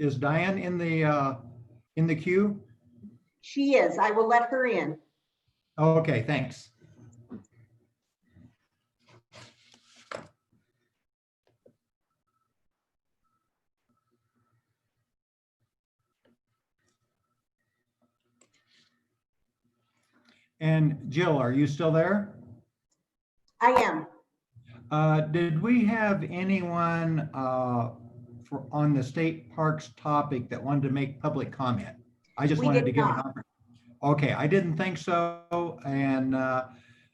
is Diane in the queue? She is. I will let her in. Okay, thanks. And Jill, are you still there? I am. Did we have anyone on the state parks topic that wanted to make public comment? I just We wanted did to give an not. opportunity. Okay, I didn't think so. And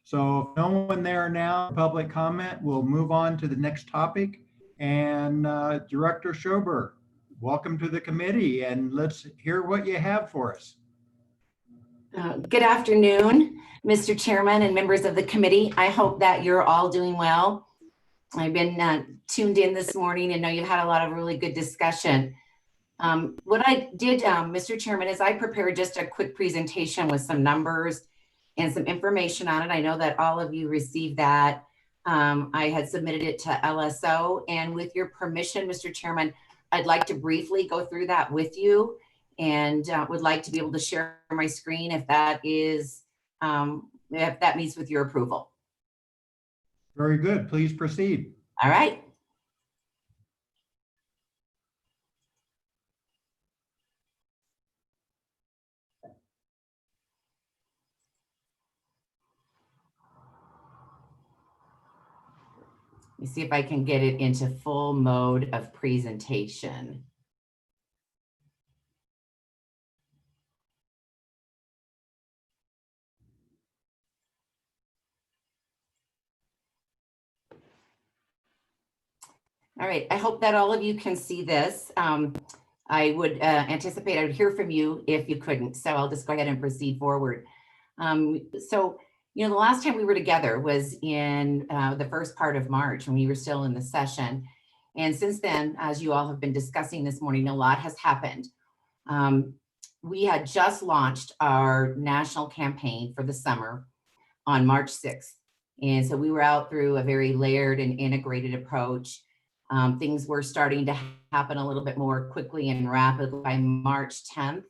so if no one there now, public comment, we'll move on to the next topic. And Director Schober, welcome to the committee, and let's hear what you have for us. Good afternoon, Mr. Chairman and members of the committee. I hope that you're all doing well. I've been tuned in this morning and know you've had a lot of really good discussion. What I did, Mr. Chairman, is I prepared just a quick presentation with some numbers and some information on it. I know that all of you received that. I had submitted it to LSO, and with your permission, Mr. Chairman, I'd like to briefly go through that with you, and would like to be able to share my screen if that is, if that meets with your approval. Very good. Please proceed. All right. Let me see if I can get it into full mode of presentation. All right, I hope that all of you can see this. I would anticipate I would hear from you if you couldn't, so I'll just go ahead and proceed forward. So, you know, the last time we were together was in the first part of March when we were still in the session. And since then, as you all have been discussing this morning, a lot has happened. We had just launched our national campaign for the summer on March 6th. And so we were out through a very layered and integrated approach. Things were starting to happen a little bit more quickly and rapidly. By March 10th,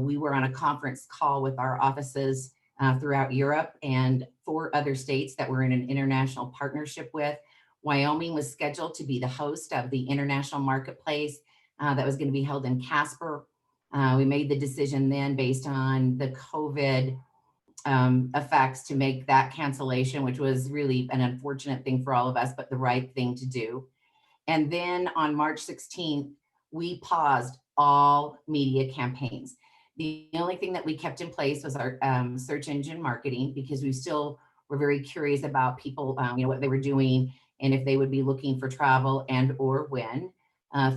we were on a conference call with our offices throughout Europe and 4 other states that we're in an international partnership with. Wyoming was scheduled to be the host of the international marketplace that was going to be held in Casper. We made the decision then based on the COVID effects to make that cancellation, which was really an unfortunate thing for all of us, but the right thing to do. And then on March 16th, we paused all media campaigns. The only thing that we kept in place was our search engine marketing, because we still were very curious about people, you know, what they were doing and if they would be looking for travel and or when.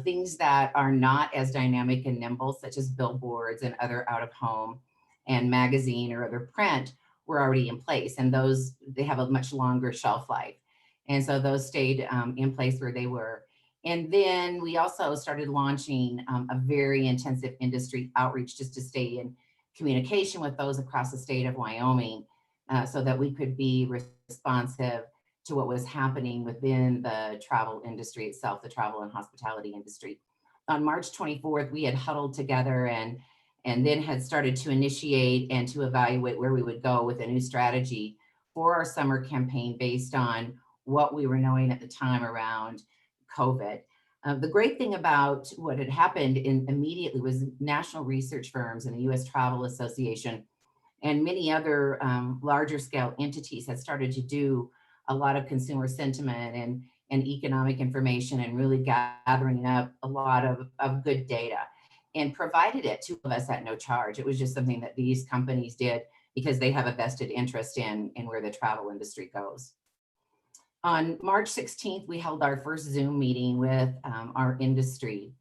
Things that are not as dynamic and nimble, such as billboards and other out of home and magazine or other print, were already in place, and those, they have a much longer shelf life. And so those stayed in place where they were. And then we also started launching a very intensive industry outreach just to stay in communication with those across the state of Wyoming so that we could be responsive to what was happening within the travel industry itself, the travel and hospitality industry. On March 24th, we had huddled together and then had started to initiate and to evaluate where we would go with a new strategy for our summer campaign based on what we were knowing at the time around COVID. The great thing about what had happened immediately was national research firms and the U.S. Travel Association and many other larger scale entities had started to do a lot of consumer sentiment and economic information and really gathering up a lot of good data and provided it to us at no charge. It was just something that these companies did because they have a vested interest in where the travel industry goes. On March 16th, we held our first Zoom meeting with our industry.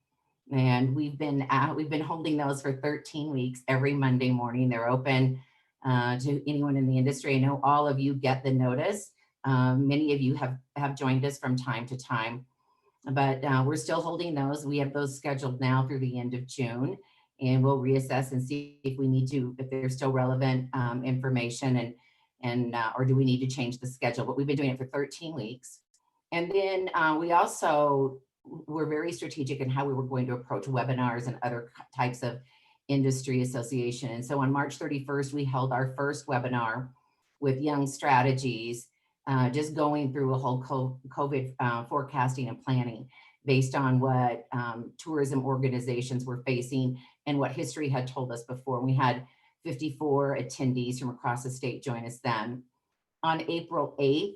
And we've been holding those for 13 weeks every Monday morning. They're open to anyone in the industry. I know all of you get the notice. Many of you have joined us from time to time, but we're still holding those. We have those scheduled now through the end of June, and we'll reassess and see if we need to, if there's still relevant information or do we need to change the schedule. But we've been doing it for 13 weeks. And then we also were very strategic in how we were going to approach webinars and other types of industry association. And so on March 31st, we held our first webinar with Young Strategies, just going through a whole COVID forecasting and planning based on what tourism organizations were facing and what history had told us before. We had 54 attendees from across the state join us then. On April 8th,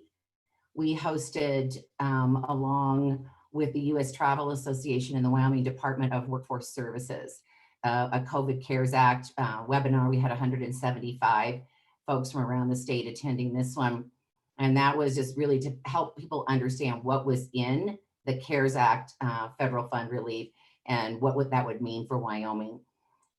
we hosted, along with the U.S. Travel Association and the Wyoming Department of Workforce Services, a COVID CARES Act webinar. We had 175 folks from around the state attending this one. And that was just really to help people understand what was in the CARES Act federal fund relief and what that would mean for Wyoming.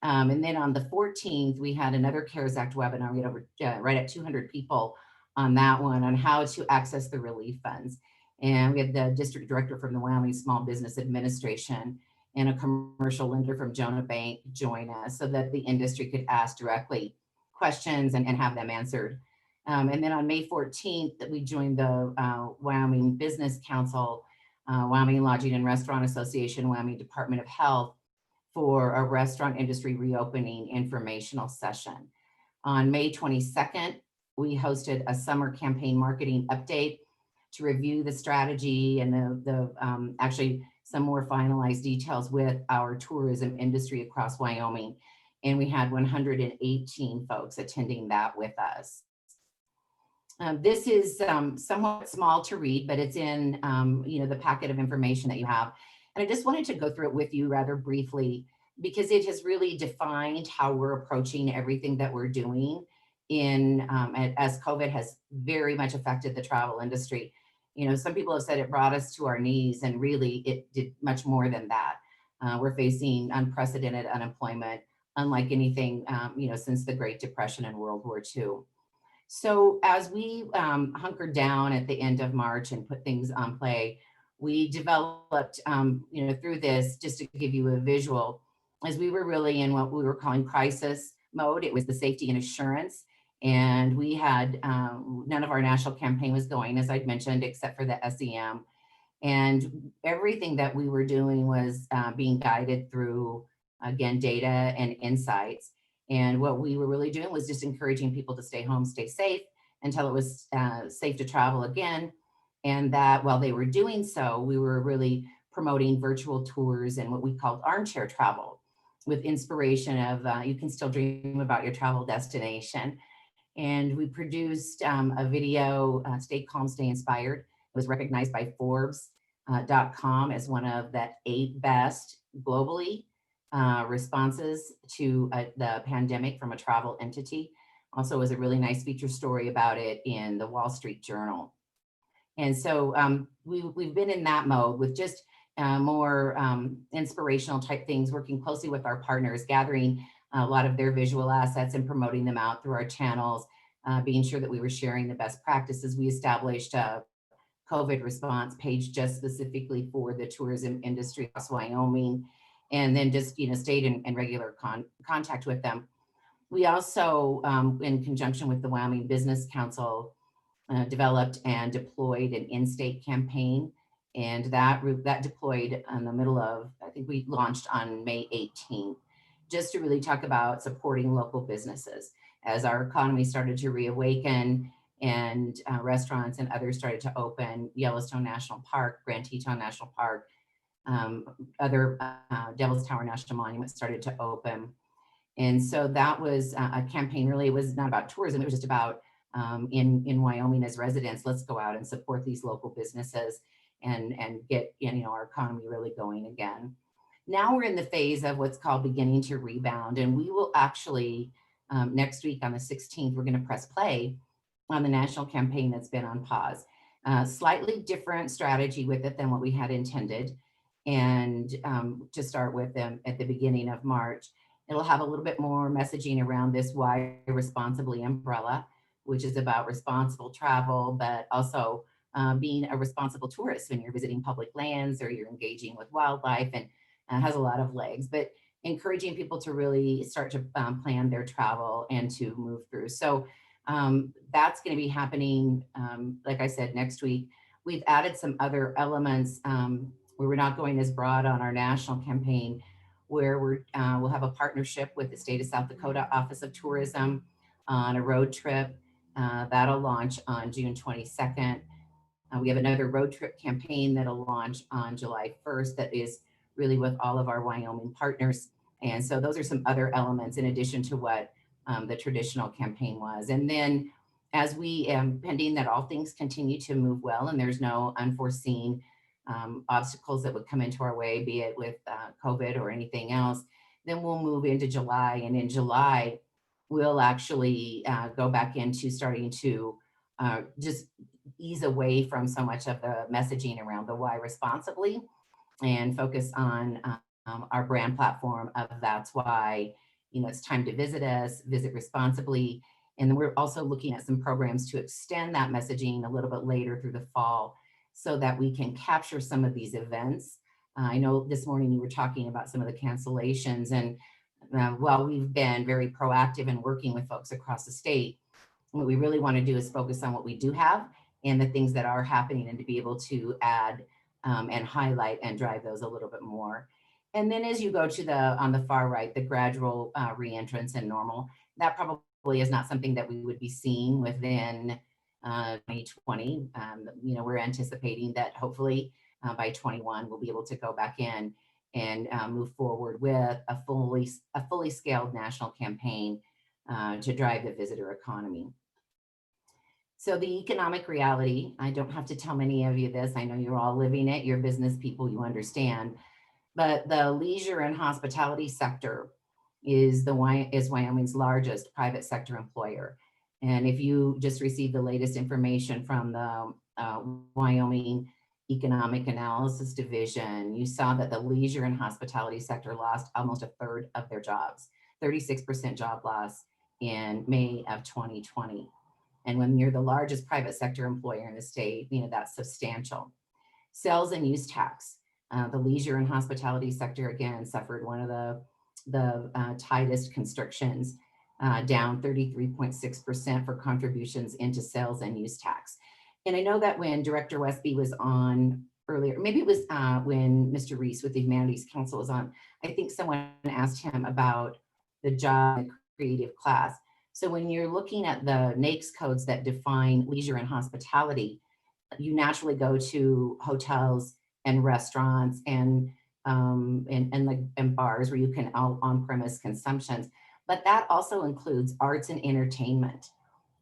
And then on the 14th, we had another CARES Act webinar. We had over right at 200 people on that one on how to access the relief funds. And we had the district director from the Wyoming Small Business Administration and a commercial lender from Jonah Bank join us so that the industry could ask directly questions and have them answered. And then on May 14th, we joined the Wyoming Business Council, Wyoming Lodging and Restaurant Association, Wyoming Department of Health for a restaurant industry reopening informational session. On May 22nd, we hosted a summer campaign marketing update to review the strategy and the actually some more finalized details with our tourism industry across Wyoming. And we had 118 folks attending that with us. This is somewhat small to read, but it's in the packet of information that you have. And I just wanted to go through it with you rather briefly because it has really defined how we're approaching everything that we're doing as COVID has very much affected the travel industry. Some people have said it brought us to our knees, and really it did much more than that. We're facing unprecedented unemployment, unlike anything, since the Great Depression and World War II. So as we hunkered down at the end of March and put things on play, we developed, through this, just to give you a visual, as we were really in what we were calling crisis mode. It was the safety and assurance. And we had, none of our national campaign was going, as I'd mentioned, except for the SEM. And everything that we were doing was being guided through, again, data and insights. And what we were really doing was just encouraging people to stay home, stay safe until it was safe to travel again. And that while they were doing so, we were really promoting virtual tours and what we called armchair travel with inspiration of you can still dream about your travel destination. And we produced a video, Stay Calm, Stay Inspired. It was recognized by Forbes.com as one of the 8 best globally responses to the pandemic from a travel entity. Also was a really nice feature story about it in the Wall Street Journal. And so we've been in that mode with just more inspirational type things, working closely with our partners, gathering a lot of their visual assets and promoting them out through our channels, being sure that we were sharing the best practices. We established a COVID response page just specifically for the tourism industry across Wyoming, and then just stayed in regular contact with them. We also, in conjunction with the Wyoming Business Council, developed and deployed an in-state campaign, and that deployed in the middle of, I think we launched on May 18th, just to really talk about supporting local businesses as our economy started to reawaken and restaurants and others started to open. Yellowstone National Park, Grand Teton National Park, other Devil's Tower National Monument started to open. And so that was a campaign. Really, it was not about tourism. It was just about in Wyoming as residents, let's go out and support these local businesses and get our economy really going again. Now we're in the phase of what's called beginning to rebound, and we will actually next week on the 16th, we're going to press play on the national campaign that's been on pause. Slightly different strategy with it than what we had intended. And to start with them at the beginning of March, it'll have a little bit more messaging around this Why Responsibly umbrella, which is about responsible travel, but also being a responsible tourist when you're visiting public lands or you're engaging with wildlife, and has a lot of legs, but encouraging people to really start to plan their travel and to move through. So that's going to be happening, like I said, next week. We've added some other elements where we're not going as broad on our national campaign, where we'll have a partnership with the state of South Dakota Office of Tourism on a road trip. That'll launch on June 22nd. We have another road trip campaign that'll launch on July 1st that is really with all of our Wyoming partners. And so those are some other elements in addition to what the traditional campaign was. And then as we, pending that all things continue to move well and there's no unforeseen obstacles that would come into our way, be it with COVID or anything else, then we'll move into July. And in July, we'll actually go back into starting to just ease away from so much of the messaging around the why responsibly and focus on our brand platform of that's why, it's time to visit us, visit responsibly. And then we're also looking at some programs to extend that messaging a little bit later through the fall so that we can capture some of these events. I know this morning you were talking about some of the cancellations, and while we've been very proactive in working with folks across the state, what we really want to do is focus on what we do have and the things that are happening, and to be able to add and highlight and drive those a little bit more. And then as you go to on the far right, the gradual reentrance and normal, that probably is not something that we would be seeing within 2020. We're anticipating that hopefully by 21, we'll be able to go back in and move forward with a fully scaled national campaign to drive the visitor economy. So the economic reality, I don't have to tell many of you this. I know you're all living it. You're business people, you understand. But the leisure and hospitality sector is Wyoming's largest private sector employer. And if you just received the latest information from the Wyoming Economic Analysis Division, you saw that the leisure and hospitality sector lost almost a third of their jobs, 36% job loss in May of 2020. And when you're the largest private sector employer in the state, that's substantial. Sales and use tax. The leisure and hospitality sector, again, suffered one of the tightest constrictions, down 33.6% for contributions into sales and use tax. And I know that when Director Westby was on earlier, maybe it was when Mr. Reese with the Humanities Council was on, I think someone asked him about the job and creative class. So when you're looking at the NAICS codes that define leisure and hospitality, you naturally go to hotels and restaurants and bars where you can on-premise consumptions, but that also includes arts and entertainment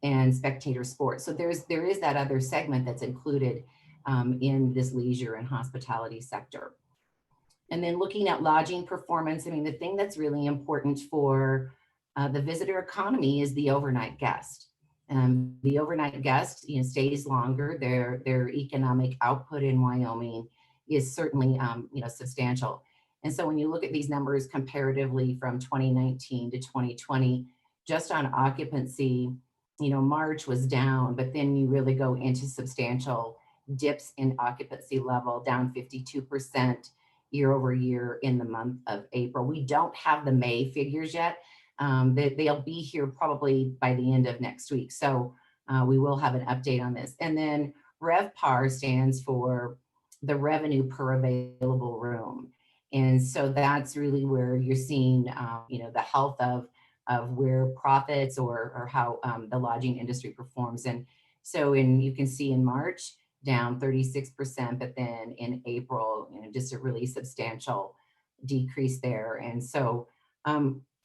and spectator sports. So there is that other segment that's included in this leisure and hospitality sector. And then looking at lodging performance, the thing that's really important for the visitor economy is the overnight guest. The overnight guest stays longer. Their economic output in Wyoming is certainly substantial. And so when you look at these numbers comparatively from 2019 to 2020, just on occupancy, March was down, but then you really go into substantial dips in occupancy level, down 52% year over year in the month of April. We don't have the May figures yet. They'll be here probably by the end of next week. So we will have an update on this. And then RevPAR stands for the revenue per available room. And so that's really where you're seeing, the health of where profits or how the lodging industry performs. And so you can see in March, down 36%, but then in April, just a really substantial decrease there. And so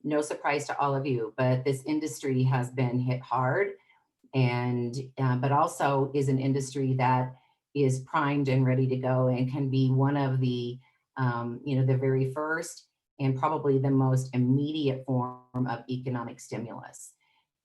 no surprise to all of you, but this industry has been hit hard, and but also is an industry that is primed and ready to go and can be one of the the very first and probably the most immediate form of economic stimulus.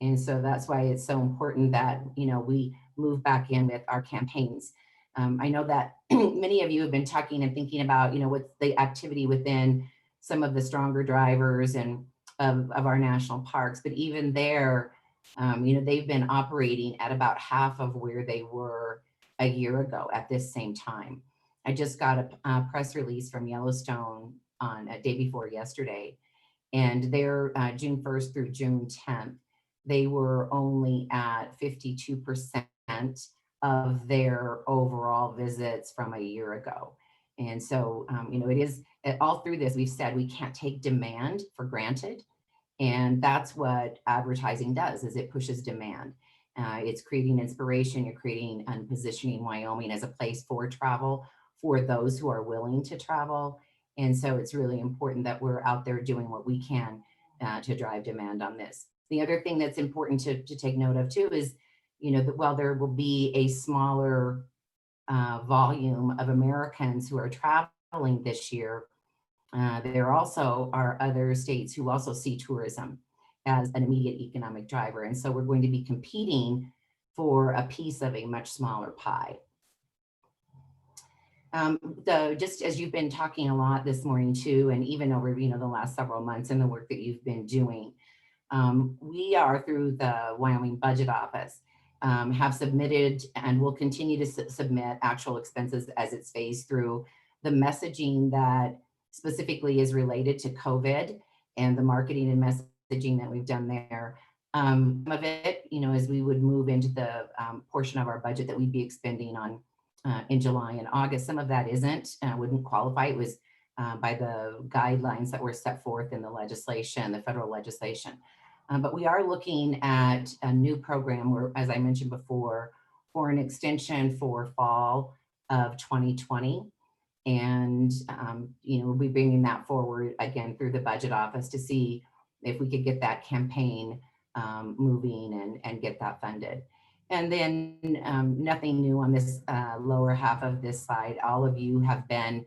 And so that's why it's so important that we move back in with our campaigns. I know that many of you have been talking and thinking about what's the activity within some of the stronger drivers and of our national parks, but even there, they've been operating at about half of where they were a year ago at this same time. I just got a press release from Yellowstone on a day before yesterday, and they're June 1st through June 10th, they were only at 52% of their overall visits from a year ago. And so, it is all through this, we've said we can't take demand for granted. And that's what advertising does, is it pushes demand. It's creating inspiration. You're creating and positioning Wyoming as a place for travel for those who are willing to travel. And so it's really important that we're out there doing what we can to drive demand on this. The other thing that's important to take note of too is, that while there will be a smaller volume of Americans who are traveling this year, there also are other states who also see tourism as an immediate economic driver. And so we're going to be competing for a piece of a much smaller pie. Just as you've been talking a lot this morning too, and even over, the last several months and the work that you've been doing, we are through the Wyoming Budget Office, have submitted and will continue to submit actual expenses as it's phased through the messaging that specifically is related to COVID and the marketing and messaging that we've done there. Some of it, as we would move into the portion of our budget that we'd be expending on in July and August. Some of that wouldn't qualify. It was by the guidelines that were set forth in the legislation, the federal legislation. But we are looking at a new program where, as I mentioned before, for an extension for fall of 2020. And, we'll be bringing that forward again through the budget office to see if we could get that campaign moving and get that funded. And then nothing new on this lower half of this slide. All of you have been,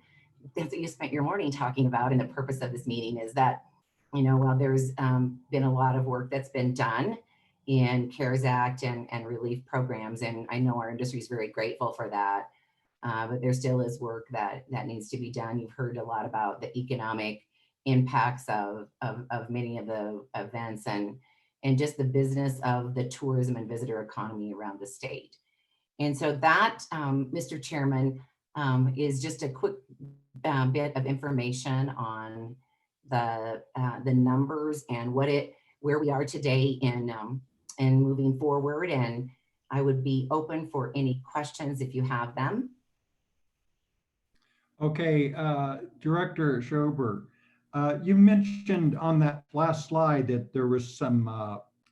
that's what you spent your morning talking about. And the purpose of this meeting is that, while there's been a lot of work that's been done in CARES Act and relief programs, and I know our industry is very grateful for that, but there still is work that needs to be done. You've heard a lot about the economic impacts of many of the events and just the business of the tourism and visitor economy around the state. And so that, Mr. Chairman, is just a quick bit of information on the numbers and where we are today in moving forward. And I would be open for any questions if you have them. Okay, Director Schober, you mentioned on that last slide that there was some,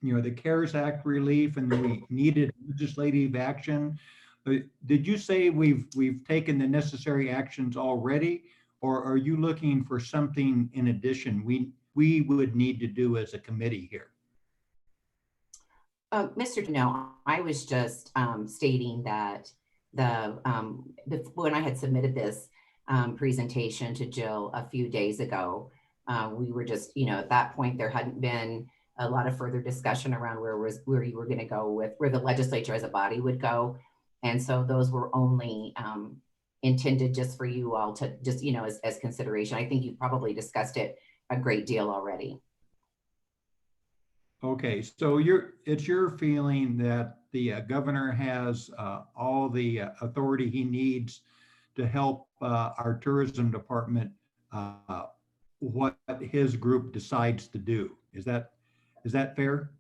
the CARES Act relief and we needed legislative action. Did you say we've taken the necessary actions already, or are you looking for something in addition we would need to do as a committee here? No, I was just stating that when I had submitted this presentation to Jill a few days ago, we were just, at that point, there hadn't been a lot of further discussion around where you were going to go with where the legislature as a body would go. And so those were only intended just for you all to just, as consideration. I think you probably discussed it a great deal already. Okay, so it's your feeling that the governor has all the authority he needs to help our tourism department what his group decides to do. Is that fair?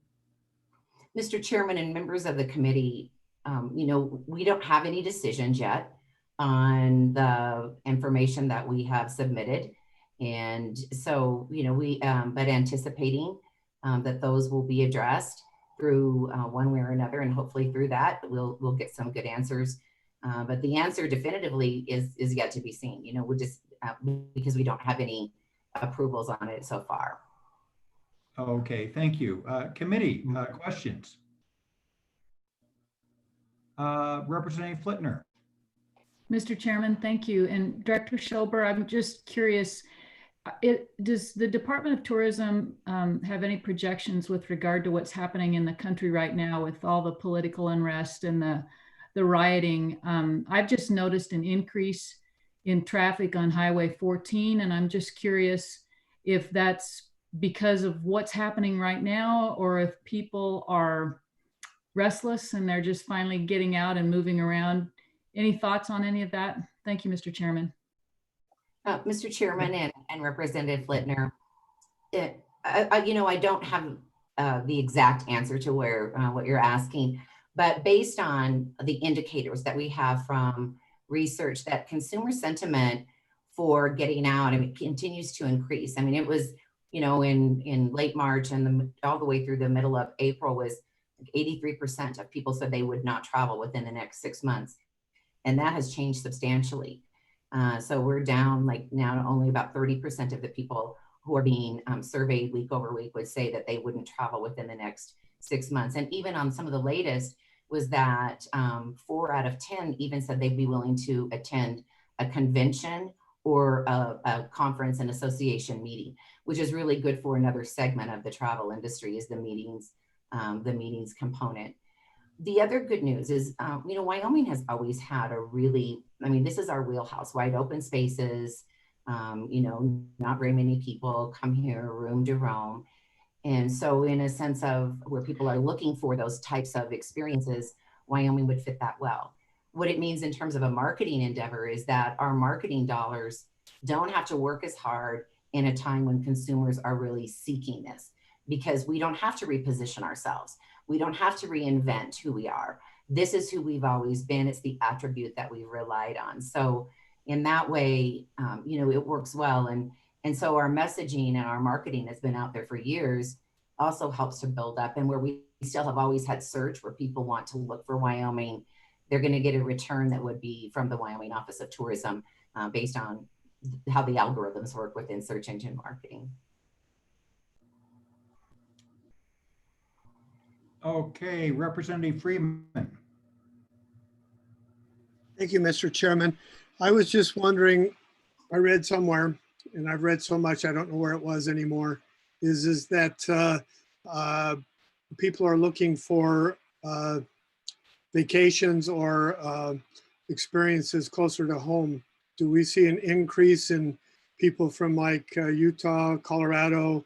Mr. Chairman and members of the committee, we don't have any decisions yet on the information that we have submitted. And so, but anticipating that those will be addressed through one way or another, and hopefully through that, we'll get some good answers. But the answer definitively is yet to be seen, we'll just, because we don't have any approvals on it so far. Okay, thank you. Committee questions. Representative Flitner. Mr. Chairman, thank you. And Director Schober, I'm just curious, does the Department of Tourism have any projections with regard to what's happening in the country right now with all the political unrest and the rioting? I've just noticed an increase in traffic on Highway 14, and I'm just curious if that's because of what's happening right now, or if people are restless and they're just finally getting out and moving around. Any thoughts on any of that? Thank you, Mr. Chairman. Mr. Chairman and Representative Flitner, I don't have the exact answer to what you're asking, but based on the indicators that we have from research that consumer sentiment for getting out, and it continues to increase. I mean, it was, you know, in late March and all the way through the middle of April was 83% of people said they would not travel within the next 6 months. And that has changed substantially. So we're down like now only about 30% of the people who are being surveyed week over week would say that they wouldn't travel within the next 6 months. And even on some of the latest was that 4 out of 10 even said they'd be willing to attend a convention or a conference and association meeting, which is really good for another segment of the travel industry, is the meetings component. The other good news is, you know, Wyoming has always had a really, I mean, this is our wheelhouse, wide open spaces, you know, not very many people come here, room to roam. And so in a sense of where people are looking for those types of experiences, Wyoming would fit that well. What it means in terms of a marketing endeavor is that our marketing dollars don't have to work as hard in a time when consumers are really seeking this, because we don't have to reposition ourselves. We don't have to reinvent who we are. This is who we've always been. It's the attribute that we've relied on. So in that way, you know, it works well. And so our messaging and our marketing has been out there for years, also helps to build up. And where we still have always had search, where people want to look for Wyoming, they're going to get a return that would be from the Wyoming Office of Tourism based on how the algorithms work within search engine marketing. Okay, Representative Freeman. Thank you, Mr. Chairman. I was just wondering, I read somewhere, and I've read so much, I don't know where it was anymore, is that people are looking for vacations or experiences closer to home. Do we see an increase in people from like Utah, Colorado,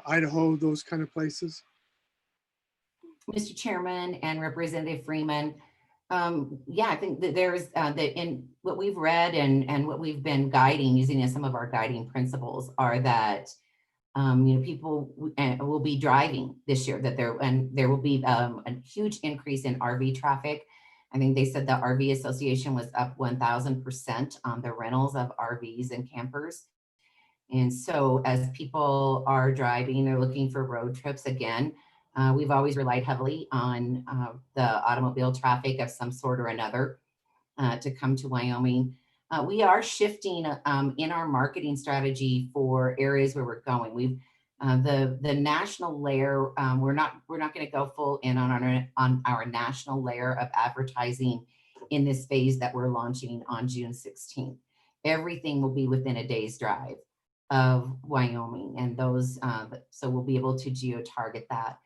Idaho, those kind of places? Mr. Chairman and Representative Freeman, yeah, I think that there's in what we've read and what we've been guiding, using as some of our guiding principles, are that you know, people will be driving this year, that there will be a huge increase in RV traffic. I think they said the RV Association was up 1,000% on the rentals of RVs and campers. And so as people are driving, they're looking for road trips again. We've always relied heavily on the automobile traffic of some sort or another to come to Wyoming. We are shifting in our marketing strategy for areas where we're going. We've the national layer. We're not going to go full in on our national layer of advertising in this phase that we're launching on June 16th. Everything will be within a day's drive of Wyoming, and those so we'll be able to geo-target that.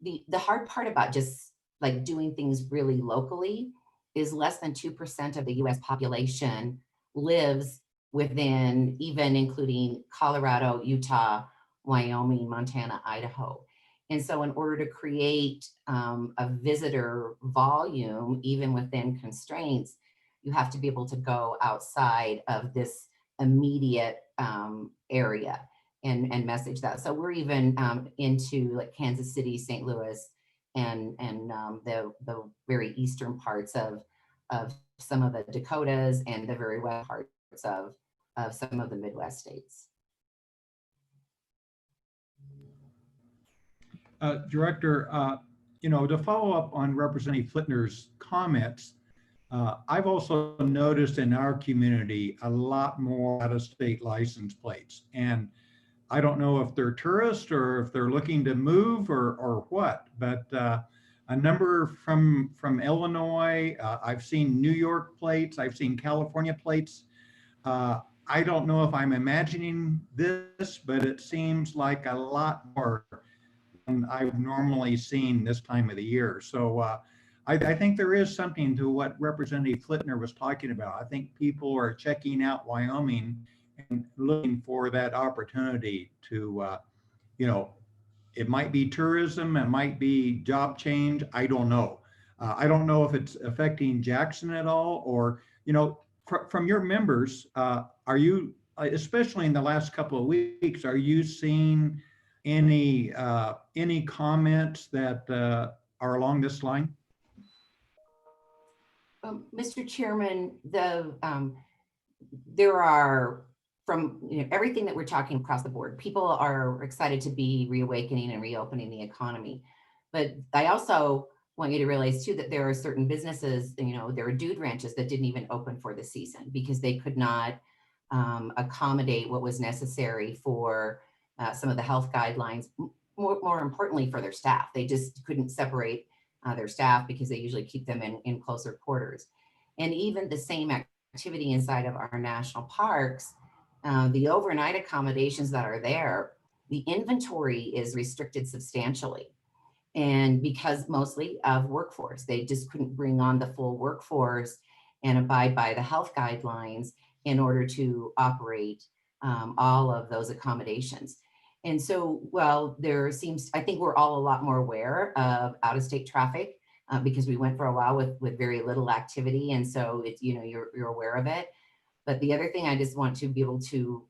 The hard part about just like doing things really locally is less than 2% of the US population lives within, even including Colorado, Utah, Wyoming, Montana, Idaho. And so in order to create a visitor volume, even within constraints, you have to be able to go outside of this immediate area and message that. So we're even into like Kansas City, St. Louis, and the very eastern parts of some of the Dakotas and the very west parts of some of the Midwest states. Director, you know, to follow up on Representative Flitner's comments, I've also noticed in our community a lot more out-of-state license plates, and I don't know if they're tourists or if they're looking to move or what, but a number from Illinois, I've seen New York plates, I've seen California plates. I don't know if I'm imagining this, but it seems like a lot more than I've normally seen this time of the year. So I think there is something to what Representative Flitner was talking about. I think people are checking out Wyoming and looking for that opportunity to, you know, it might be tourism, it might be job change, I don't know. I don't know if it's affecting Jackson at all, or, you know, from your members, are you, especially in the last couple of weeks, are you seeing any comments that are along this line? Mr. Chairman, there are, from everything that we're talking across the board, people are excited to be reawakening and reopening the economy. But I also want you to realize too that there are certain businesses, there are dude ranches that didn't even open for the season because they could not accommodate what was necessary for some of the health guidelines. More importantly, for their staff, they just couldn't separate their staff because they usually keep them in closer quarters. And even the same activity inside of our national parks, the overnight accommodations that are there, the inventory is restricted substantially. And because mostly of workforce, they just couldn't bring on the full workforce and abide by the health guidelines in order to operate all of those accommodations. And so, well, I think we're all a lot more aware of out-of-state traffic because we went for a while with very little activity. And so you're aware of it. But the other thing I just want to be able to,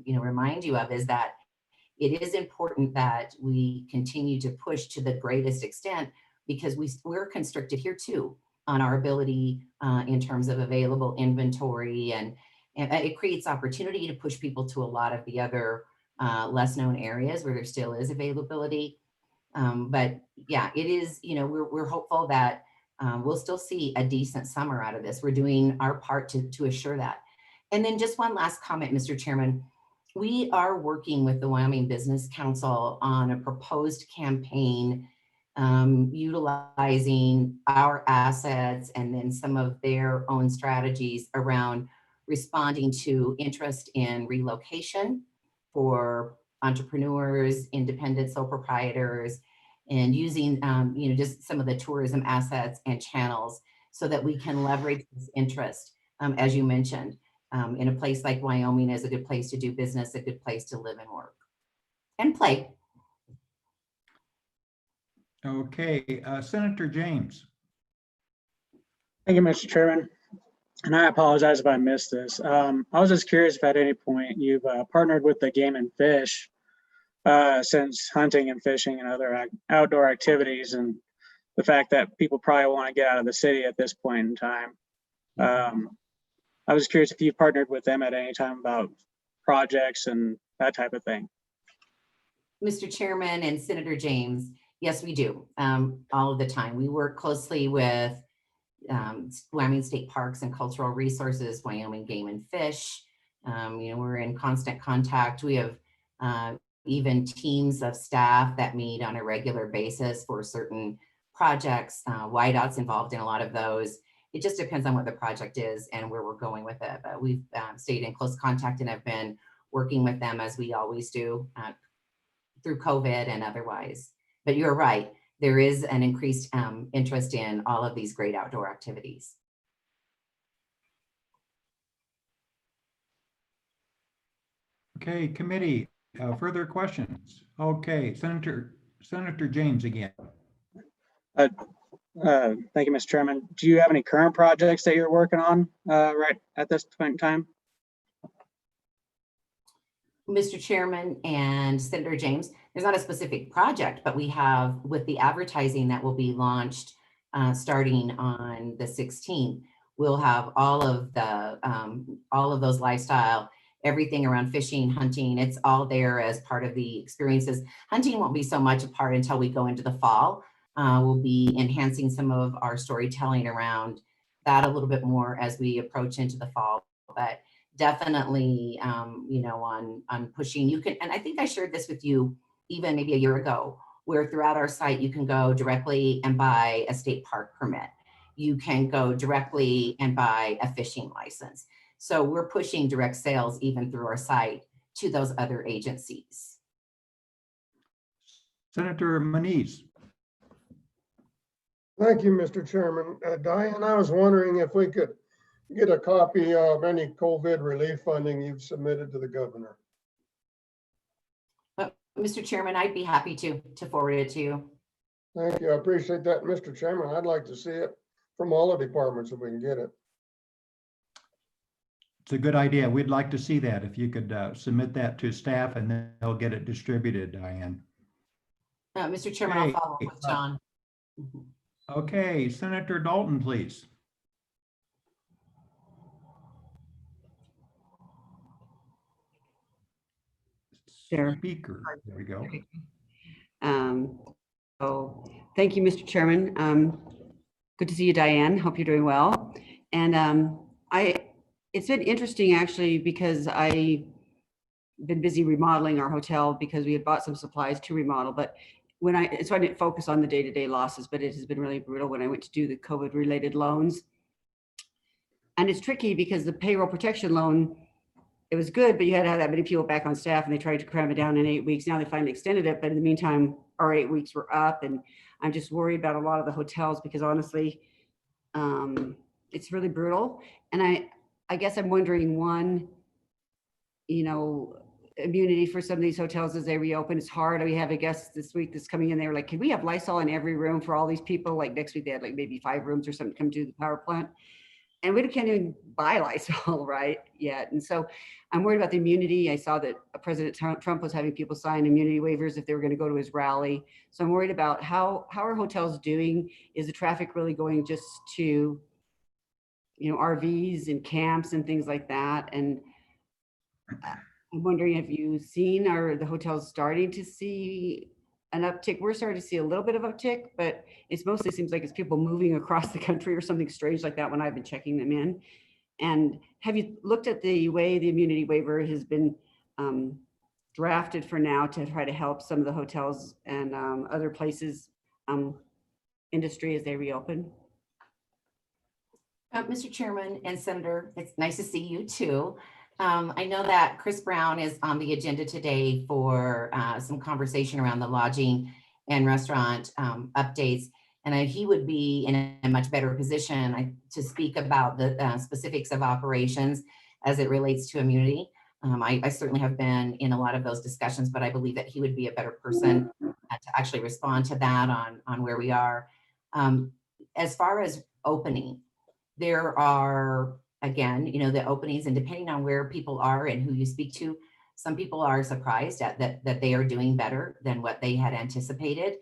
remind you of is that it is important that we continue to push to the greatest extent because we're constricted here too on our ability in terms of available inventory, and it creates opportunity to push people to a lot of the other less known areas where there still is availability. But yeah, it is, we're hopeful that we'll still see a decent summer out of this. We're doing our part to assure that. And then just one last comment, Mr. Chairman. We are working with the Wyoming Business Council on a proposed campaign utilizing our assets and then some of their own strategies around responding to interest in relocation for entrepreneurs, independent sole proprietors, and using just some of the tourism assets and channels so that we can leverage this interest, as you mentioned. In a place like Wyoming is a good place to do business, a good place to live and work and play. Okay, Senator James. Thank you, Mr. Chairman. And I apologize if I missed this. I was just curious if at any point you've partnered with the Game and Fish since hunting and fishing and other outdoor activities, and the fact that people probably want to get out of the city at this point in time. I was curious if you've partnered with them at any time about projects and that type of thing. Mr. Chairman and Senator James, yes, we do, all of the time. We work closely with Wyoming State Parks and Cultural Resources, Wyoming Game and Fish. We're in constant contact. We have even teams of staff that meet on a regular basis for certain projects. Whiteout's involved in a lot of those. It just depends on what the project is and where we're going with it. But we've stayed in close contact and have been working with them as we always do through COVID and otherwise. But you're right, there is an increased interest in all of these great outdoor activities. Okay, committee, further questions? Okay, Senator James again. Thank you, Mr. Chairman. Do you have any current projects that you're working on right at this point in time? Mr. Chairman and Senator James, there's not a specific project, but we have, with the advertising that will be launched starting on the 16th, we'll have all of those lifestyle, everything around fishing, hunting, it's all there as part of the experiences. Hunting won't be so much a part until we go into the fall. We'll be enhancing some of our storytelling around that a little bit more as we approach into the fall, but definitely, on pushing, you can, and I think I shared this with you even maybe a year ago, where throughout our site, you can go directly and buy a state park permit. You can go directly and buy a fishing license. So we're pushing direct sales even through our site to those other agencies. Senator Muniz. Thank you, Mr. Chairman. Diane, I was wondering if we could get a copy of any COVID relief funding you've submitted to the governor. Mr. Chairman, I'd be happy to forward it to you. Thank you. I appreciate that, Mr. Chairman. I'd like to see it from all the departments if we can get it. It's a good idea. We'd like to see that. If you could submit that to staff and then they'll get it distributed, Diane. Mr. Chairman, I'll follow up with John. Okay, Senator Dalton, please. Sure. speaker. There we go. Okay. So thank you, Mr. Chairman. Good to see you, Diane. Hope you're doing well. And it's been interesting actually, because I've been busy remodeling our hotel because we had bought some supplies to remodel, but so I didn't focus on the day-to-day losses, but it has been really brutal when I went to do the COVID related loans. And it's tricky because the payroll protection loan, it was good, but you had to have that many people back on staff, and they tried to cram it down in 8 weeks. Now they finally extended it, but in the meantime, our 8 weeks were up, and I'm just worried about a lot of the hotels because honestly, it's really brutal. And I guess I'm wondering, one, immunity for some of these hotels as they reopen. It's hard. We have a guest this week that's coming in. They were like, can we have Lysol in every room for all these people? Like next week they had like maybe 5 rooms or something come to the power plant. And we can't even buy Lysol right yet. And so I'm worried about the immunity. I saw that President Trump was having people sign immunity waivers if they were going to go to his rally. So I'm worried about how are hotels doing? Is the traffic really going just to, RVs and camps and things like that? And I'm wondering, have you seen, are the hotels starting to see an uptick? We're starting to see a little bit of uptick, but it's mostly seems like it's people moving across the country or something strange like that when I've been checking them in. And have you looked at the way the immunity waiver has been drafted for now to try to help some of the hotels and other places, industry as they reopen? Mr. Chairman and Senator, it's nice to see you too. I know that Chris Brown is on the agenda today for some conversation around the lodging and restaurant updates. And he would be in a much better position to speak about the specifics of operations as it relates to immunity. I certainly have been in a lot of those discussions, but I believe that he would be a better person to actually respond to that on where we are. As far as opening, there are, again, the openings, and depending on where people are and who you speak to, some people are surprised at that they are doing better than what they had anticipated.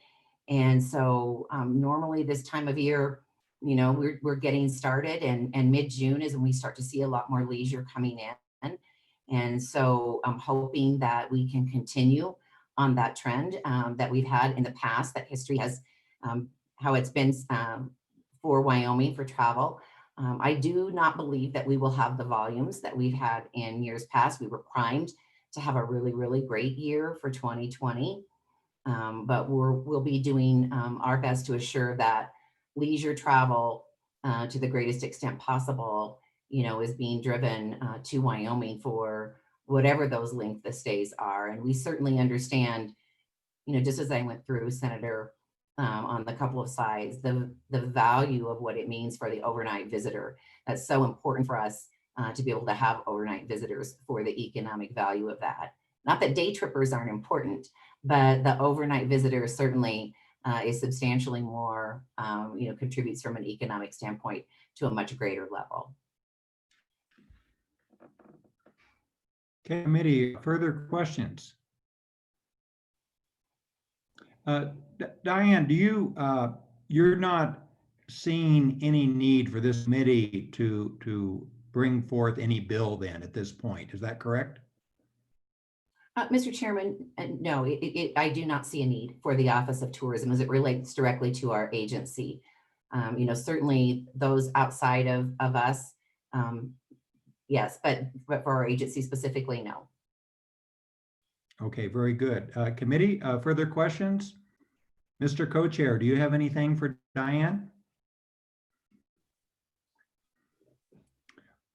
And so normally this time of year, we're getting started, and mid-June is when we start to see a lot more leisure coming in. And so I'm hoping that we can continue on that trend that we've had in the past, that history has, how it's been for Wyoming for travel. I do not believe that we will have the volumes that we've had in years past. We were primed to have a really, really great year for 2020. But we'll be doing our best to assure that leisure travel to the greatest extent possible, is being driven to Wyoming for whatever those length of stays are. And we certainly understand, just as I went through, Senator, on the couple of slides, the value of what it means for the overnight visitor. That's so important for us to be able to have overnight visitors for the economic value of that. Not that day trippers aren't important, but the overnight visitor certainly is substantially more, contributes from an economic standpoint to a much greater level. Okay, committee, further questions? Diane, you're not seeing any need for this committee to bring forth any bill then at this point, is that correct? Mr. Chairman, no, I do not see a need for the Office of Tourism as it relates directly to our agency. Certainly those outside of us, yes, but for our agency specifically, no. Okay, very good. Committee, further questions? Mr. Co-Chair, do you have anything for Diane?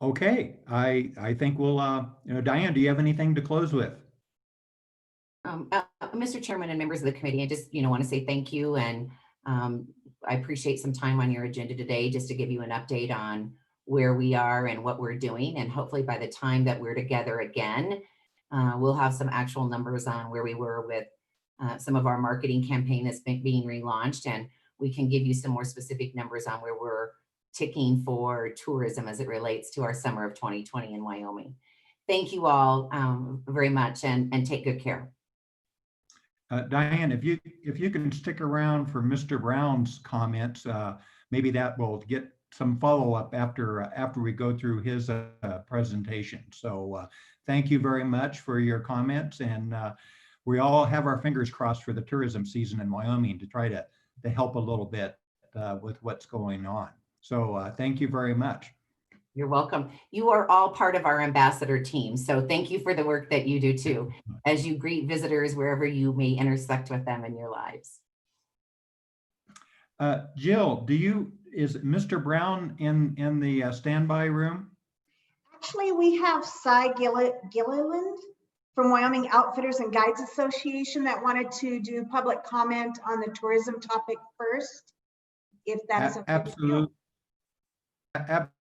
Okay, I think we'll, Diane, do you have anything to close with? Mr. Chairman and members of the committee, I just, want to say thank you. And I appreciate some time on your agenda today just to give you an update on where we are and what we're doing. And hopefully by the time that we're together again, we'll have some actual numbers on where we were with some of our marketing campaign that's being relaunched. And we can give you some more specific numbers on where we're ticking for tourism as it relates to our summer of 2020 in Wyoming. Thank you all very much, and take good care. Diane, if you can stick around for Mr. Brown's comments, maybe that will get some follow-up after we go through his presentation. So thank you very much for your comments. And we all have our fingers crossed for the tourism season in Wyoming to try to help a little bit with what's going on. So thank you very much. You're welcome. You are all part of our ambassador team. So thank you for the work that you do too, as you greet visitors wherever you may intersect with them in your lives. Jill, is Mr. Brown in the standby room? Actually, we have Cy Gilliland from Wyoming Outfitters and Guides Association that wanted to do public comment on the tourism topic first, if that is okay. Absolutely.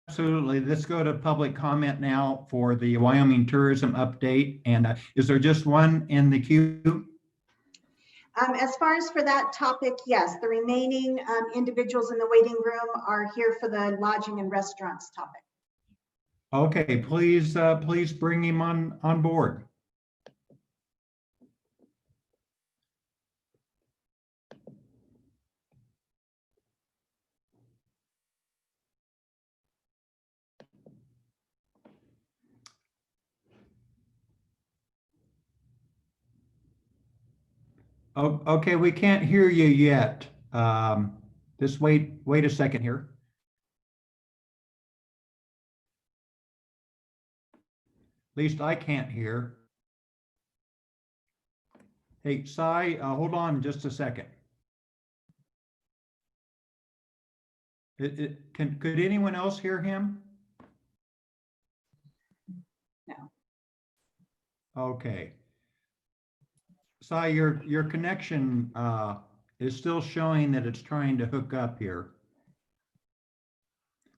Absolutely. Let's go to public comment now for the Wyoming tourism update. And is there just one in the queue? As far as for that topic, yes, the remaining individuals in the waiting room are here for the lodging and restaurants topic. Okay, please bring him on board. Oh, okay, we can't hear you yet. Just wait a second here. At least I can't hear. Hey, Cy, hold on just a second. Could anyone else hear him? No. Okay. Cy, your connection is still showing that it's trying to hook up here.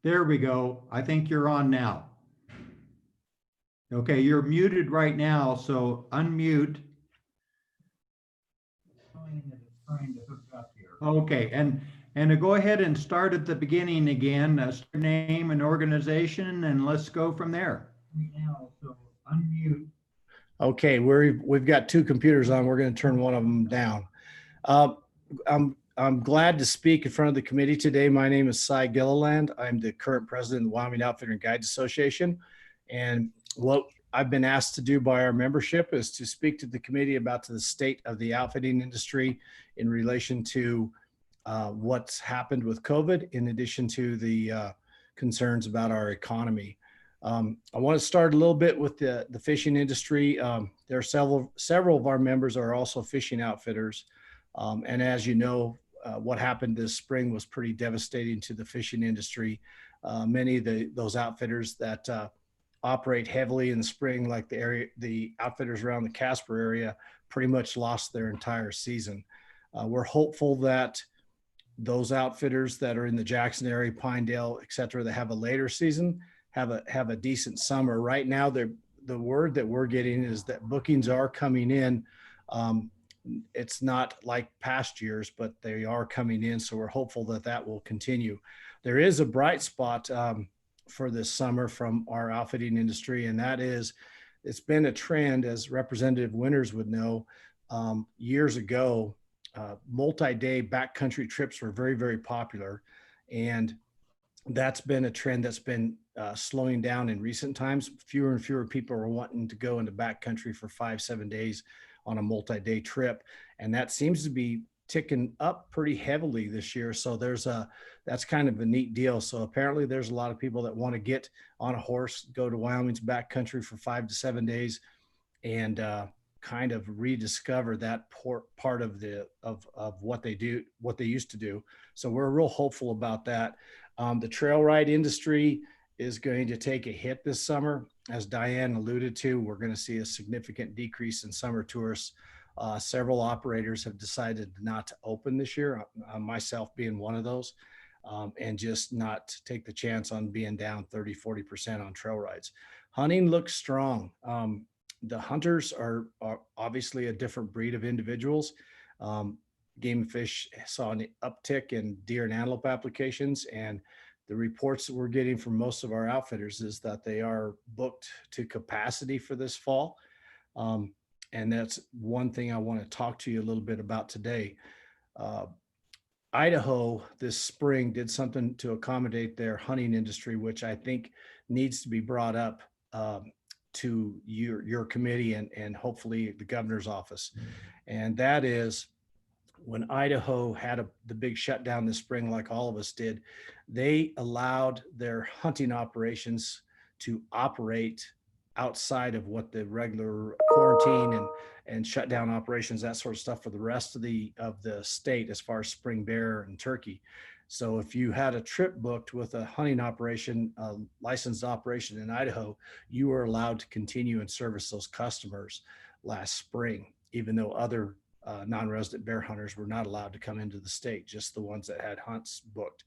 There we go. I think you're on now. Okay, you're muted right now, so unmute. Okay, and to go ahead and start at the beginning again, name and organization, and let's go from there. So unmute. Okay, we've got two computers on. We're going to turn one of them down. I'm glad to speak in front of the committee today. My name is Cy Gilliland. I'm the current president of the Wyoming Outfitter and Guides Association. And what I've been asked to do by our membership is to speak to the committee about the state of the outfitting industry in relation to what's happened with COVID, in addition to the concerns about our economy. I want to start a little bit with the fishing industry. There are several of our members are also fishing outfitters. And as you know, what happened this spring was pretty devastating to the fishing industry. Many of those outfitters that operate heavily in the spring, like the outfitters around the Casper area, pretty much lost their entire season. We're hopeful that those outfitters that are in the Jackson area, Pinedale, et cetera, that have a later season, have a decent summer. Right now, the word that we're getting is that bookings are coming in. It's not like past years, but they are coming in. So we're hopeful that that will continue. There is a bright spot for this summer from our outfitting industry, and that is, it's been a trend, as Representative Winters would know. Years ago, multi-day backcountry trips were very, very popular, and that's been a trend that's been slowing down in recent times. Fewer and fewer people are wanting to go into backcountry for 5-7 days on a multi-day trip, and that seems to be ticking up pretty heavily this year. So that's kind of a neat deal. So apparently there's a lot of people that want to get on a horse, go to Wyoming's backcountry for 5 to 7 days, and kind of rediscover that part of what they do, what they used to do. So we're real hopeful about that. The trail ride industry is going to take a hit this summer. As Diane alluded to, we're going to see a significant decrease in summer tourists. Several operators have decided not to open this year, myself being one of those, and just not take the chance on being down 30-40% on trail rides. Hunting looks strong. The hunters are obviously a different breed of individuals. Game and Fish saw an uptick in deer and antelope applications, and the reports that we're getting from most of our outfitters is that they are booked to capacity for this fall. And that's one thing I want to talk to you a little bit about today. Idaho this spring did something to accommodate their hunting industry, which I think needs to be brought up. to your committee and hopefully the governor's office. And that is, when Idaho had the big shutdown this spring, like all of us did, they allowed their hunting operations to operate outside of what the regular quarantine and shutdown operations, that sort of stuff, for the rest of the state as far as spring bear and turkey. So if you had a trip booked with a hunting operation, a licensed operation in Idaho, you were allowed to continue and service those customers last spring, even though other non-resident bear hunters were not allowed to come into the state, just the ones that had hunts booked.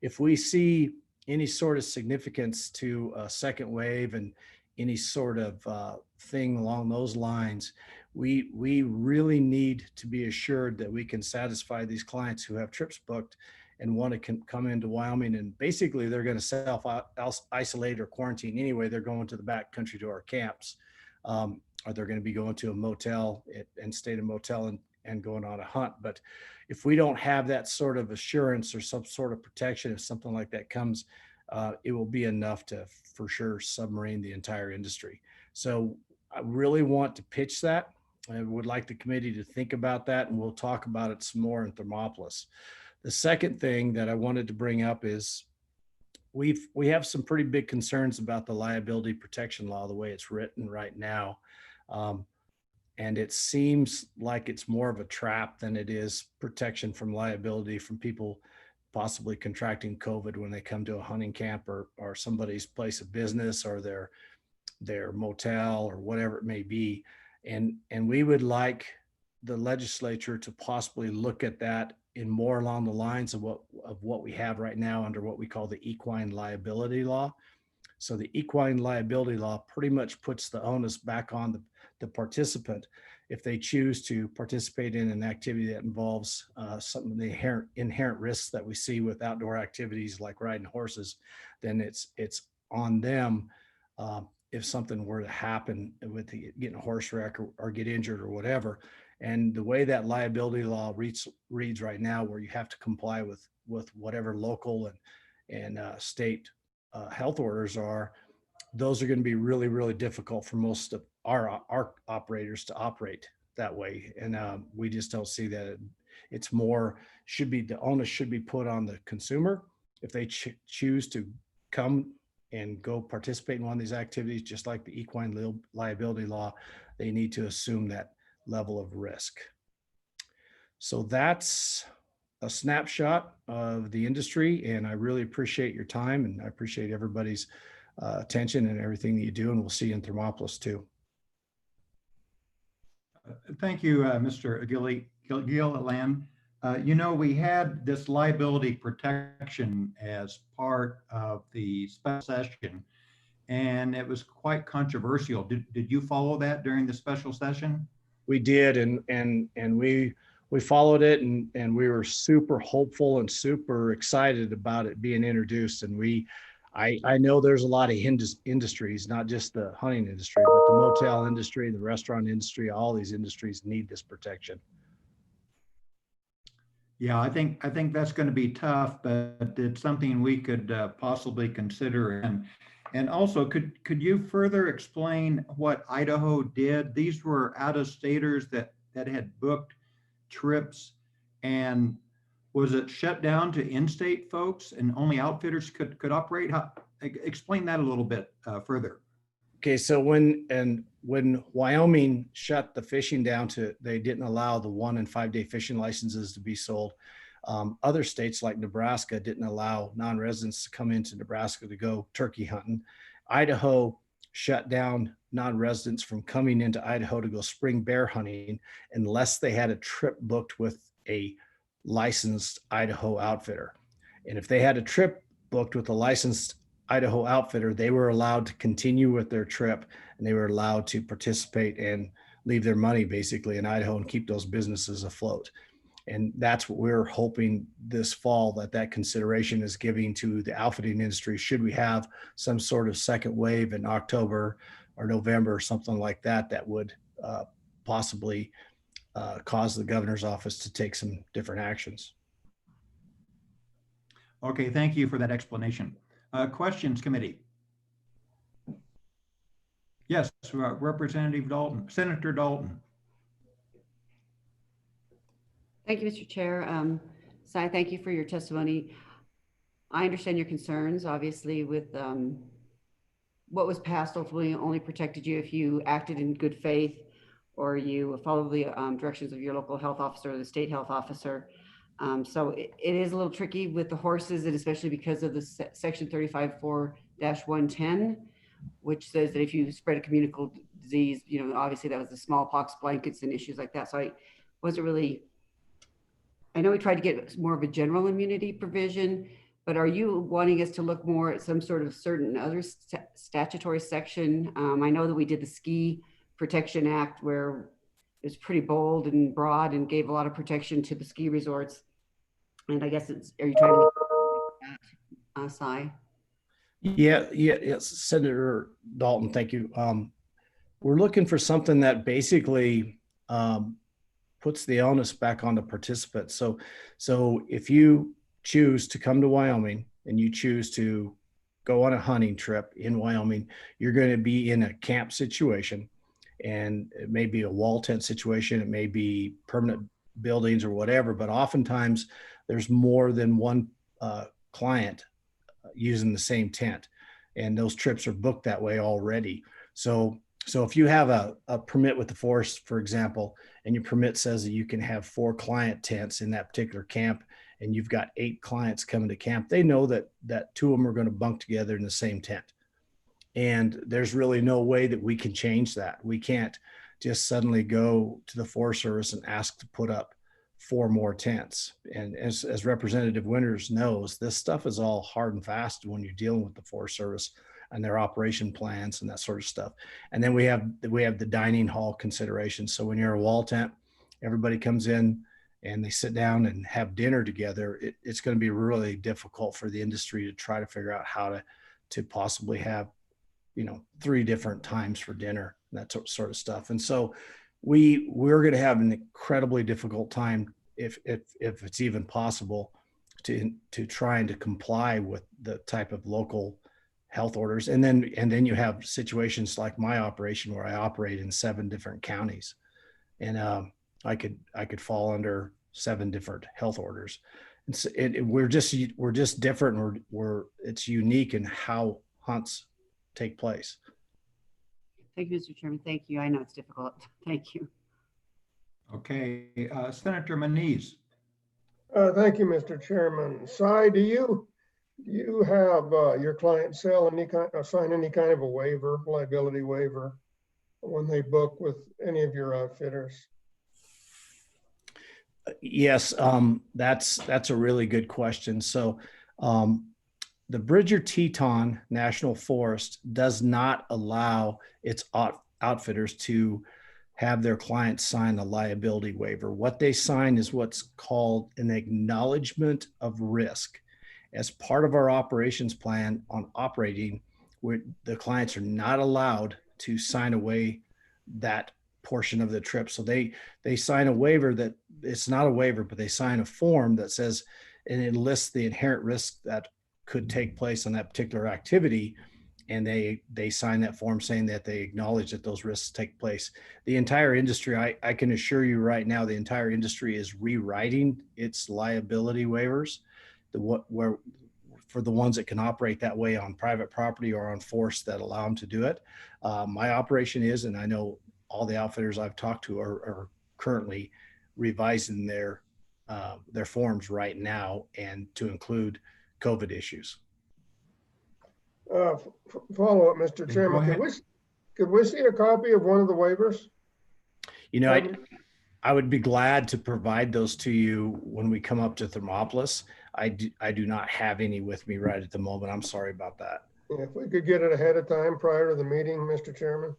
If we see any sort of significance to a second wave and any sort of thing along those lines, we really need to be assured that we can satisfy these clients who have trips booked and want to come into Wyoming. And basically they're going to self-isolate or quarantine anyway. They're going to the back country to our camps. Or they're going to be going to a motel and stay in a motel and going on a hunt. But if we don't have that sort of assurance or some sort of protection, if something like that comes, it will be enough to for sure submarine the entire industry. So I really want to pitch that. I would like the committee to think about that, and we'll talk about it some more in Thermopolis. The second thing that I wanted to bring up is we have some pretty big concerns about the liability protection law, the way it's written right now. And it seems like it's more of a trap than it is protection from liability from people possibly contracting COVID when they come to a hunting camp or somebody's place of business or their motel or whatever it may be. And we would like the legislature to possibly look at that in more along the lines of what we have right now under what we call the equine liability law. So the equine liability law pretty much puts the onus back on the participant. If they choose to participate in an activity that involves some of the inherent risks that we see with outdoor activities like riding horses, then it's on them if something were to happen with getting a horse wreck or get injured or whatever. And the way that liability law reads right now, where you have to comply with whatever local and state health orders are, those are going to be really, really difficult for most of our operators to operate that way. And we just don't see that. It's more, the onus should be put on the consumer. If they choose to come and go participate in one of these activities, just like the equine liability law, they need to assume that level of risk. So that's a snapshot of the industry, and I really appreciate your time, and I appreciate everybody's attention and everything that you do, and we'll see you in Thermopolis too. Thank you, Mr. Gilliland. We had this liability protection as part of the special session, and it was quite controversial. Did you follow that during the special session? We did, and we followed it, and we were super hopeful and super excited about it being introduced. And I know there's a lot of industries, not just the hunting industry, but the motel industry, the restaurant industry, all these industries need this protection. Yeah, I think that's going to be tough, but it's something we could possibly consider. And also, could you further explain what Idaho did? These were out-of-staters that had booked trips, and was it shut down to in-state folks and only outfitters could operate? Explain that a little bit further. Okay, so when Wyoming shut the fishing down they didn't allow the 1 and 5 day fishing licenses to be sold. Other states like Nebraska didn't allow non-residents to come into Nebraska to go turkey hunting. Idaho shut down non-residents from coming into Idaho to go spring bear hunting unless they had a trip booked with a licensed Idaho outfitter. And if they had a trip booked with a licensed Idaho outfitter, they were allowed to continue with their trip, and they were allowed to participate and leave their money basically in Idaho and keep those businesses afloat. And that's what we're hoping this fall, that consideration is giving to the outfitting industry. Should we have some sort of second wave in October or November or something like that, that would possibly cause the governor's office to take some different actions. Okay, thank you for that explanation. Questions, committee? Yes, Representative Dalton, Senator Dalton. Thank you, Mr. Chair. Cy, thank you for your testimony. I understand your concerns, obviously, with what was passed ultimately only protected you if you acted in good faith or you followed the directions of your local health officer or the state health officer. So it is a little tricky with the horses, and especially because of the section 35(4)-110, which says that if you spread a communicable disease, you know, obviously that was the smallpox blankets and issues like that. So I wasn't really, I know we tried to get more of a general immunity provision, but are you wanting us to look more at some sort of certain other statutory section? I know that we did the Ski Protection Act where it was pretty bold and broad and gave a lot of protection to the ski resorts. And I guess it's, are you trying to look at that, Cy? Yes, Senator Dalton, thank you. We're looking for something that basically puts the onus back on the participants. So if you choose to come to Wyoming and you choose to go on a hunting trip in Wyoming, you're going to be in a camp situation, and it may be a wall tent situation, it may be permanent buildings or whatever, but oftentimes there's more than one client using the same tent, and those trips are booked that way already. So if you have a permit with the forest, for example, and your permit says that you can have 4 client tents in that particular camp, and you've got 8 clients coming to camp, they know that 2 of them are going to bunk together in the same tent. And there's really no way that we can change that. We can't just suddenly go to the Forest Service and ask to put up 4 more tents. And as Representative Winters knows, this stuff is all hard and fast when you're dealing with the Forest Service and their operation plans and that sort of stuff. And then we have the dining hall consideration. So when you're a wall tent, everybody comes in and they sit down and have dinner together. It's going to be really difficult for the industry to try to figure out how to possibly have, 3 different times for dinner, that sort of stuff. And so we're going to have an incredibly difficult time, if it's even possible, to trying to comply with the type of local health orders. And then you have situations like my operation where I operate in 7 different counties, and I could fall under 7 different health orders. And so we're just different. It's unique in how hunts take place. Thank you, Mr. Chairman. Thank you. I know it's difficult. Thank you. Okay, Senator Manise. Thank you, Mr. Chairman. Cy, do you have your client sign any kind of a waiver, liability waiver, when they book with any of your outfitters? Yes, that's a really good question. So the Bridger-Teton National Forest does not allow its outfitters to have their clients sign a liability waiver. What they sign is what's called an acknowledgement of risk. As part of our operations plan on operating, where the clients are not allowed to sign away that portion of the trip. So they sign a waiver that it's not a waiver, but they sign a form that says, and it lists the inherent risk that could take place on that particular activity. And they sign that form saying that they acknowledge that those risks take place. The entire industry, I can assure you right now, the entire industry is rewriting its liability waivers, for the ones that can operate that way on private property or on forest that allow them to do it. My operation is, and I know all the outfitters I've talked to are currently revising their forms right now, and to include COVID issues. Follow up, Mr. Chairman. Could we see a copy of one of the waivers? I would be glad to provide those to you when we come up to Thermopolis. I do not have any with me right at the moment. I'm sorry about that. If we could get it ahead of time prior to the meeting, Mr. Chairman.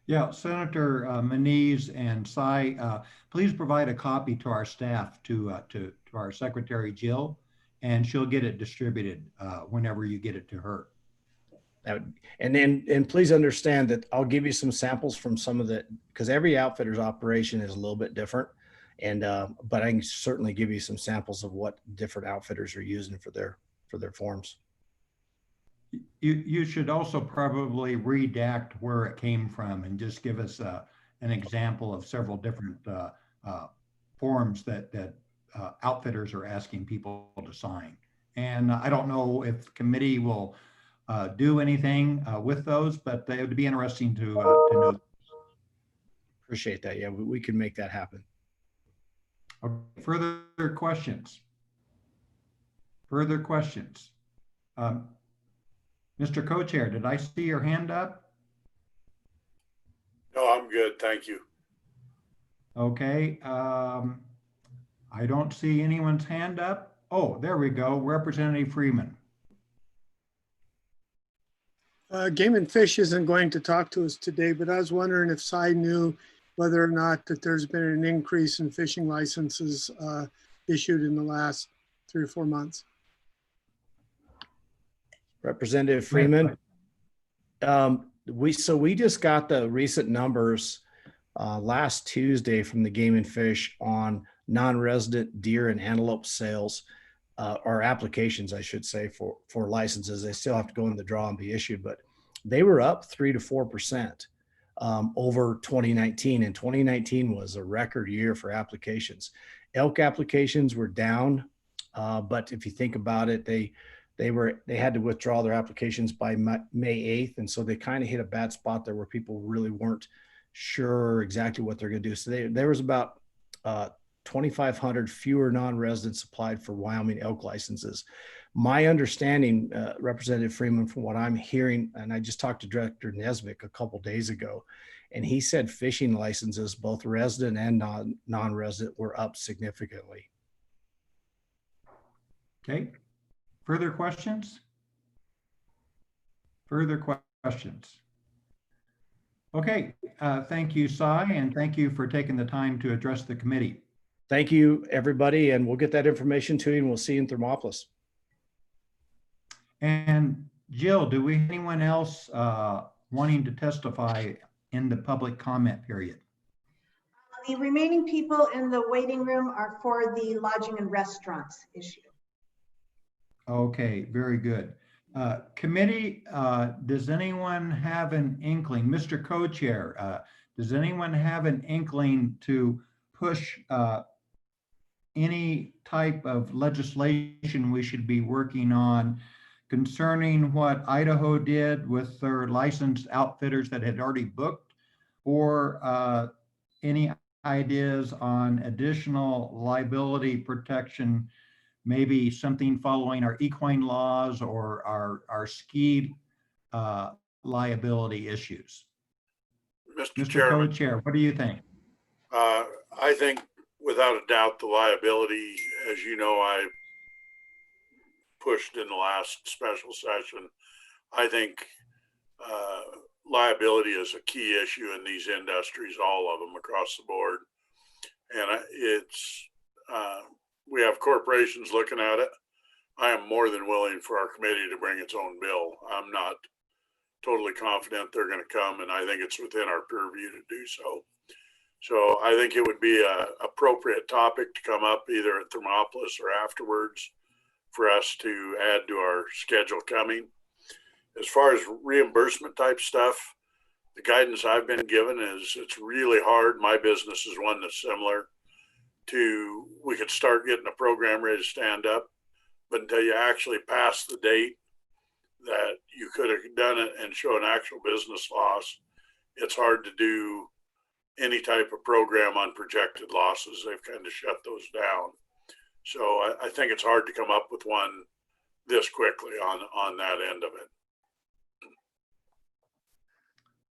Yeah, Senator Manise and Cy, please provide a copy to our staff, to our Secretary Jill, and she'll get it distributed whenever you get it to her. And please understand that I'll give you some samples from some of the, because every outfitter's operation is a little bit different, and but I can certainly give you some samples of what different outfitters are using for their forms. You should also probably redact where it came from and just give us an example of several different forms that outfitters are asking people to sign. And I don't know if the committee will do anything with those, but it would be interesting to know. Appreciate that. Yeah, we can make that happen. Okay, further questions? Further questions? Mr. Co-Chair, did I see your hand up? No, I'm good. Thank you. Okay. I don't see anyone's hand up. Oh, there we go. Representative Freeman. Game and Fish isn't going to talk to us today, but I was wondering if Cy knew whether or not that there's been an increase in fishing licenses issued in the last 3 or 4 months. Representative Freeman. We just got the recent numbers last Tuesday from the Game and Fish on non-resident deer and antelope sales, or applications, I should say, for licenses. They still have to go in the draw and be issued, but they were up 3 to 4% over 2019, and 2019 was a record year for applications. Elk applications were down, but if you think about it, they had to withdraw their applications by May 8th, and so they kind of hit a bad spot there where people really weren't sure exactly what they're going to do. So there was about 2,500 fewer non-residents applied for Wyoming elk licenses. My understanding, Representative Freeman, from what I'm hearing, and I just talked to Director Nesbitt a couple days ago, and he said fishing licenses, both resident and non-resident, were up significantly. Okay. Further questions? Further questions? Okay. Thank you, Cy, and thank you for taking the time to address the committee. Thank you, everybody, and we'll get that information to you, and we'll see you in Thermopolis. And Jill, do we have anyone else wanting to testify in the public comment period? The remaining people in the waiting room are for the lodging and restaurants issue. Okay, very good. Committee, does anyone have an inkling? Mr. Co-Chair, does anyone have an inkling to push any type of legislation we should be working on concerning what Idaho did with their licensed outfitters that had already booked, or any ideas on additional liability protection, maybe something following our equine laws or our ski liability issues? Mr. Mr. Chairman, Co-Chair, what do you think? I think without a doubt the liability, as you know, I pushed in the last special session. I think liability is a key issue in these industries, all of them across the board. And we have corporations looking at it. I am more than willing for our committee to bring its own bill. I'm not totally confident they're going to come, and I think it's within our purview to do so. So I think it would be an appropriate topic to come up either at Thermopolis or afterwards for us to add to our schedule coming. As far as reimbursement type stuff, the guidance I've been given is it's really hard. My business is one that's similar to, we could start getting a program ready to stand up, but until you actually pass the date that you could have done it and show an actual business loss, it's hard to do any type of program on projected losses. They've kind of shut those down. So I think it's hard to come up with one this quickly on that end of it.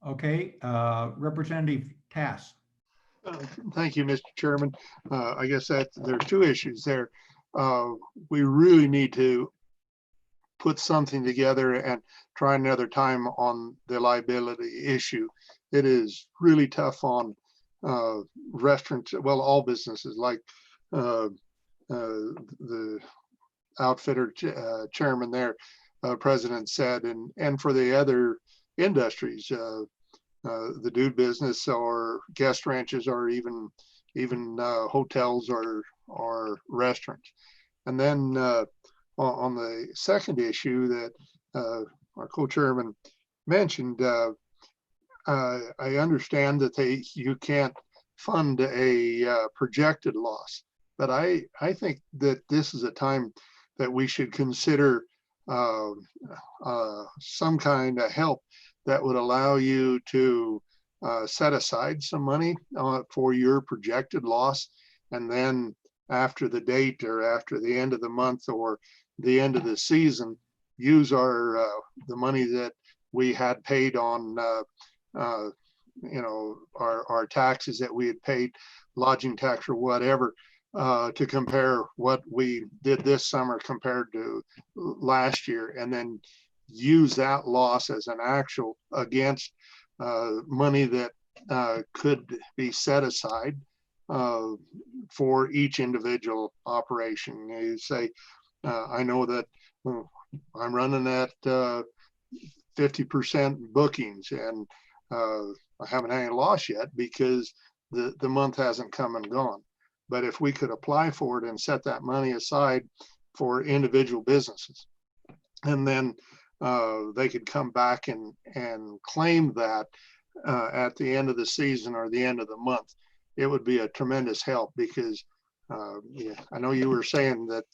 Okay, Representative Tass. Thank you, Mr. Chairman. I guess that there are two issues there. We really need to put something together and try another time on the liability issue. It is really tough on restaurants, well, all businesses, like the outfitter chairman there, president said, and for the other industries, the dude business or guest ranches or even hotels or restaurants. And then on the second issue that our co-chairman mentioned, I understand that you can't fund a projected loss, but I think that this is a time that we should consider some kind of help that would allow you to set aside some money for your projected loss, and then after the date or after the end of the month or the end of the season, use the money that we had paid on our taxes that we had paid, lodging tax or whatever, to compare what we did this summer compared to last year, and then use that loss as an actual against money that could be set aside for each individual operation. You say, I know that I'm running at 50% bookings, and I haven't had any loss yet because the month hasn't come and gone. But if we could apply for it and set that money aside for individual businesses, and then they could come back and claim that at the end of the season or the end of the month, it would be a tremendous help, because yeah, I know you were saying that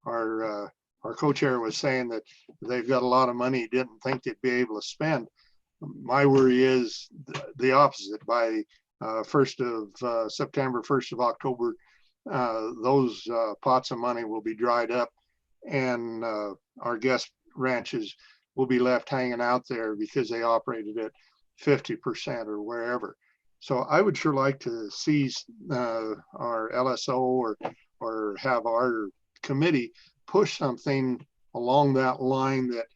our co-chair was saying that they've got a lot of money he didn't think they'd be able to spend. My worry is the opposite. By 1st of September, 1st of October, those pots of money will be dried up, and our guest ranches will be left hanging out there because they operated at 50% or wherever. So I would sure like to see our LSO or have our committee push something along that line, that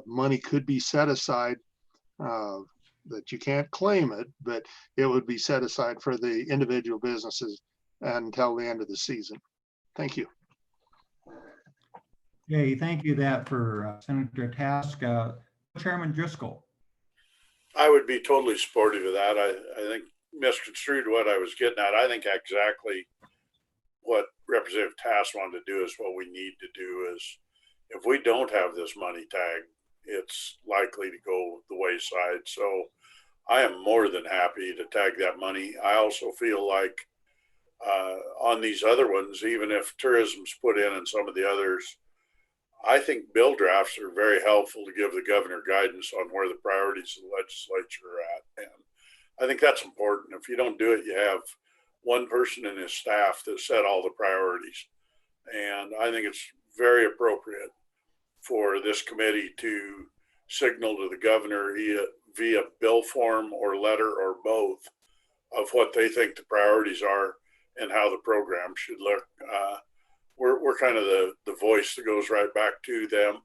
money could be set aside, that you can't claim it, but it would be set aside for the individual businesses until the end of the season. Thank you. Okay, thank you for Senator Task. Chairman Driscoll. I would be totally supportive of that. I think misconstrued what I was getting at. I think exactly what Representative Tass wanted to do is what we need to do. Is if we don't have this money tagged, it's likely to go the wayside. So I am more than happy to tag that money. I also feel like on these other ones, even if tourism's put in and some of the others, I think bill drafts are very helpful to give the governor guidance on where the priorities of the legislature are at. And I think that's important. If you don't do it, you have one person in his staff that set all the priorities. And I think it's very appropriate for this committee to signal to the governor via bill form or letter or both of what they think the priorities are and how the program should look. We're kind of the voice that goes right back to them.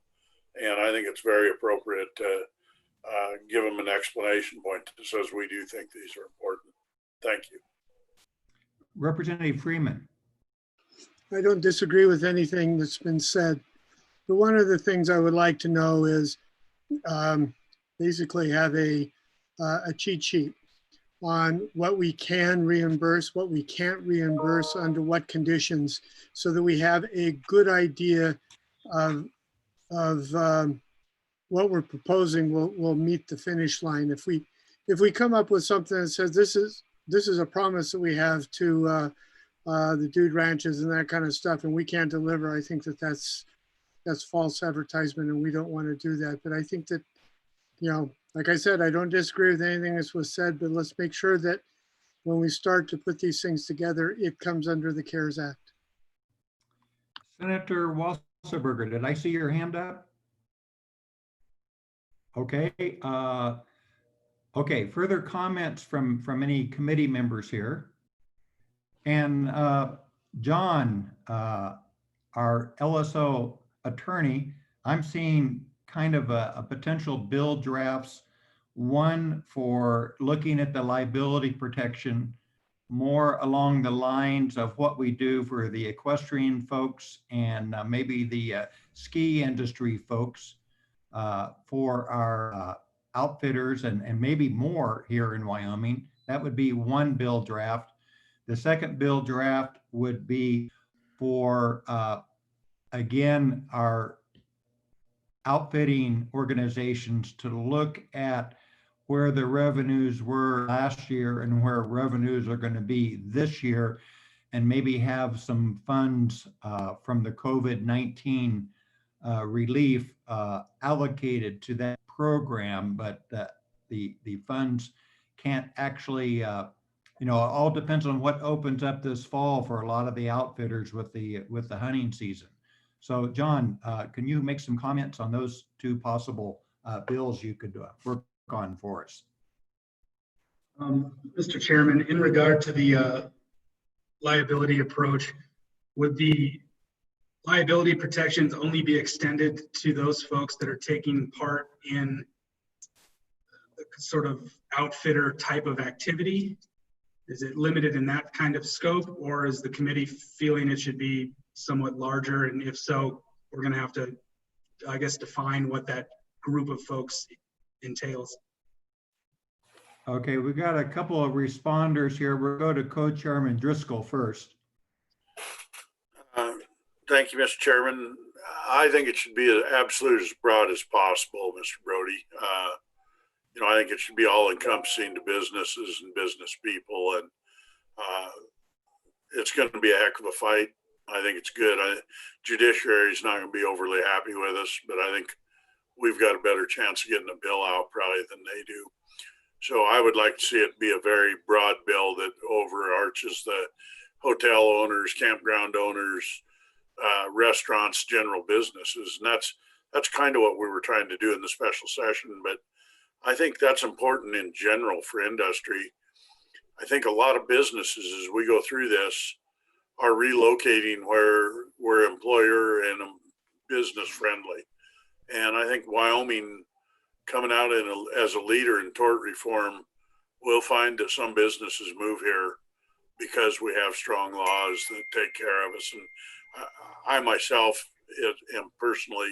And I think it's very appropriate to give them an explanation point that says we do think these are important. Thank you. Representative Freeman. I don't disagree with anything that's been said, but one of the things I would like to know is basically have a cheat sheet on what we can reimburse, what we can't reimburse, under what conditions, so that we have a good idea of what we're proposing will meet the finish line. If we come up with something that says this is a promise that we have to the dude ranches and that kind of stuff, and we can't deliver, I think that's false advertisement, and we don't want to do that. But I think that, like I said, I don't disagree with anything that was said, but let's make sure that when we start to put these things together, it comes under the CARES Act. Senator Wasserberger, did I see your hand up? Okay. Okay, further comments from any committee members here? And John, our LSO attorney, I'm seeing kind of a potential bill drafts, one for looking at the liability protection more along the lines of what we do for the equestrian folks and maybe the ski industry folks for our outfitters and maybe more here in Wyoming. That would be one bill draft. The second bill draft would be for, again, our outfitting organizations to look at where the revenues were last year and where revenues are going to be this year, and maybe have some funds from the COVID-19 relief allocated to that program, but the funds can't actually, it all depends on what opens up this fall for a lot of the outfitters with the hunting season. So John, can you make some comments on those two possible bills you could work on for us? Mr. Chairman, in regard to the liability approach, would the liability protections only be extended to those folks that are taking part in the sort of outfitter type of activity? Is it limited in that kind of scope, or is the committee feeling it should be somewhat larger? And if so, we're going to have to, I guess, define what that group of folks entails. Okay, we've got a couple of responders here. We'll go to Co-Chairman Driscoll first. Thank you, Mr. Chairman. I think it should be as absolute as broad as possible, Mr. Brody. I think it should be all encompassing to businesses and business people, and it's going to be a heck of a fight. I think it's good. Judiciary is not going to be overly happy with us, but I think we've got a better chance of getting a bill out probably than they do. So I would like to see it be a very broad bill that overarches the hotel owners, campground owners, restaurants, general businesses. And that's kind of what we were trying to do in the special session. But I think that's important in general for industry. I think a lot of businesses, as we go through this, are relocating where we're employer and business friendly. And I think Wyoming, coming out as a leader in tort reform, will find that some businesses move here because we have strong laws that take care of us. And I myself am personally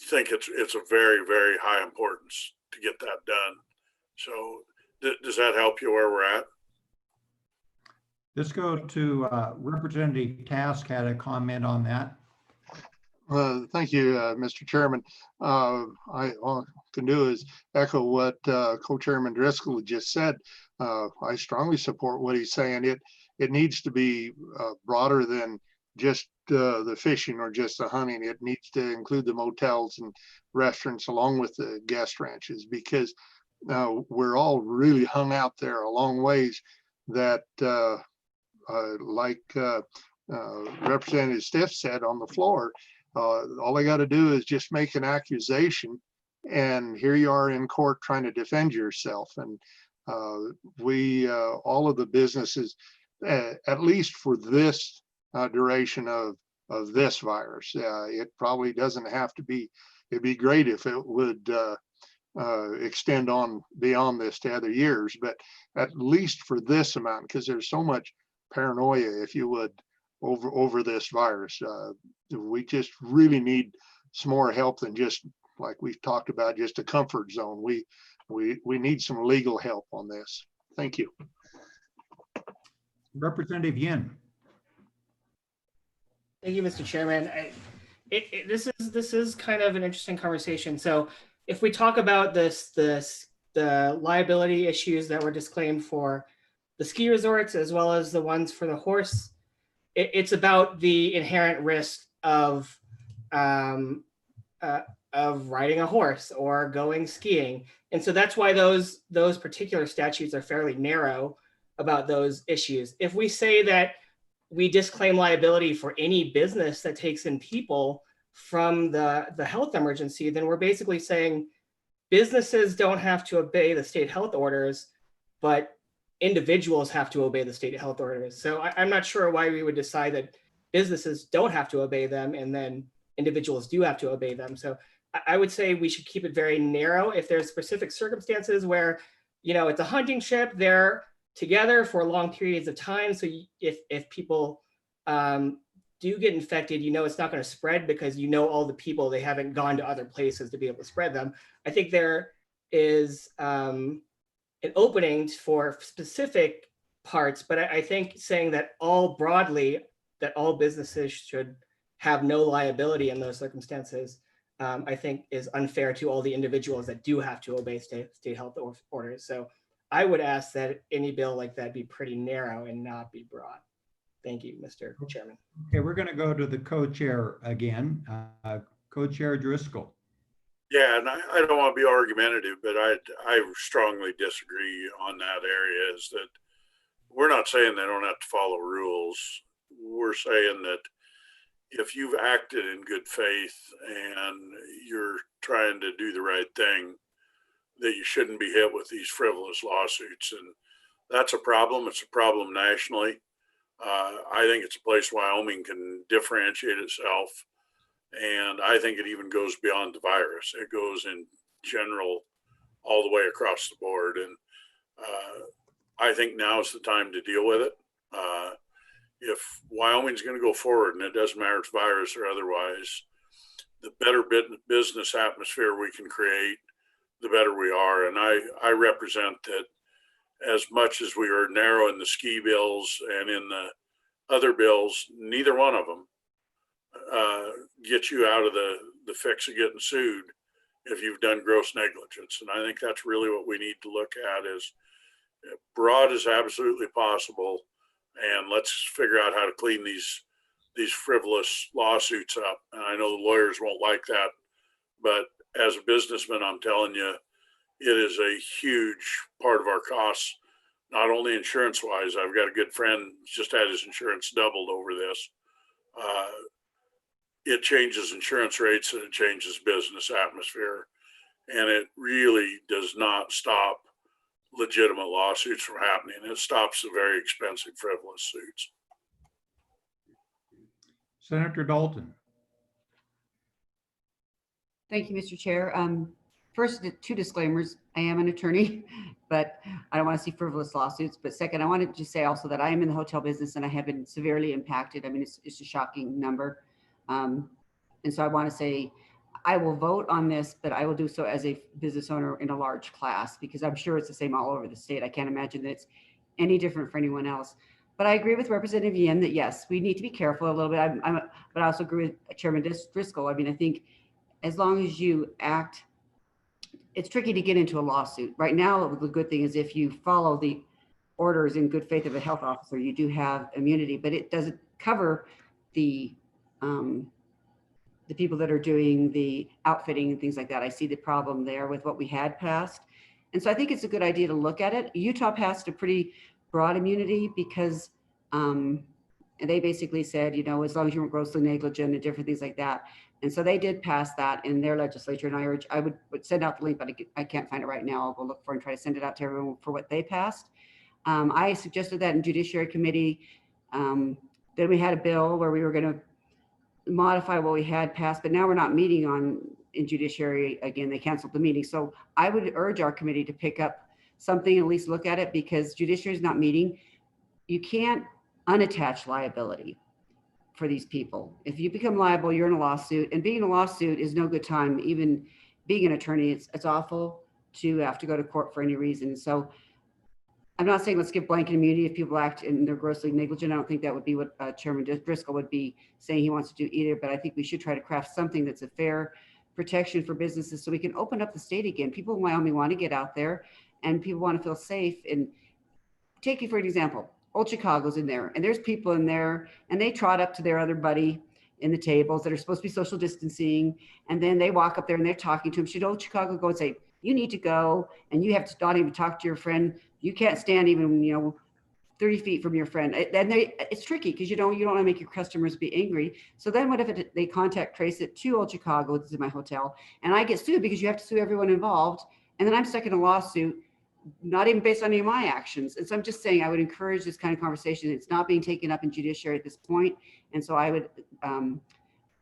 think it's a very, very high importance to get that done. So does that help you where we're at? Let's go to Representative Task had a comment on that. Thank you, Mr. Chairman. All I can do is echo what Co-Chairman Driscoll just said. I strongly support what he's saying. It needs to be broader than just the fishing or just the hunting. It needs to include the motels and restaurants along with the guest ranches, because we're all really hung out there a long ways that like Representative Stiff said on the floor, all they got to do is just make an accusation, and here you are in court trying to defend yourself. And all of the businesses, at least for this duration of this virus, it probably doesn't have to be. It'd be great if it would extend on beyond this to other years, but at least for this amount, because there's so much paranoia, if you would, over this virus. We just really need some more help than just, like we've talked about, just a comfort zone. We need some legal help on this. Thank you. Representative Yin. Thank you, Mr. Chairman. This is kind of an interesting conversation. So if we talk about the liability issues that were disclaimed for the ski resorts as well as the ones for the horse, it's about the inherent risk of riding a horse or going skiing. And so that's why those particular statutes are fairly narrow about those issues. If we say that we disclaim liability for any business that takes in people from the health emergency, then we're basically saying businesses don't have to obey the state health orders, but individuals have to obey the state health orders. So I'm not sure why we would decide that businesses don't have to obey them and then individuals do have to obey them. So I would say we should keep it very narrow. If there's specific circumstances where, it's a hunting trip, they're together for long periods of time. So if people do get infected, it's not going to spread because all the people, they haven't gone to other places to be able to spread them. I think there is an opening for specific parts, but I think saying that all broadly, that all businesses should have no liability in those circumstances I think is unfair to all the individuals that do have to obey state health orders. So I would ask that any bill like that be pretty narrow and not be broad. Thank you, Mr. Chairman. Okay, we're going to go to the co-chair again. Co-chair Driscoll. Yeah, and I don't want to be argumentative, but I strongly disagree on that area. Is that we're not saying they don't have to follow rules. We're saying that if you've acted in good faith and you're trying to do the right thing, that you shouldn't be hit with these frivolous lawsuits. And that's a problem. It's a problem nationally. I think it's a place Wyoming can differentiate itself. And I think it even goes beyond the virus. It goes in general all the way across the board. And I think now is the time to deal with it. If Wyoming's going to go forward, and it doesn't matter if it's virus or otherwise, the better business atmosphere we can create, the better we are. And I represent that as much as we are narrow in the ski bills and in the other bills, neither one of them get you out of the fix of getting sued if you've done gross negligence. And I think that's really what we need to look at, is broad as absolutely possible. And let's figure out how to clean these frivolous lawsuits up. And I know the lawyers won't like that, but as a businessman, I'm telling you, it is a huge part of our costs, not only insurance wise. I've got a good friend who's just had his insurance doubled over this. It changes insurance rates and it changes business atmosphere. And it really does not stop legitimate lawsuits from happening. It stops the very expensive frivolous suits. Senator Dalton. Thank you, Mr. Chair. First, two disclaimers. I am an attorney, but I don't want to see frivolous lawsuits. But second, I wanted to say also that I am in the hotel business and I have been severely impacted. I mean, it's a shocking number. And so I want to say I will vote on this, but I will do so as a business owner in a large class, because I'm sure it's the same all over the state. I can't imagine that it's any different for anyone else. But I agree with Representative Yin that yes, we need to be careful a little bit. But I also agree with Chairman Driscoll. I mean, I think as long as you act, it's tricky to get into a lawsuit. Right now, the good thing is if you follow the orders in good faith of a health officer, you do have immunity, but it doesn't cover the people that are doing the outfitting and things like that. I see the problem there with what we had passed. And so I think it's a good idea to look at it. Utah passed a pretty broad immunity because they basically said, you know, as long as you weren't grossly negligent and different things like that. And so they did pass that in their legislature. And I would send out the link, but I can't find it right now. I'll go look for it and try to send it out to everyone for what they passed. I suggested that in Judiciary Committee. Then we had a bill where we were going to modify what we had passed, but now we're not meeting in Judiciary again. They canceled the meeting. So I would urge our committee to pick up something, at least look at it, because Judiciary is not meeting. You can't unattach liability for these people. If you become liable, you're in a lawsuit, and being in a lawsuit is no good time. Even being an attorney, it's awful to have to go to court for any reason. So I'm not saying let's give blanket immunity if people act and they're grossly negligent. I don't think that would be what Chairman Driscoll would be saying he wants to do either, but I think we should try to craft something that's a fair protection for businesses so we can open up the state again. People in Wyoming want to get out there and people want to feel safe. And take you for an example, Old Chicago's in there, and there's people in there and they trot up to their other buddy in the tables that are supposed to be social distancing. And then they walk up there and they're talking to him. Should Old Chicago go and say, you need to go, and you have to not even talk to your friend. You can't stand even, 30 feet from your friend. It's tricky because you don't want to make your customers be angry. So then what if they contact trace it to Old Chicago, this is my hotel, and I get sued because you have to sue everyone involved. And then I'm stuck in a lawsuit, not even based on any of my actions. And so I'm just saying I would encourage this kind of conversation. It's not being taken up in Judiciary at this point. And so I would,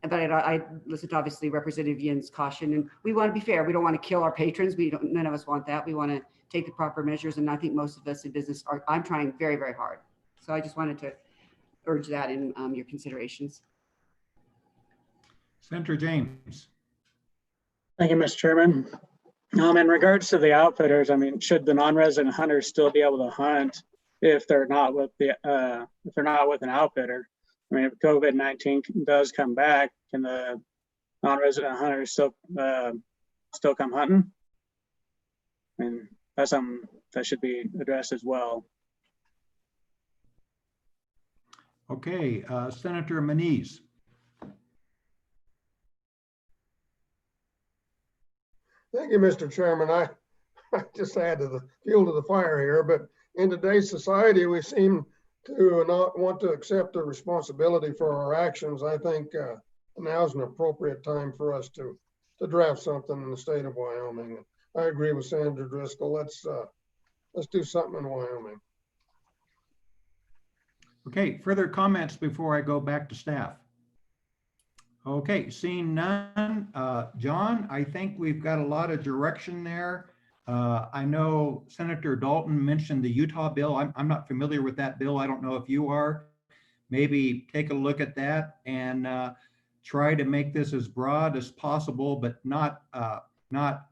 but I listened to obviously Representative Yin's caution, and we want to be fair. We don't want to kill our patrons. None of us want that. We want to take the proper measures. And I think most of us in business I'm trying very, very hard. So I just wanted to urge that in your considerations. Senator James. Thank you, Mr. Chairman. In regards to the outfitters, I mean, should the non-resident hunters still be able to hunt if they're not with an outfitter? I mean, if COVID-19 does come back, can the non-resident hunters still come hunting? And that's something that should be addressed as well. Okay, Senator Manise. Thank you, Mr. Chairman. I just add to the fuel to the fire here, but in today's society, we seem to not want to accept the responsibility for our actions. I think now's an appropriate time for us to draft something in the state of Wyoming. I agree with Senator Driscoll. Let's do something in Wyoming. Okay, further comments before I go back to staff? Okay, seeing none. John, I think we've got a lot of direction there. I know Senator Dalton mentioned the Utah bill. I'm not familiar with that bill. I don't know if you are. Maybe take a look at that and try to make this as broad as possible, but not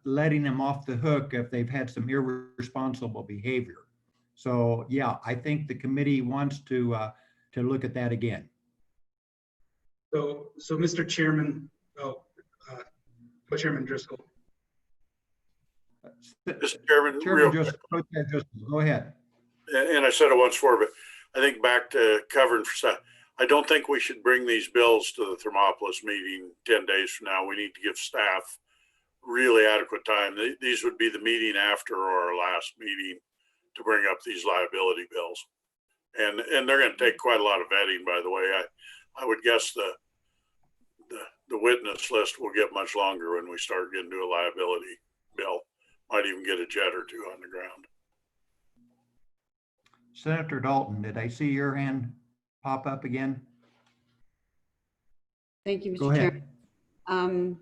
letting them off the hook if they've had some irresponsible behavior. So yeah, I think the committee wants to look at that again. So Mr. Chairman, Co-Chairman Driscoll. Mr. Chairman, Chairman real Driscoll, go ahead. and I said it once before, but I think back to covering for staff, I don't think we should bring these bills to the Thermopolis meeting 10 days from now. We need to give staff really adequate time. These would be the meeting after our last meeting to bring up these liability bills. And they're going to take quite a lot of vetting, by the way. I would guess the witness list will get much longer when we start getting to a liability bill. Might even get a jet or two on the ground. Senator Dalton, did I see your hand pop up again? Thank you, Go Mr. ahead. Chairman.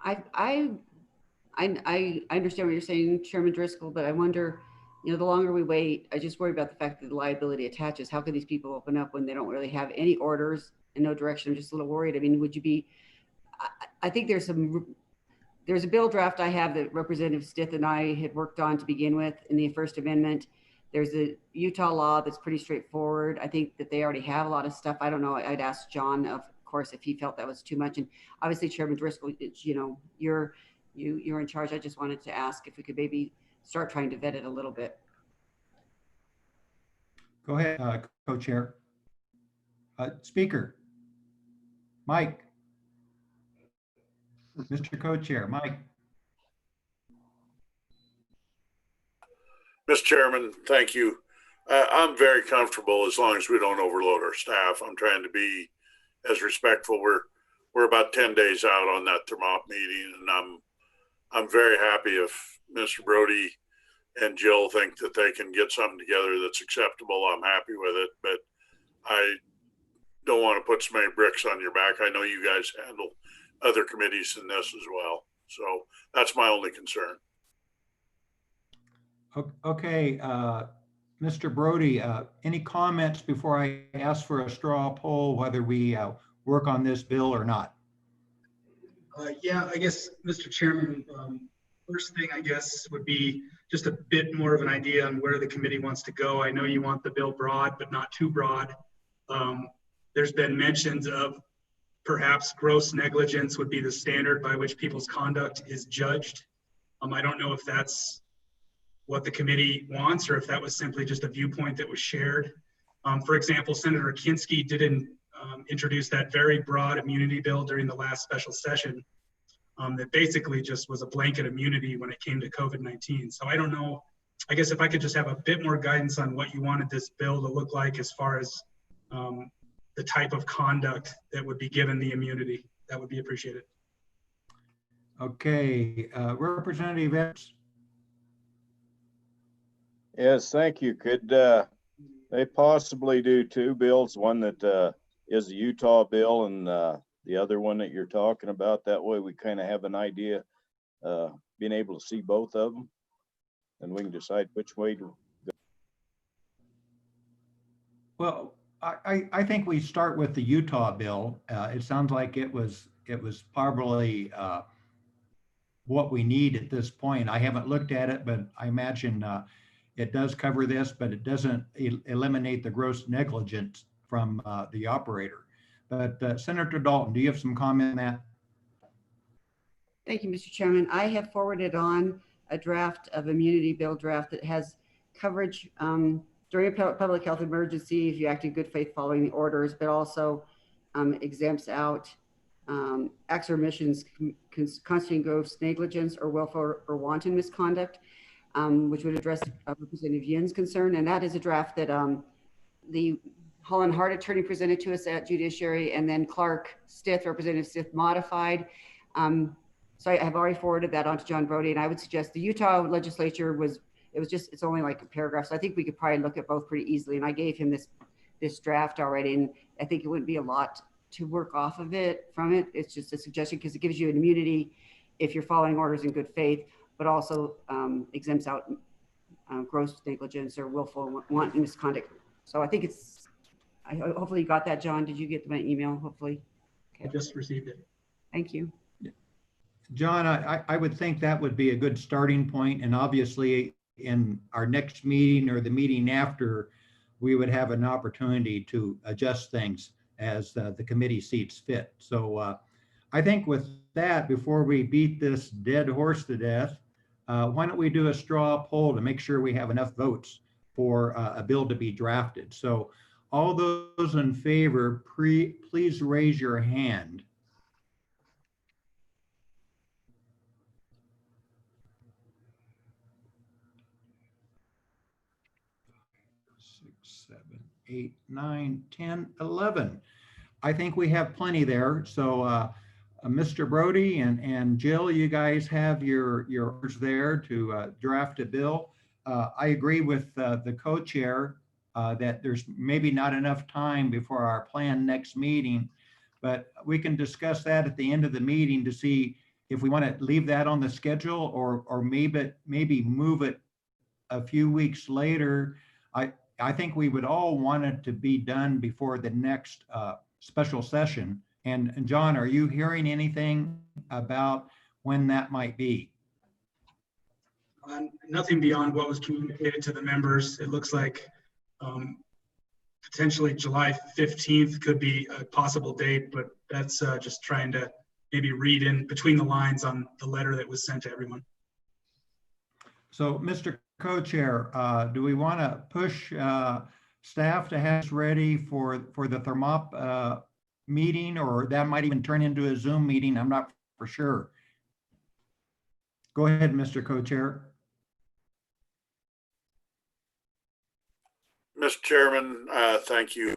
I understand what you're saying, Chairman Driscoll, but I wonder, the longer we wait, I just worry about the fact that the liability attaches. How could these people open up when they don't really have any orders and no direction? I'm just a little worried. I mean, would you be, I think there's a bill draft I have that Representative Stith and I had worked on to begin with in the First Amendment. There's a Utah law that's pretty straightforward. I think that they already have a lot of stuff. I don't know. I'd ask John, of course, if he felt that was too much. And obviously, Chairman Driscoll, you're in charge. I just wanted to ask if we could maybe start trying to vet it a little bit. Go ahead, Co-Chair. Speaker. Mike. Mr. Co-Chair, Mike. Mr. Chairman, thank you. I'm very comfortable as long as we don't overload our staff. I'm trying to be as respectful. We're about 10 days out on that Thermop meeting, and I'm very happy if Mr. Brody and Jill think that they can get something together that's acceptable. I'm happy with it, but I don't want to put so many bricks on your back. I know you guys handle other committees in this as well. So that's my only concern. Okay, Mr. Brody, any comments before I ask for a straw poll whether we work on this bill or not? Yeah, I guess, Mr. Chairman, first thing I guess would be just a bit more of an idea on where the committee wants to go. I know you want the bill broad, but not too broad. There's been mentions of perhaps gross negligence would be the standard by which people's conduct is judged. I don't know if that's what the committee wants or if that was simply just a viewpoint that was shared. For example, Senator Kinski didn't introduce that very broad immunity bill during the last special session that basically just was a blanket immunity when it came to COVID-19. So I don't know, I guess if I could just have a bit more guidance on what you wanted this bill to look like as far as the type of conduct that would be given the immunity, that would be appreciated. Okay, Representative Epps. Yes, thank you. Could they possibly do two bills, one that is a Utah bill and the other one that you're talking about? That way we kind of have an idea, being able to see both of them, and we can decide which way to go. Well, I think we start with the Utah bill. It sounds like it was probably what we need at this point. I haven't looked at it, but I imagine it does cover this, but it doesn't eliminate the gross negligence from the operator. But Senator Dalton, do you have some comment on that? Thank you, Mr. Chairman. I have forwarded on a draft of immunity bill draft that has coverage during a public health emergency if you act in good faith following the orders, but also exempts out acts or omissions constituting gross negligence or willful or wanton misconduct, which would address Representative Yin's concern. And that is a draft that the Holland Hart attorney presented to us at Judiciary, and then Clark Stith, Representative Stith, modified. So I have already forwarded that on to John Brody, and I would suggest the Utah legislature it's only like a paragraph. So I think we could probably look at both pretty easily. And I gave him this draft already, and I think it wouldn't be a lot to work off of it from it. It's just a suggestion because it gives you an immunity if you're following orders in good faith, but also exempts out gross negligence or willful wanton misconduct. So I think hopefully you got that, John. Did you get my email? Hopefully. I just received it. Thank you. John, I would think that would be a good starting point, and obviously in our next meeting or the meeting after, we would have an opportunity to adjust things as the committee sees fit. So I think with that, before we beat this dead horse to death, why don't we do a straw poll to make sure we have enough votes for a bill to be drafted. So all those in favor, please raise your hand. Six, 7, 8, 9, 10, 11. I think we have plenty there. So Mr. Brody and Jill, you guys have yours there to draft a bill. I agree with the co-chair that there's maybe not enough time before our planned next meeting, but we can discuss that at the end of the meeting to see if we want to leave that on the schedule or maybe move it a few weeks later. I think we would all want it to be done before the next special session. And John, are you hearing anything about when that might be? Nothing beyond what was communicated to the members. It looks like potentially July 15th could be a possible date, but that's just trying to maybe read in between the lines on the letter that was sent to everyone. So, Mr. Co-Chair, do we want to push staff to have us ready for the Thermop meeting, or that might even turn into a Zoom meeting? I'm not for sure. Go ahead, Mr. Co-Chair. Mr. Chairman, thank you.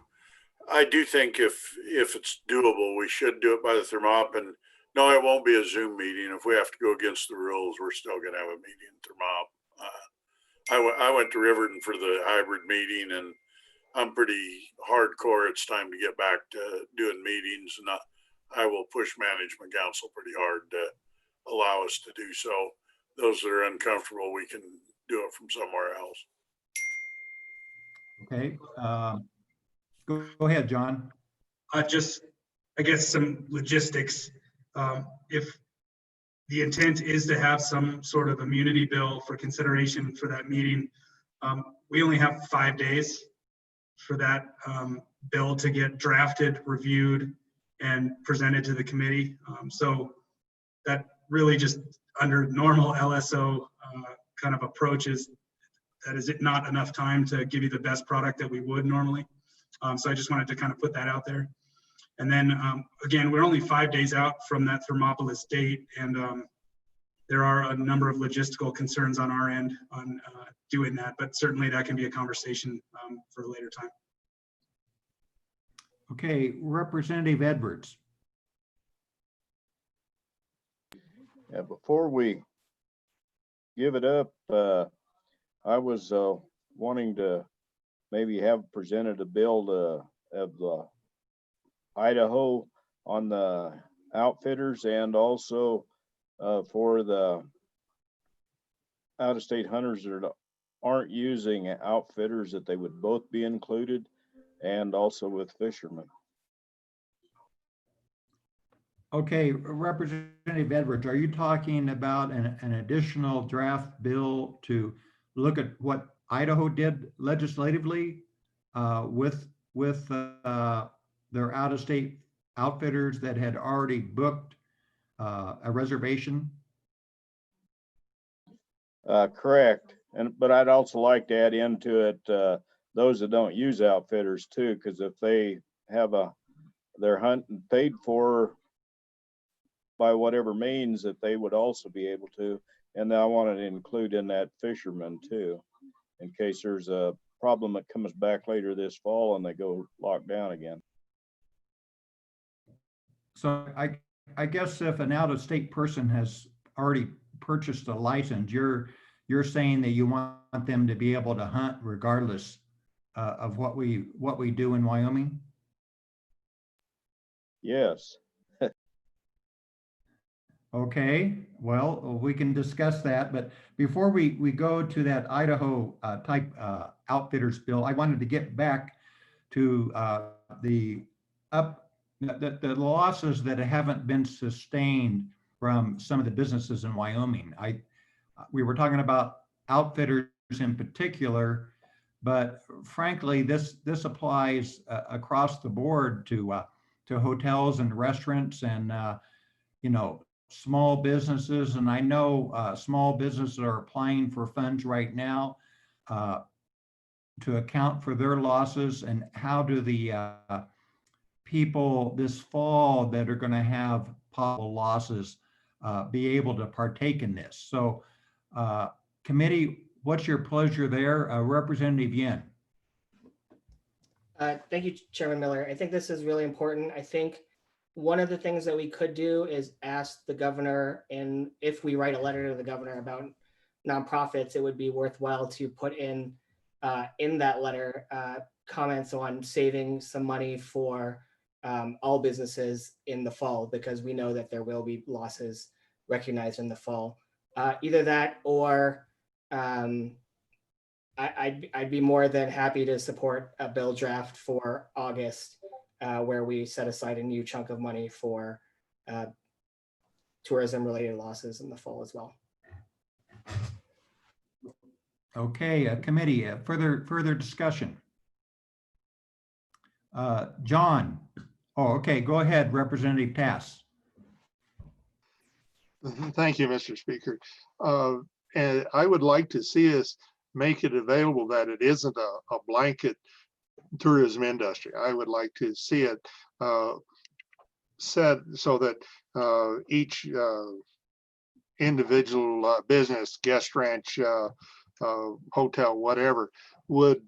I do think if it's doable, we should do it by the Thermop. And no, it won't be a Zoom meeting. If we have to go against the rules, we're still going to have a meeting in Thermop. I went to Riverton for the hybrid meeting, and I'm pretty hardcore. It's time to get back to doing meetings, and I will push management council pretty hard to allow us to do so. Those that are uncomfortable, we can do it from somewhere else. Okay, go ahead, John. I guess some logistics. If the intent is to have some sort of immunity bill for consideration for that meeting, we only have 5 days for that bill to get drafted, reviewed, and presented to the committee. So that really just under normal LSO kind of approaches, that is it not enough time to give you the best product that we would normally. So I just wanted to kind of put that out there. And then again, we're only 5 days out from that Thermopolis date, and there are a number of logistical concerns on our end on doing that, but certainly that can be a conversation for a later time. Okay, Representative Edwards. Yeah, before we give it up, I was wanting to maybe have presented a bill of the Idaho on the outfitters, and also for the out-of-state hunters that aren't using outfitters, that they would both be included, and also with fishermen. Okay, Representative Edwards, are you talking about an additional draft bill to look at what Idaho did legislatively with their out-of-state outfitters that had already booked a reservation? Correct. But I'd also like to add into it, those that don't use outfitters too, because if they have their hunting paid for by whatever means, that they would also be able to. And I wanted to include in that fishermen too, in case there's a problem that comes back later this fall and they go locked down again. So I guess if an out-of-state person has already purchased a license, you're saying that you want them to be able to hunt regardless of what we do in Wyoming? Yes. Okay, well, we can discuss that, but before we go to that Idaho type outfitters bill, I wanted to get back to the losses that haven't been sustained from some of the businesses in Wyoming. We were talking about outfitters in particular, but frankly, this applies across the board to hotels and restaurants and small businesses. And I know small businesses are applying for funds right now to account for their losses. And how do the people this fall that are going to have possible losses be able to partake in this? So committee, what's your pleasure there? Representative Yin. Thank you, Chairman Miller. I think this is really important. I think one of the things that we could do is ask the governor, and if we write a letter to the governor about nonprofits, it would be worthwhile to put in that letter comments on saving some money for all businesses in the fall, because we know that there will be losses recognized in the fall. Either that, or I'd be more than happy to support a bill draft for August where we set aside a new chunk of money for tourism-related losses in the fall as well. Okay, committee, further discussion. John. Oh, okay, go ahead, Representative Tass. Thank you, Mr. Speaker. And I would like to see us make it available that it isn't a blanket tourism industry. I would like to see it set so that each individual business, guest ranch, hotel, whatever, would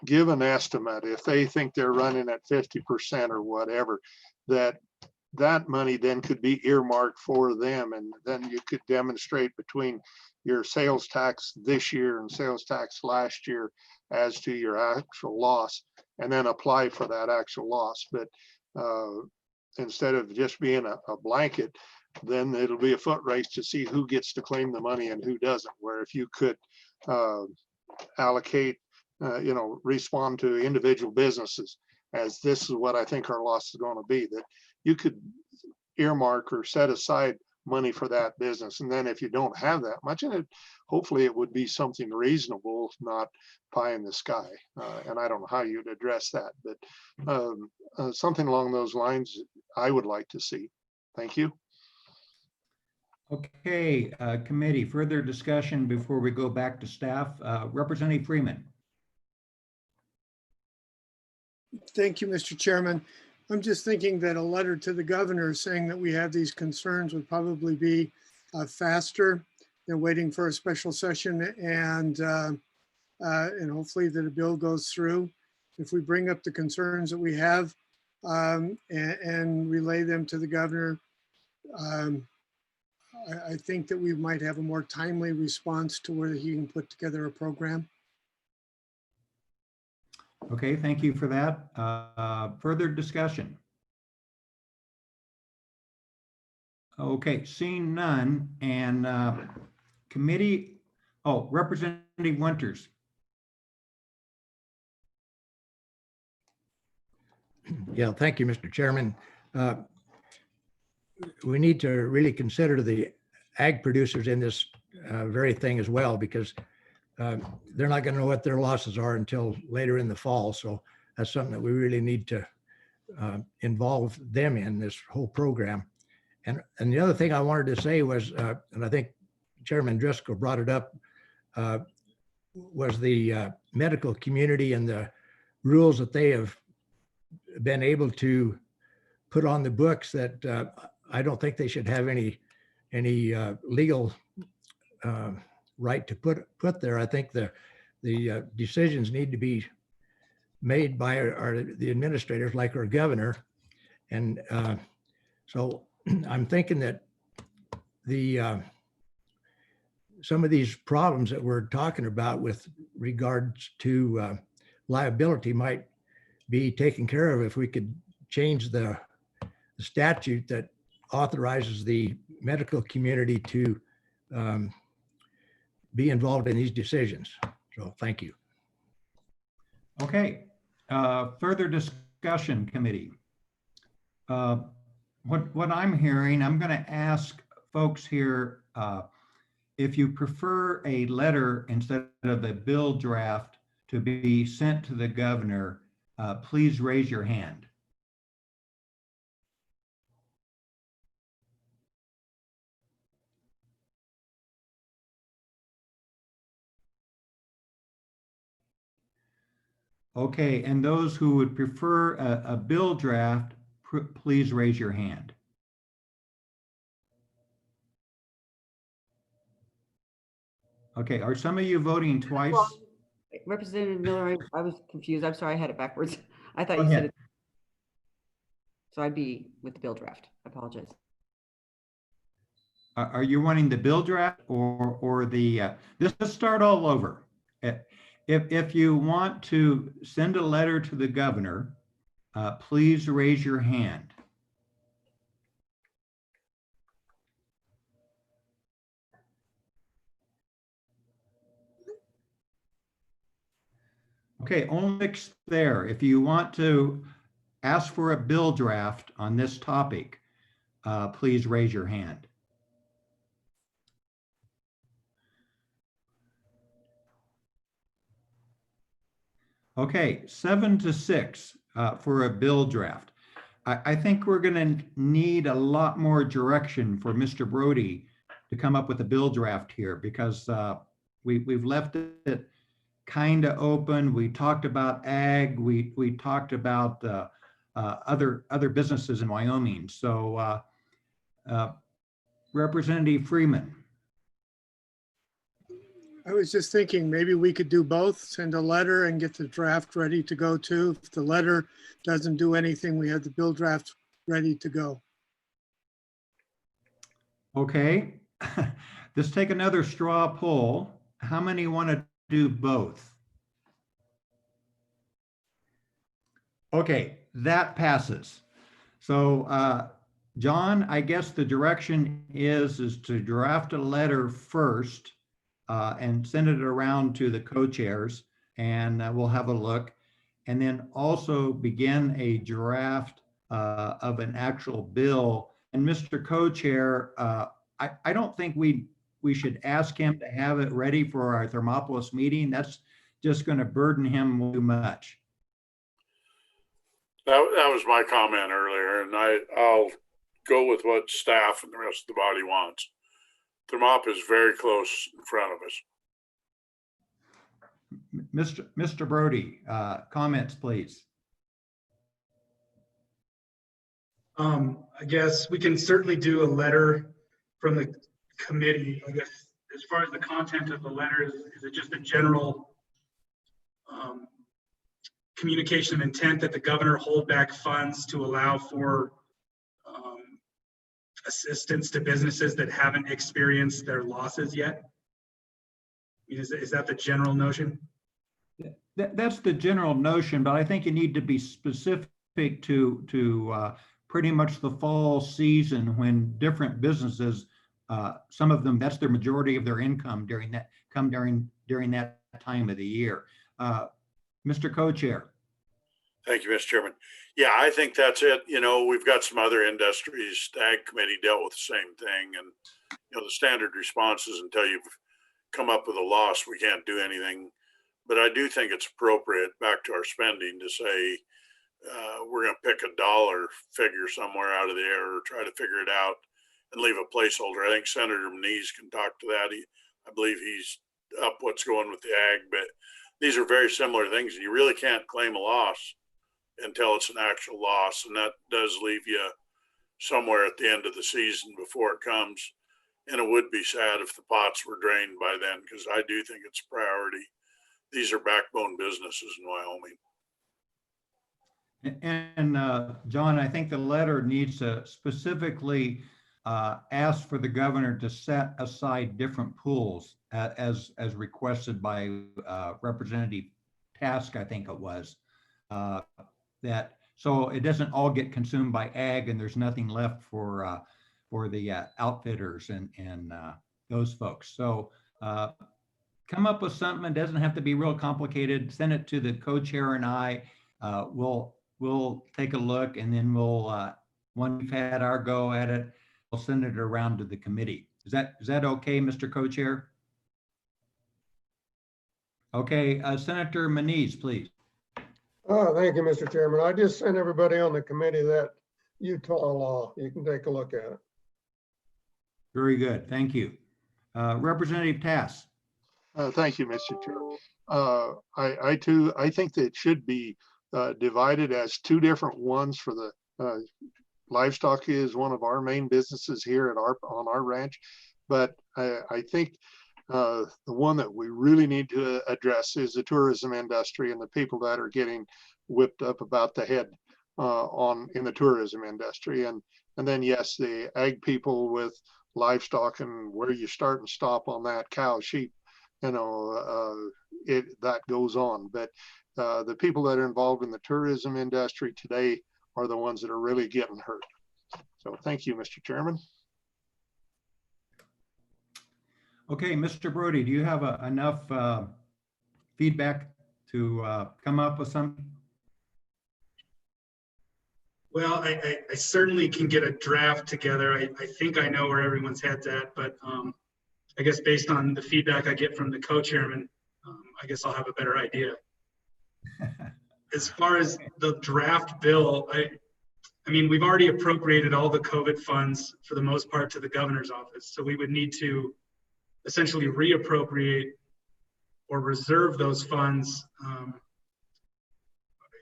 give an estimate if they think they're running at 50% or whatever, that money then could be earmarked for them. And then you could demonstrate between your sales tax this year and sales tax last year as to your actual loss, and then apply for that actual loss. But instead of just being a blanket, then it'll be a foot race to see who gets to claim the money and who doesn't. Where if you could allocate, respond to individual businesses, as this is what I think our loss is going to be, that you could earmark or set aside money for that business. And then if you don't have that much in it, hopefully it would be something reasonable, not pie in the sky. And I don't know how you'd address that, but something along those lines I would like to see. Thank you. Okay, committee, further discussion before we go back to staff. Representative Freeman. Thank you, Mr. Chairman. I'm just thinking that a letter to the governor saying that we have these concerns would probably be faster than waiting for a special session, and hopefully that a bill goes through. If we bring up the concerns that we have and relay them to the governor, I think that we might have a more timely response to where he can put together a program. Okay, thank you for that. Further discussion? Okay, seeing none, and committee, Representative Winters. Yeah, thank you, Mr. Chairman. We need to really consider the ag producers in this very thing as well, because they're not going to know what their losses are until later in the fall. So that's something that we really need to involve them in this whole program. And the other thing I wanted to say was, and I think Chairman Driscoll brought it up, was the medical community and the rules that they have been able to put on the books that I don't think they should have any legal right to put there. I think the decisions need to be made by the administrators, like our governor. And so I'm thinking that some of these problems that we're talking about with regards to liability might be taken care of if we could change the statute that authorizes the medical community to be involved in these decisions. So thank you. Okay, further discussion, committee. What I'm hearing, I'm going to ask folks here, if you prefer a letter instead of a bill draft to be sent to the governor, please raise your hand. Okay, and those who would prefer a bill draft, please raise your hand. Okay, are some of you voting twice? Well, Representative Miller, I was confused. I'm sorry, I had it backwards. I thought Go you said ahead. it. So I'd be with the bill draft. I apologize. Are you wanting the bill draft or the, let's start all over. If you want to send a letter to the governor, please raise your hand. Okay, only mix there. If you want to ask for a bill draft on this topic, please raise your hand. Okay, 7-6 for a bill draft. I think we're going to need a lot more direction for Mr. Brody to come up with a bill draft here, because we've left it kind of open. We talked about ag. We talked about other businesses in Wyoming. So Representative Freeman. I was just thinking maybe we could do both, send a letter and get the draft ready to go too. If the letter doesn't do anything, we have the bill draft ready to go. Okay, let's take another straw poll. How many want to do both? Okay, that passes. So John, I guess the direction is to draft a letter first and send it around to the co-chairs, and we'll have a look. And then also begin a draft of an actual bill. And Mr. Co-chair, I don't think we should ask him to have it ready for our Thermopolis meeting. That's just going to burden him too much. That was my comment earlier, and I'll go with what staff and the rest of the body wants. Thermop is very close in front of us. Mr. Brody, comments, please. I guess we can certainly do a letter from the committee. I guess as far as the content of the letter, is it just a general communication of intent that the governor hold back funds to allow for assistance to businesses that haven't experienced their losses yet? Is that the general notion? That's the general notion, but I think you need to be specific to pretty much the fall season, when different businesses, some of them, that's their majority of their income during that time of the year. Mr. Co-chair. Thank you, Mr. Chairman. Yeah, I think that's it. You know, we've got some other industries. The Ag Committee dealt with the same thing, and the standard response is until you've come up with a loss, we can't do anything. But I do think it's appropriate, back to our spending, to say we're going to pick a dollar figure somewhere out of the air or try to figure it out and leave a placeholder. I think Senator Manise can talk to that. I believe he's up what's going with the ag, but these are very similar things. You really can't claim a loss until it's an actual loss. And that does leave you somewhere at the end of the season before it comes. And it would be sad if the pots were drained by then, because I do think it's a priority. These are backbone businesses in Wyoming. And John, I think the letter needs to specifically ask for the governor to set aside different pools as requested by Representative Task, I think it was, that so it doesn't all get consumed by ag and there's nothing left for the outfitters and those folks. So come up with something. It doesn't have to be real complicated. Send it to the co-chair and I. We'll take a look, and then we'll when we've had our go at it, we'll send it around to the committee. Is that okay, Mr. Co-Chair? Okay, Senator Manise, please. Thank you, Mr. Chairman. I just sent everybody on the committee that Utah law. You can take a look at it. Very good, thank you. Representative Tass. Thank you, Mr. Chair. I think that it should be divided as two different ones for the livestock is one of our main businesses here at on our ranch. But I think the one that we really need to address is the tourism industry and the people that are getting whipped up about the head in the tourism industry. And then, yes, the ag people with livestock and where you start and stop on that, cow, sheep, you know, that goes on. But the people that are involved in the tourism industry today are the ones that are really getting hurt. So thank you, Mr. Chairman. Okay, Mr. Brody, do you have enough feedback to come up with something? Well, I certainly can get a draft together. I think I know where everyone's head's at, but I guess based on the feedback I get from the co-chairman, I guess I'll have a better idea. As far as the draft bill, I mean, we've already appropriated all the COVID funds for the most part to the governor's office. So we would need to essentially reappropriate or reserve those funds,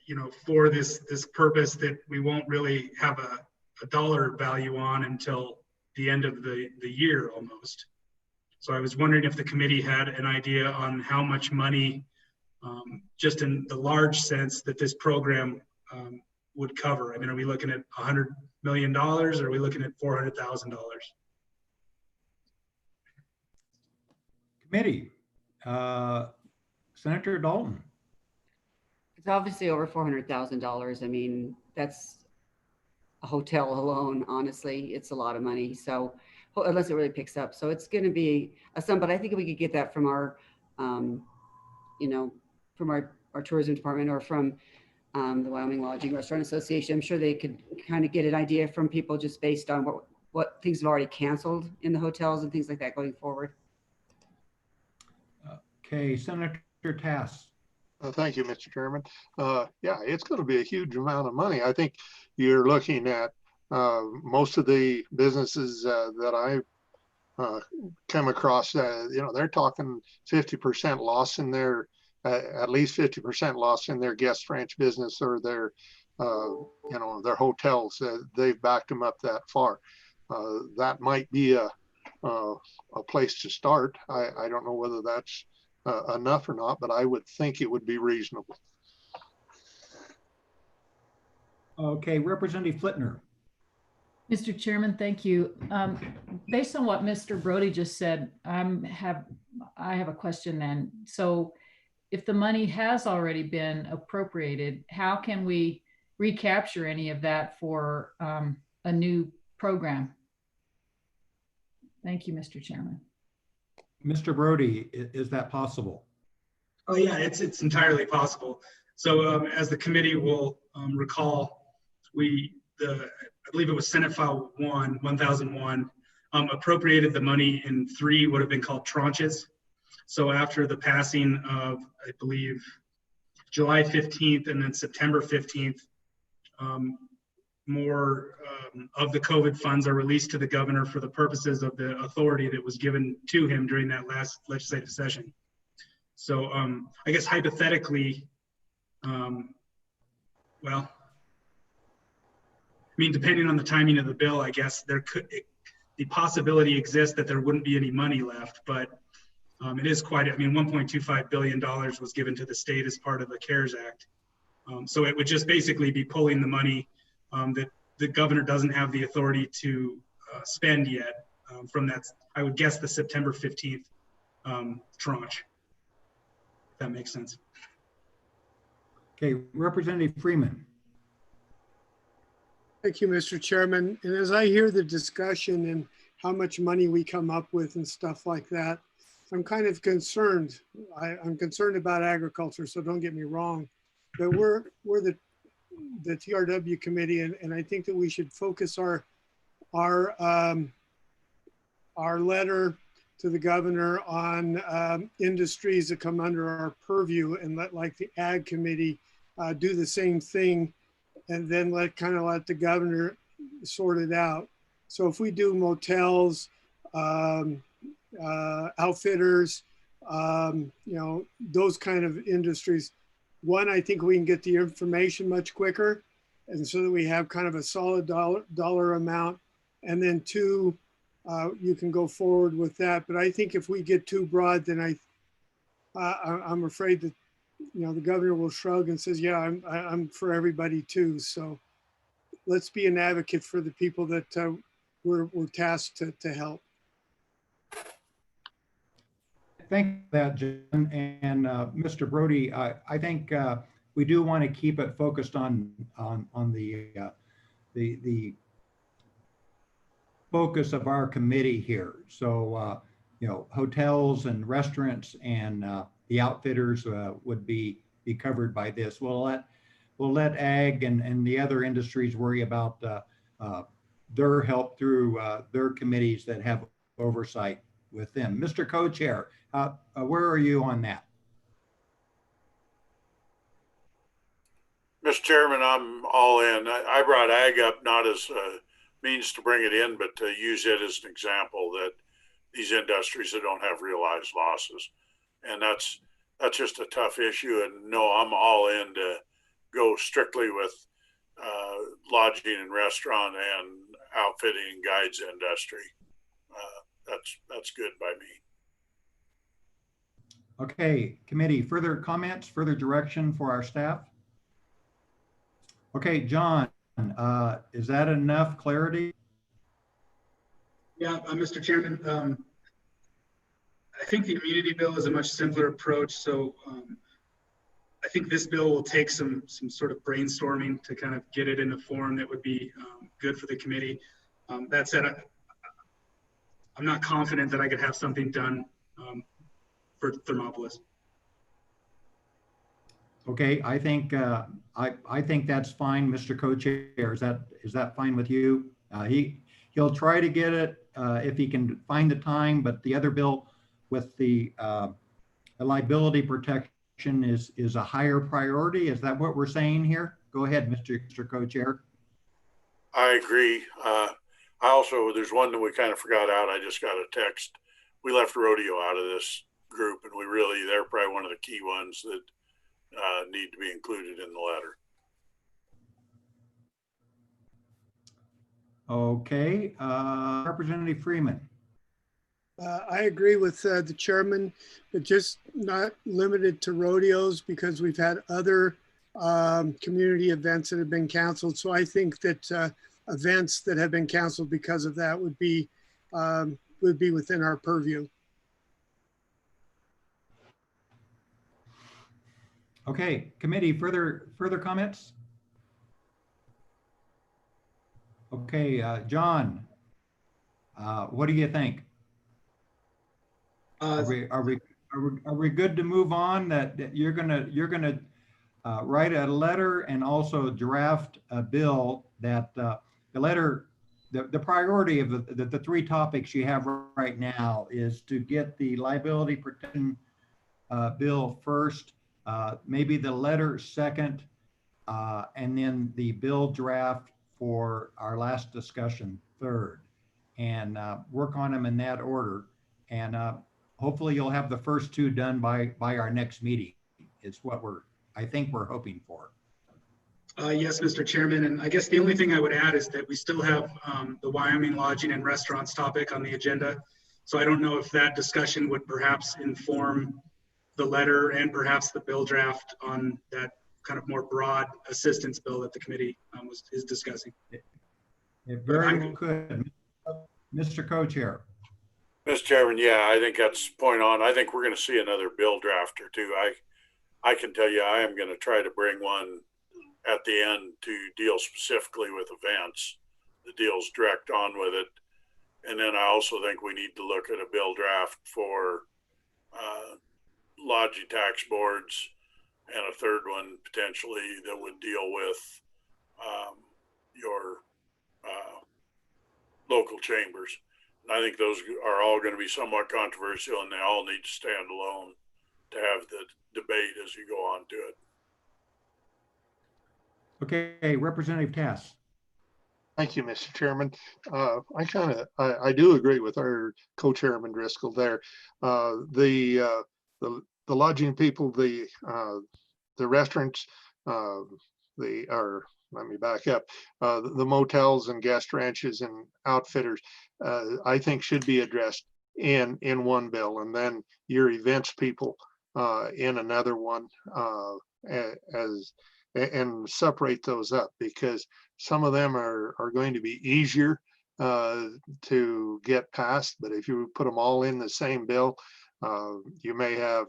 you know, for this purpose that we won't really have a dollar value on until the end of the year almost. So I was wondering if the committee had an idea on how much money, just in the large sense that this program would cover. I mean, are we looking at $100 million or are we looking at $400,000? Committee, Senator Dalton. It's obviously over $400,000. I mean, that's a hotel alone. Honestly, it's a lot of money. So unless it really picks up, so it's going to be a sum. But I think if we could get that from our, you know, from our tourism department or from the Wyoming Lodging Restaurant Association, I'm sure they could kind of get an idea from people just based on what things have already canceled in the hotels and things like that going forward. Okay, Senator Tass. Thank you, Mr. Chairman. Yeah, it's going to be a huge amount of money. I think you're looking at most of the businesses that I've come across, you know, they're talking 50% loss in their, at least 50% loss in their guest ranch business or their, you know, their hotels. They've backed them up that far. That might be a place to start. I don't know whether that's enough or not, but I would think it would be reasonable. Okay, Representative Flitner. Mr. Chairman, thank you. Based on what Mr. Brody just said, I have a question then. So if the money has already been appropriated, how can we recapture any of that for a new program? Thank you, Mr. Chairman. Mr. Brody, is that possible? Oh yeah, it's entirely possible. So as the committee will recall, I believe it was Senate File 1001, appropriated the money in 3 would have been called tranches. So after the passing of, I believe, July 15th and then September 15th, more of the COVID funds are released to the governor for the purposes of the authority that was given to him during that last legislative session. So I guess hypothetically, well, I mean, depending on the timing of the bill, I guess the possibility exists that there wouldn't be any money left, but it is quite, I mean, $1.25 billion was given to the state as part of the CARES Act. So it would just basically be pulling the money that the governor doesn't have the authority to spend yet from that, I would guess, the September 15th tranche. If that makes sense. Okay, Representative Freeman. Thank you, Mr. Chairman. And as I hear the discussion and how much money we come up with and stuff like that, I'm kind of concerned. I'm concerned about agriculture, so don't get me wrong. But we're the TRW committee, and I think that we should focus our letter to the governor on industries that come under our purview, and let like the ag committee do the same thing, and then let the governor sort it out. So if we do motels, outfitters, those kind of industries, one, I think we can get the information much quicker, and so that we have kind of a solid dollar amount. And then two, you can go forward with that. But I think if we get too broad, then I'm afraid that the governor will shrug and says, yeah, I'm for everybody too. So let's be an advocate for the people that we're tasked to help. Thank you for that, Jim. And Mr. Brody, I think we do want to keep it focused on the focus of our committee here. So, hotels and restaurants and the outfitters would be covered by this. We'll let ag and the other industries worry about their help through their committees that have oversight with them. Mr. Co-Chair, where are you on that? Mr. Chairman, I'm all in. I brought ag up not as a means to bring it in, but to use it as an example that these industries that don't have realized losses. And that's just a tough issue. And no, I'm all in to go strictly with lodging and restaurant and outfitting and guides industry. That's good by me. Okay, committee, further comments, further direction for our staff? Okay, John, is that enough clarity? Yeah, Mr. Chairman, I think the immunity bill is a much simpler approach. So I think this bill will take some sort of brainstorming to kind of get it in a form that would be good for the committee. That said, I'm not confident that I could have something done for Thermopolis. Okay, I think I think that's fine, Mr. Co-Chair. Is that fine with you? He'll try to get it if he can find the time, but the other bill with the liability protection is a higher priority. Is that what we're saying here? Go ahead, Mr. Co-Chair. I agree. There's one that we kind of forgot out. I just got a text. We left rodeo out of this group, and they're probably one of the key ones that need to be included in the letter. Okay, Representative Freeman. I agree with the chairman, but just not limited to rodeos, because we've had other community events that have been canceled. So I think that events that have been canceled because of that would be within our purview. Okay, committee, further comments? Okay, John, what do you think? Are we good to move on? That you're gonna write a letter and also draft a bill that the priority of the three topics you have right now is to get the liability protection bill first, maybe the letter second, and then the bill draft for our last discussion third, and work on them in that order. And hopefully you'll have the first two done by our next meeting. It's what I think we're hoping for. Yes, Mr. Chairman, and I guess the only thing I would add is that we still have the Wyoming lodging and restaurants topic on the agenda. So I don't know if that discussion would perhaps inform the letter and perhaps the bill draft on that kind of more broad assistance bill that the committee is discussing. It very well could. Mr. Co-Chair. Mr. Chairman, yeah, I think that's point on. I think we're going to see another bill draft or two. I can tell you I am going to try to bring one at the end to deal specifically with events that deals direct on with it. And then I also think we need to look at a bill draft for lodging tax boards, and a third one potentially that would deal with your local chambers. And I think those are all going to be somewhat controversial, and they all need to stand alone to have the debate as you go on to it. Okay, Representative Tass. Thank you, Mr. Chairman. I do agree with our co-chairman Driscoll there. The lodging people, the restaurants, let me back up. The motels and guest ranches and outfitters, I think should be addressed in one bill, and then your events people in another one, and separate those up, because some of them are going to be easier to get passed. But if you put them all in the same bill, you may have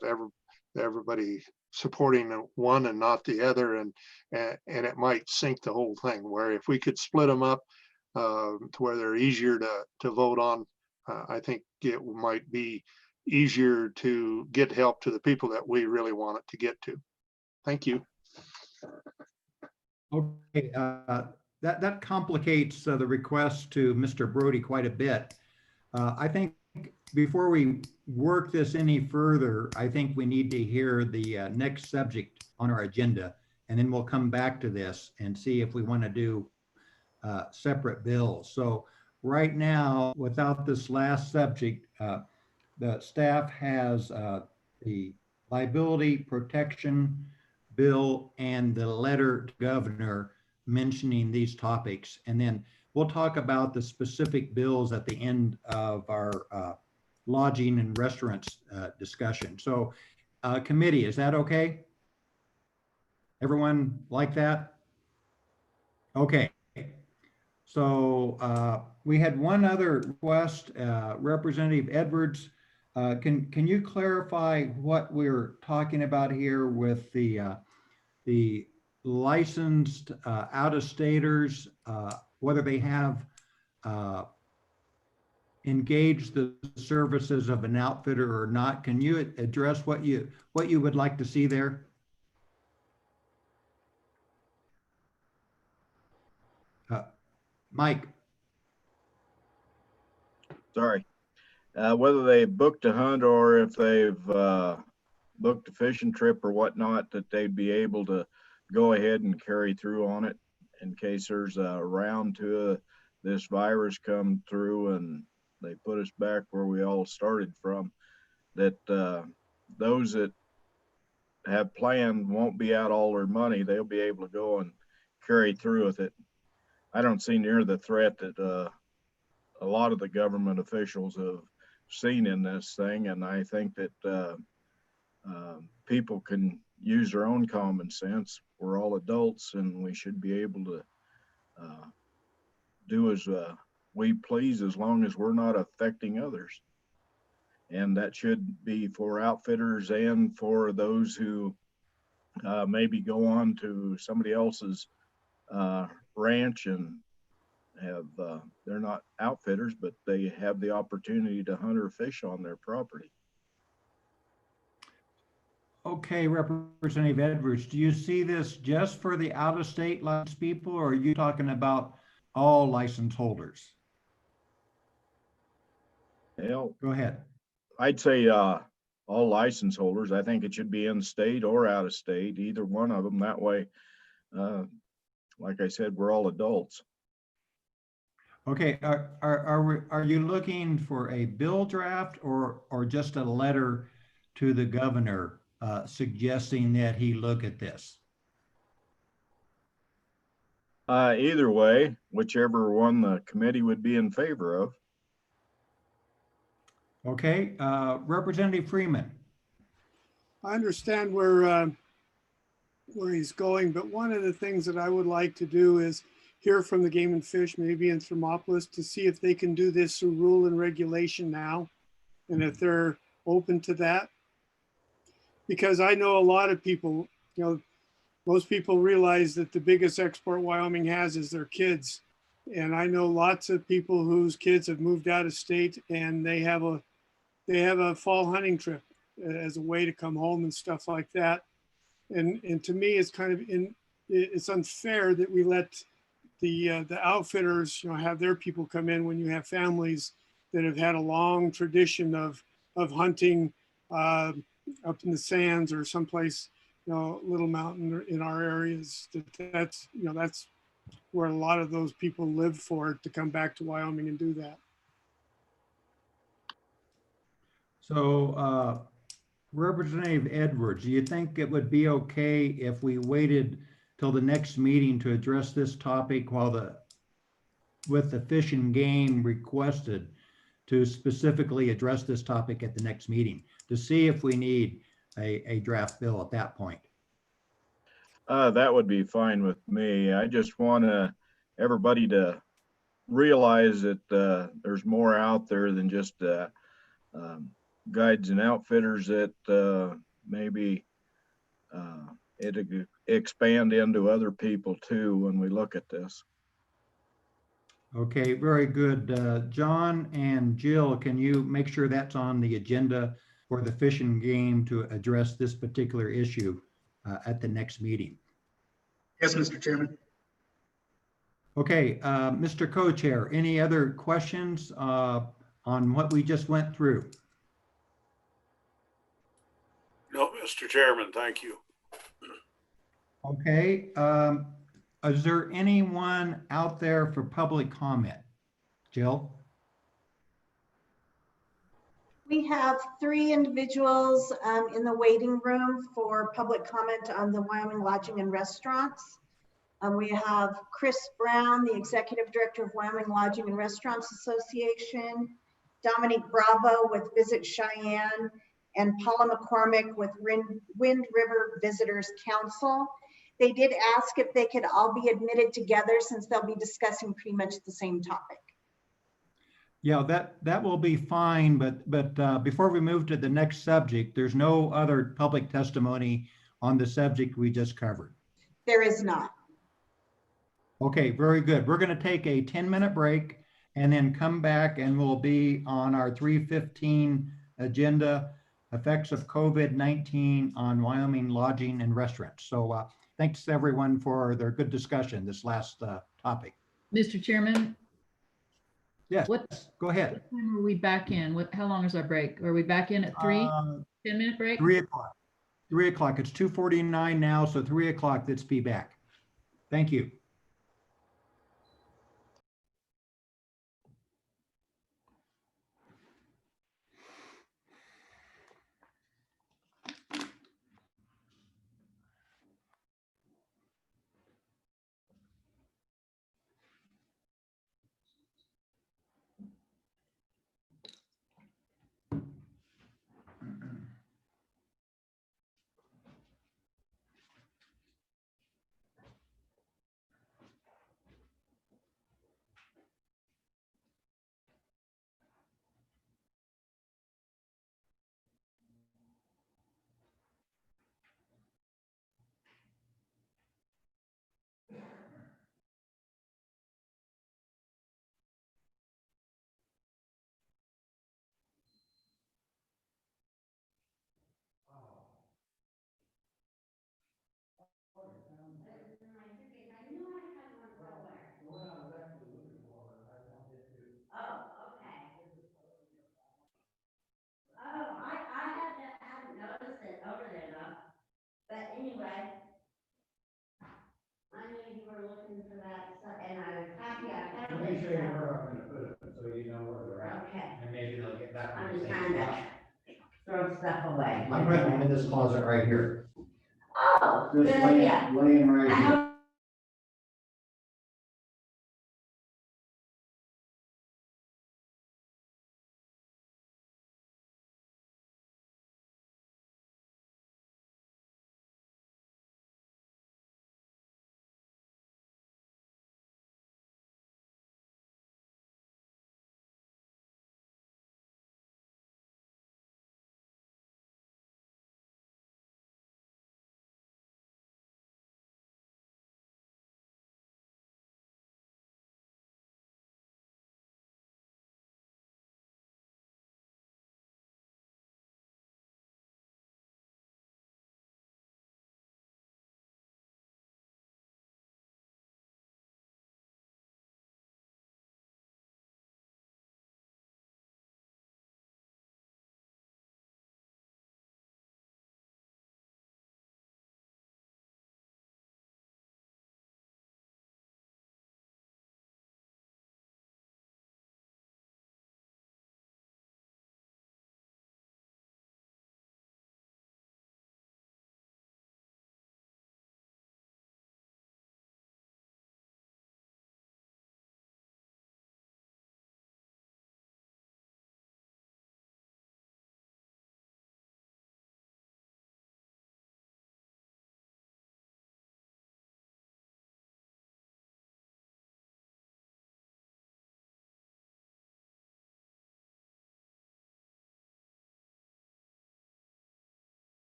everybody supporting one and not the other, and it might sink the whole thing. Where if we could split them up to where they're easier to vote on, I think it might be easier to get help to the people that we really want it to get to. Thank you. Okay, that complicates the request to Mr. Brody quite a bit. I think before we work this any further, I think we need to hear the next subject on our agenda, and then we'll come back to this and see if we want to do separate bills. So right now, without this last subject, the staff has the liability protection bill and the letter to governor mentioning these topics. And then we'll talk about the specific bills at the end of our lodging and restaurants discussion. So committee, is that okay? Everyone like that? Okay. So we had one other request, Representative Edwards. Can you clarify what we're talking about here with the licensed out-of-staters, whether they have engaged the services of an outfitter or not? Can you address what you would like to see there? Mike. Sorry. Whether they booked a hunt or if they've booked a fishing trip or whatnot, that they'd be able to go ahead and carry through on it in case there's a round to this virus come through and they put us back where we all started from, that those that have planned won't be out all their money. They'll be able to go and carry through with it. I don't see near the threat that a lot of the government officials have seen in this thing, and I think that people can use their own common sense. We're all adults, and we should be able to do as we please, as long as we're not affecting others. And that should be for outfitters and for those who maybe go on to somebody else's ranch and have they're not outfitters, but they have the opportunity to hunt or fish on their property. Okay, Representative Edwards, do you see this just for the out-of-state licensed people, or are you talking about all license holders? Hell, go ahead. I'd say all license holders. I think it should be in state or out of state, either one of them. That way, like I said, we're all adults. Okay, are you looking for a bill draft or just a letter to the governor suggesting that he look at this? Either way, whichever one the committee would be in favor of. Okay, Representative Freeman. I understand where he's going, but one of the things that I would like to do is hear from the Game and Fish, maybe in Thermopolis, to see if they can do this through rule and regulation now, and if they're open to that. Because I know a lot of people, you know, most people realize that the biggest export Wyoming has is their kids. And I know lots of people whose kids have moved out of state and they have a fall hunting trip as a way to come home and stuff like that. And to me, it's kind of it's unfair that we let the outfitters, you know, have their people come in when you have families that have had a long tradition of hunting up in the sands or someplace, you know, little mountain in our areas. That's, you know, that's where a lot of those people live for, to come back to Wyoming and do that. So Representative Edwards, do you think it would be okay if we waited till the next meeting to address this topic with the Fish and Game requested to specifically address this topic at the next meeting to see if we need a draft bill at that point? That would be fine with me. I just want everybody to realize that there's more out there than just guides and outfitters, that maybe it expand into other people too when we look at this. Okay, very good. John and Jill, can you make sure that's on the agenda for the Fish and Game to address this particular issue at the next meeting? Yes, Mr. Chairman. Okay, Mr. Co-Chair, any other questions on what we just went through? No, Mr. Chairman, thank you. Okay, is there anyone out there for public comment? Jill? We have 3 individuals in the waiting room for public comment on the Wyoming Lodging and Restaurants. We have Chris Brown, the Executive Director of Wyoming Lodging and Restaurants Association, Dominique Bravo with Visit Cheyenne, and Paula McCormick with Wind River Visitors Council. They did ask if they could all be admitted together since they'll be discussing pretty much the same topic. Yeah, that will be fine, but before we move to the next subject, there's no other public testimony on the subject we just covered. There is not. Okay, very good. We're going to take a 10-minute break and then come back, and we'll be on our 3:15 agenda, effects of COVID-19 on Wyoming lodging and restaurants. So thanks everyone for their good discussion, this last topic. Mr. Chairman? Yes, go ahead. What time are we back in? How long is our break? Are we back in at 3? 10-minute break? 3 o'clock. 3 o'clock. It's 2:49 now, so 3 o'clock, let's be back. Thank you. Oh, okay. Oh, I hadn't noticed it over there though. But anyway, I knew you were looking for that, so, and I was happy yeah. Let me show you where I'm gonna put it, so you know where they're at. Okay. And maybe they'll get back I'm on the just same trying spot. to throw stuff away. I'm putting them in this closet right here. Oh, good Just idea. laying right I here. hope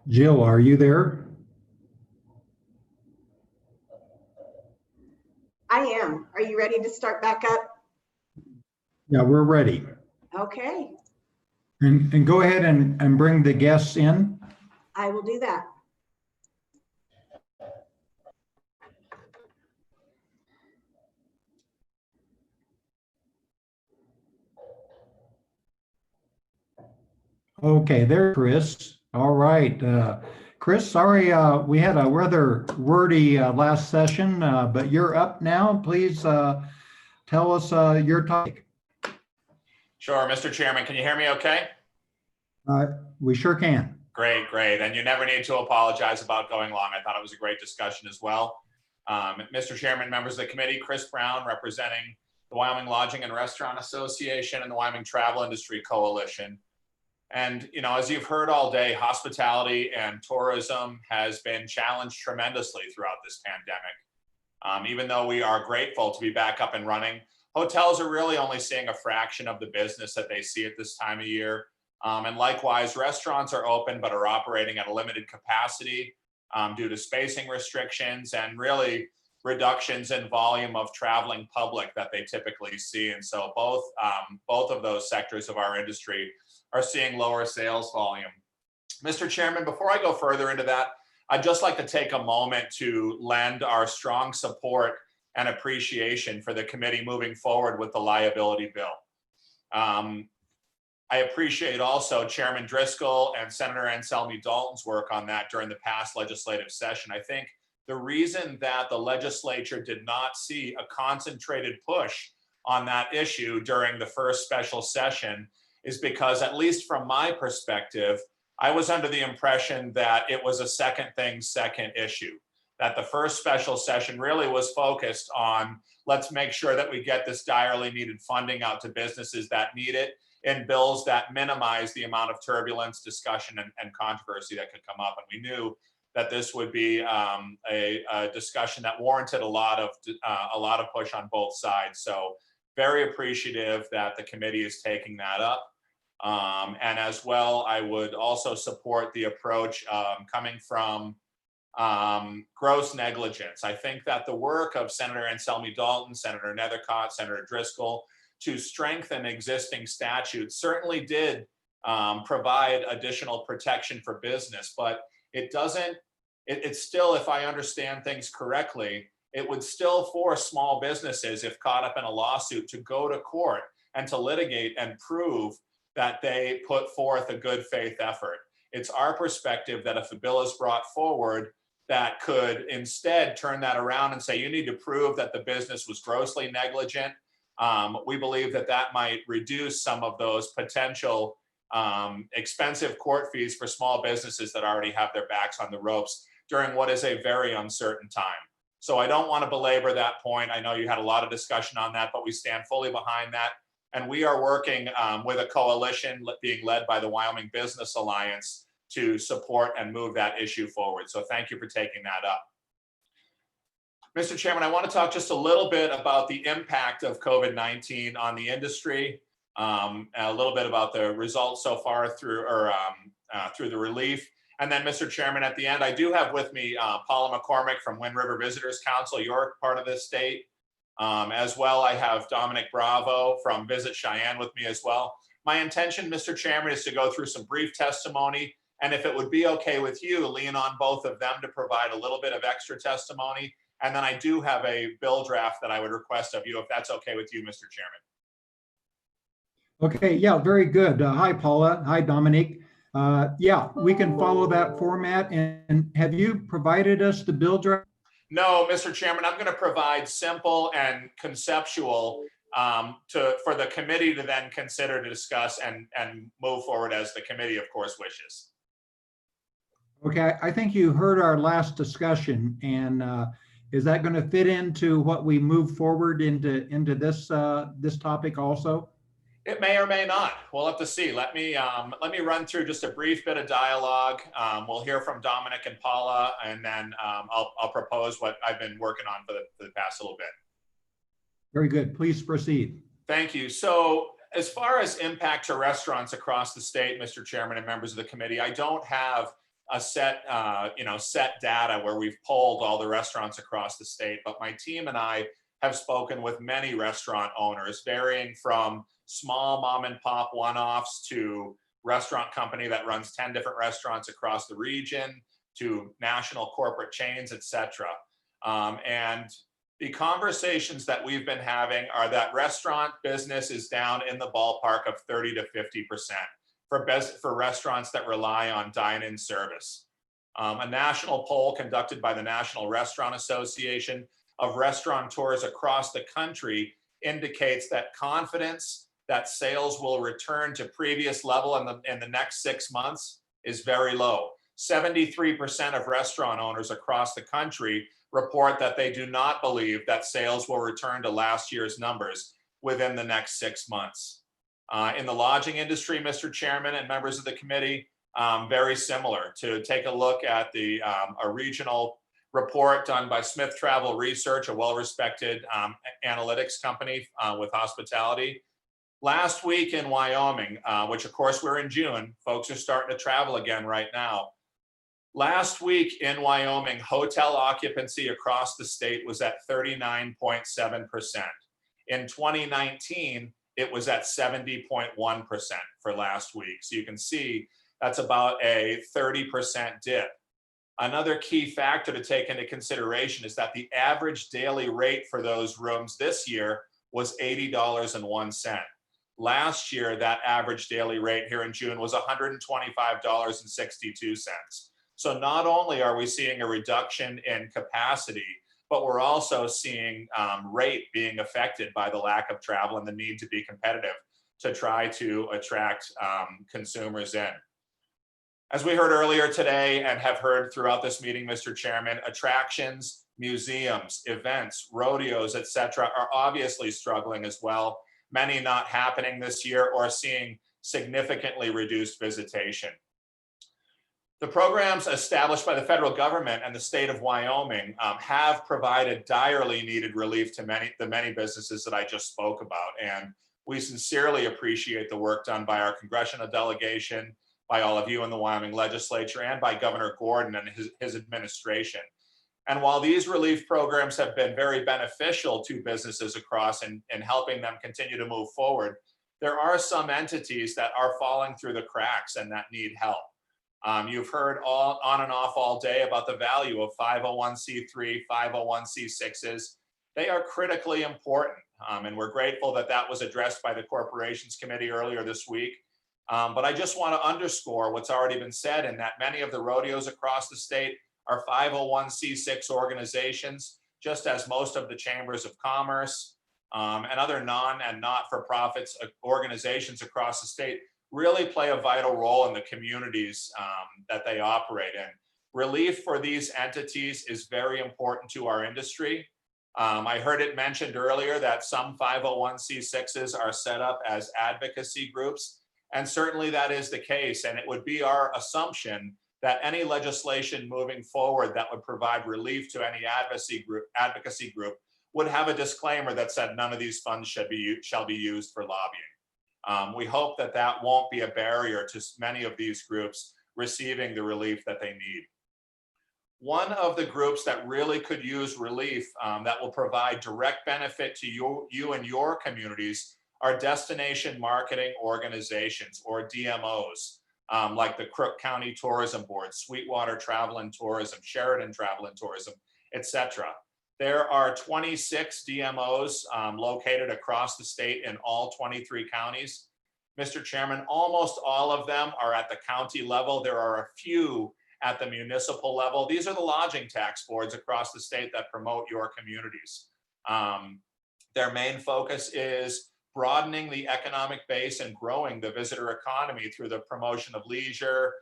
Jill, are you there? I am. Are you ready to start back up? Yeah, we're ready. Okay, And go ahead and bring the guests in. I will do that. Okay, there, Chris. All right. Chris, sorry, we had a rather wordy last session, but you're up now. Please tell us your topic. Sure, Mr. Chairman, can you hear me okay? We sure can. Great, great. And you never need to apologize about going long. I thought it was a great discussion as well. Mr. Chairman, members of the committee, Chris Brown representing the Wyoming Lodging and Restaurant Association and the Wyoming Travel Industry Coalition. And, you know, as you've heard all day, hospitality and tourism has been challenged tremendously throughout this pandemic. Even though we are grateful to be back up and running, hotels are really only seeing a fraction of the business that they see at this time of year. And likewise, restaurants are open, but are operating at a limited capacity due to spacing restrictions and really reductions in volume of traveling public that they typically see. And so both of those sectors of our industry are seeing lower sales volume. Mr. Chairman, before I go further into that, I'd just like to take a moment to lend our strong support and appreciation for the committee moving forward with the liability bill. I appreciate also Chairman Driscoll and Senator Anselmi Dalton's work on that during the past legislative session. I think the reason that the legislature did not see a concentrated push on that issue during the first special session is because, at least from my perspective, I was under the impression that it was a second issue, that the first special session really was focused on, let's make sure that we get this direly needed funding out to businesses that need it in bills that minimize the amount of turbulence, discussion, and controversy that could come up. And we knew that this would be a discussion that warranted a lot of push on both sides. So very appreciative that the committee is taking that up. And as well, I would also support the approach coming from gross negligence. I think that the work of Senator Anselmi Dalton, Senator Nethercott, Senator Driscoll to strengthen existing statutes certainly did provide additional protection for business, but it's still, if I understand things correctly, it would still force small businesses, if caught up in a lawsuit, to go to court and to litigate and prove that they put forth a good faith effort. It's our perspective that if a bill is brought forward that could instead turn that around and say, you need to prove that the business was grossly negligent, we believe that that might reduce some of those potential expensive court fees for small businesses that already have their backs on the ropes during what is a very uncertain time. So I don't want to belabor that point. I know you had a lot of discussion on that, but we stand fully behind that. And we are working with a coalition being led by the Wyoming Business Alliance to support and move that issue forward. So thank you for taking that up. Mr. Chairman, I want to talk just a little bit about the impact of COVID-19 on the industry, a little bit about the results so far through the relief. And then, Mr. Chairman, at the end, I do have with me Paula McCormick from Wind River Visitors Council, your part of this state. As well, I have Dominic Bravo from Visit Cheyenne with me as well. My intention, Mr. Chairman, is to go through some brief testimony, and if it would be okay with you, lean on both of them to provide a little bit of extra testimony. And then I do have a bill draft that I would request of you, if that's okay with you, Mr. Chairman. Okay, yeah, very good. Hi, Paula. Hi, Dominique. Yeah, we can follow that format. And have you provided us the bill draft? No, Mr. Chairman, I'm going to provide simple and conceptual for the committee to then consider, to discuss, and move forward as the committee, of course, wishes. Okay, I think you heard our last discussion, and is that going to fit into what we move forward into this this topic also? It may or may not. We'll have to see. Let me run through just a brief bit of dialogue. We'll hear from Dominic and Paula, and then I'll propose what I've been working on for the past little bit. Very good. Please proceed. Thank you. So as far as impact to restaurants across the state, Mr. Chairman and members of the committee, I don't have a set data where we've polled all the restaurants across the state, but my team and I have spoken with many restaurant owners, varying from small mom and pop one-offs to restaurant company that runs 10 different restaurants across the region to national corporate chains, etc. And the conversations that we've been having are that restaurant business is down in the ballpark of 30 to 50% for restaurants that rely on dine-in service. A national poll conducted by the National Restaurant Association of restaurateurs across the country indicates that confidence that sales will return to previous level in the next 6 months is very low. 73% of restaurant owners across the country report that they do not believe that sales will return to last year's numbers within the next 6 months. In the lodging industry, Mr. Chairman and members of the committee, very similar. To take a look at a regional report done by Smith Travel Research, a well-respected analytics company with hospitality. Last week in Wyoming, which of course we're in June, folks are starting to travel again right now. Last week in Wyoming, hotel occupancy across the state was at 39.7%. In 2019, it was at 70.1% for last week. So you can see that's about a 30% dip. Another key factor to take into consideration is that the average daily rate for those rooms this year was $80.01. Last year, that average daily rate here in June was $125.62. So not only are we seeing a reduction in capacity, but we're also seeing rate being affected by the lack of travel and the need to be competitive to try to attract consumers in. As we heard earlier today and have heard throughout this meeting, Mr. Chairman, attractions, museums, events, rodeos, etc., are obviously struggling as well. Many not happening this year or seeing significantly reduced visitation. The programs established by the federal government and the state of Wyoming have provided direly needed relief to the many businesses that I just spoke about. And we sincerely appreciate the work done by our congressional delegation, by all of you in the Wyoming legislature, and by Governor Gordon and his administration. And while these relief programs have been very beneficial to businesses across and helping them continue to move forward, there are some entities that are falling through the cracks and that need help. You've heard on and off all day about the value of 501c3, 501c6s. They are critically important, and we're grateful that that was addressed by the Corporations Committee earlier this week. But I just want to underscore what's already been said, in that many of the rodeos across the state are 501c6 organizations, just as most of the chambers of commerce and other non and not-for-profits organizations across the state really play a vital role in the communities that they operate in. Relief for these entities is very important to our industry. I heard it mentioned earlier that some 501c6s are set up as advocacy groups, and certainly that is the case. And it would be our assumption that any legislation moving forward that would provide relief to any advocacy group would have a disclaimer that said none of these funds shall be used for lobbying. We hope that that won't be a barrier to many of these groups receiving the relief that they need. One of the groups that really could use relief that will provide direct benefit to you and your communities are destination marketing organizations, or DMOs, like the Crook County Tourism Board, Sweetwater Travel and Tourism, Sheridan Travel and Tourism, etc. There are 26 DMOs located across the state in all 23 counties. Mr. Chairman, almost all of them are at the county level. There are a few at the municipal level. These are the lodging tax boards across the state that promote your communities. Their main focus is broadening the economic base and growing the visitor economy through the promotion of leisure,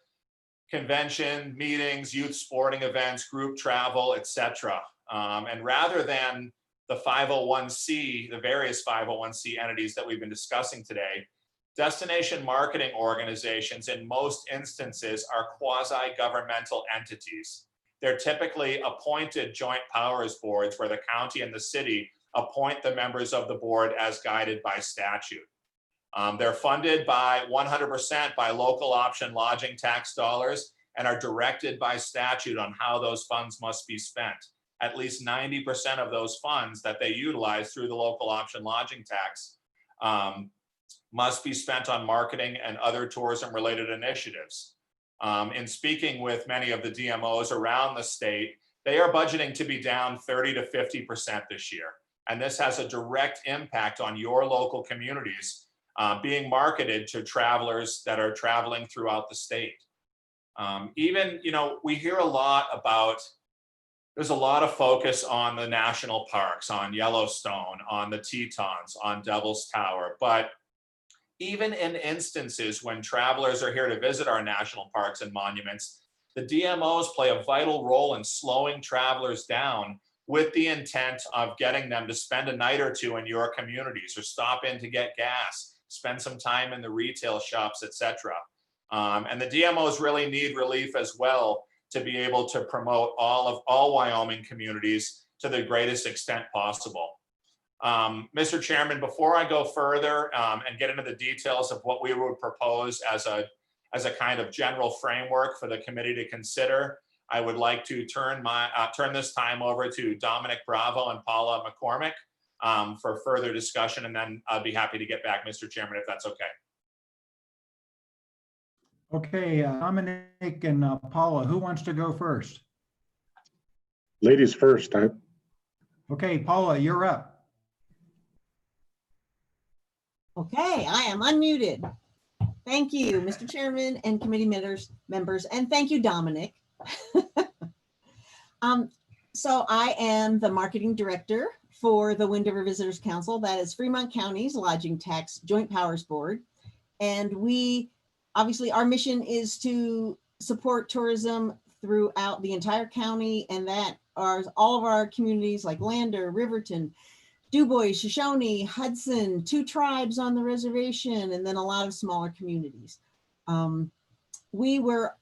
convention, meetings, youth sporting events, group travel, etc. And rather than the 501c, the various 501c entities that we've been discussing today, destination marketing organizations in most instances are quasi-governmental entities. They're typically appointed joint powers boards where the county and the city appoint the members of the board as guided by statute. They're funded by 100% by local option lodging tax dollars and are directed by statute on how those funds must be spent. At least 90% of those funds that they utilize through the local option lodging tax must be spent on marketing and other tourism related initiatives. In speaking with many of the DMOs around the state, they are budgeting to be down 30 to 50% this year. And this has a direct impact on your local communities being marketed to travelers that are traveling throughout the state. Even, we hear a lot about, there's a lot of focus on the national parks, on Yellowstone, on the Tetons, on Devil's Tower. But even in instances when travelers are here to visit our national parks and monuments, the DMOs play a vital role in slowing travelers down with the intent of getting them to spend a night or two in your communities or stop in to get gas, spend some time in the retail shops, etc. And the DMOs really need relief as well to be able to promote all Wyoming communities to the greatest extent possible. Mr. Chairman, before I go further and get into the details of what we would propose as a kind of general framework for the committee to consider, I would like to turn this time over to Dominic Bravo and Paula McCormick for further discussion, and then I'll be happy to get back, Mr. Chairman, if that's okay. Okay, Dominic and Paula, who wants to go first? Ladies first. Okay, Paula, you're up. Okay, I am unmuted. Thank you, Mr. Chairman and committee members, and thank you, Dominic. So I am the marketing director for the Wind River Visitors Council. That is Fremont County's Lodging Tax Joint Powers Board. And we, obviously, our mission is to support tourism throughout the entire county, and that are all of our communities like Lander, Riverton, DuBois, Shoshone, Hudson, 2 tribes on the reservation, and then a lot of smaller communities. We were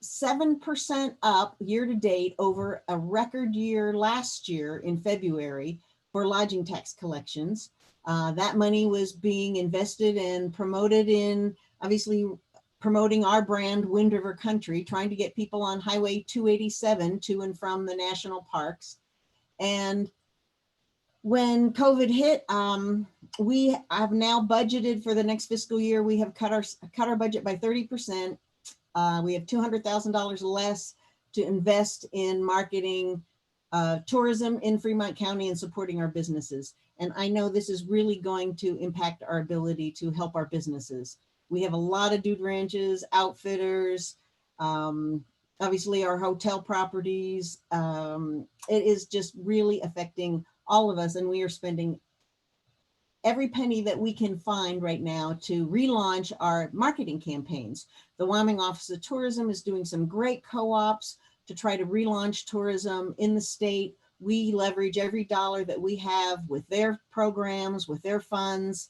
7% up year to date over a record year last year in February for lodging tax collections. That money was being invested and promoted in, obviously, promoting our brand, Wind River Country, trying to get people on Highway 287 to and from the national parks. And when COVID hit, we have now budgeted for the next fiscal year. We have cut our budget by 30%. We have $200,000 less to invest in marketing tourism in Fremont County and supporting our businesses. And I know this is really going to impact our ability to help our businesses. We have a lot of dude ranches, outfitters, obviously our hotel properties. It is just really affecting all of us, and we are spending every penny that we can find right now to relaunch our marketing campaigns. The Wyoming Office of Tourism is doing some great co-ops to try to relaunch tourism in the state. We leverage every dollar that we have with their programs, with their funds.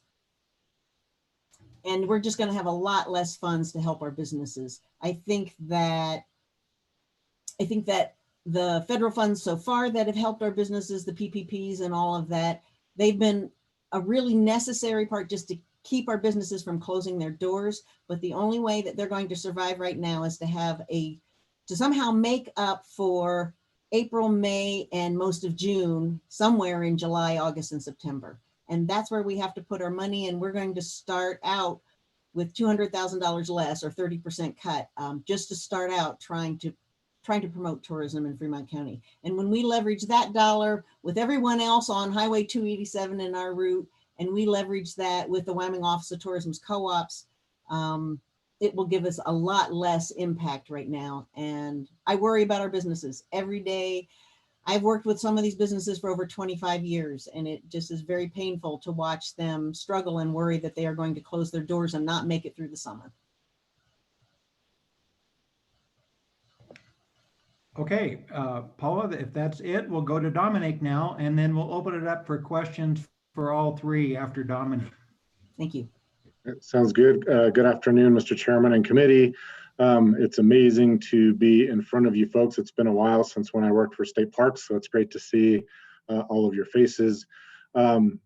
And we're just going to have a lot less funds to help our businesses. I think that the federal funds so far that have helped our businesses, the PPPs and all of that, they've been a really necessary part just to keep our businesses from closing their doors. But the only way that they're going to survive right now is to somehow make up for April, May, and most of June, somewhere in July, August, and September. And that's where we have to put our money. And we're going to start out with $200,000 less, or 30% cut, just to start out trying to promote tourism in Fremont County. And when we leverage that dollar with everyone else on Highway 287 in our route, and we leverage that with the Wyoming Office of Tourism's co-ops, it will give us a lot less impact right now. And I worry about our businesses every day. I've worked with some of these businesses for over 25 years, and it just is very painful to watch them struggle and worry that they are going to close their doors and not make it through the summer. Okay, Paula, if that's it, we'll go to Dominic now, and then we'll open it up for questions for all three after Dominic. Thank you. Sounds good. Good afternoon, Mr. Chairman and committee. It's amazing to be in front of you folks. It's been a while since when I worked for State Parks, so it's great to see all of your faces. Probably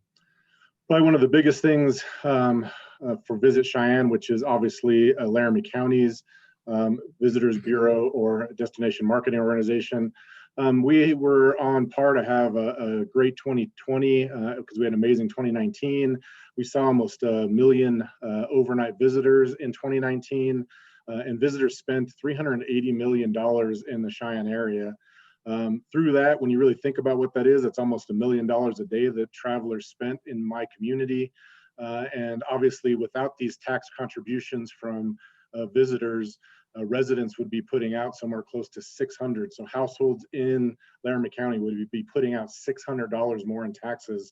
one of the biggest things for Visit Cheyenne, which is obviously Laramie County's Visitors Bureau or Destination Marketing Organization. We were on par to have a great 2020 because we had an amazing 2019. We saw almost 1 million overnight visitors in 2019, and visitors spent $380 million in the Cheyenne area. Through that, when you really think about what that is, it's almost $1 million a day that travelers spent in my community. And obviously, without these tax contributions from visitors, residents would be putting out somewhere close to $600. So households in Laramie County would be putting out $600 more in taxes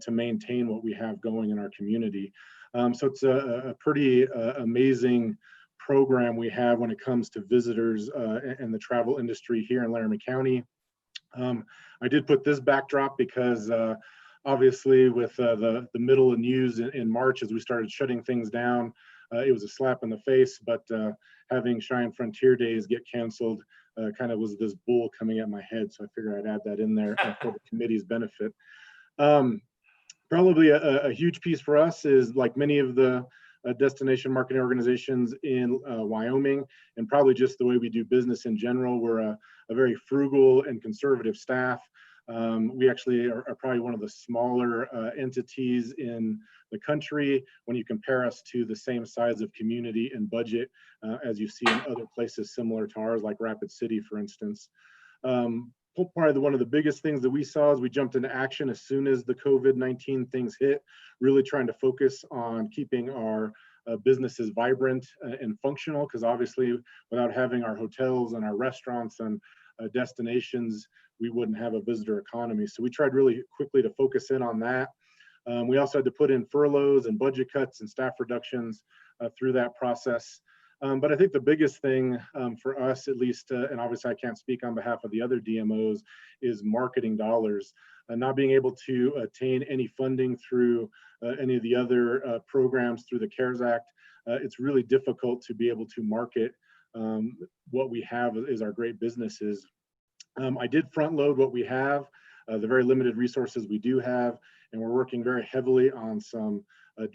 to maintain what we have going in our community. So it's a pretty amazing program we have when it comes to visitors and the travel industry here in Laramie County. I did put this backdrop because obviously with the middle of news in March as we started shutting things down, it was a slap in the face, but having Cheyenne Frontier Days get canceled kind of was this bull coming at my head. So I figured I'd add that in there for the committee's benefit. Probably a huge piece for us is, like many of the destination marketing organizations in Wyoming, and probably just the way we do business in general, we're a very frugal and conservative staff. We actually are probably one of the smaller entities in the country when you compare us to the same size of community and budget as you see in other places similar to ours, like Rapid City, for instance. Probably one of the biggest things that we saw is we jumped into action as soon as the COVID-19 things hit, really trying to focus on keeping our businesses vibrant and functional, because obviously without having our hotels and our restaurants and destinations, we wouldn't have a visitor economy. So we tried really quickly to focus in on that. We also had to put in furloughs and budget cuts and staff reductions through that process. But I think the biggest thing for us, at least, and obviously I can't speak on behalf of the other DMOs, is marketing dollars. Not being able to attain any funding through any of the other programs through the CARES Act, it's really difficult to be able to market what we have is our great businesses. I did front load what we have, the very limited resources we do have, and we're working very heavily on some the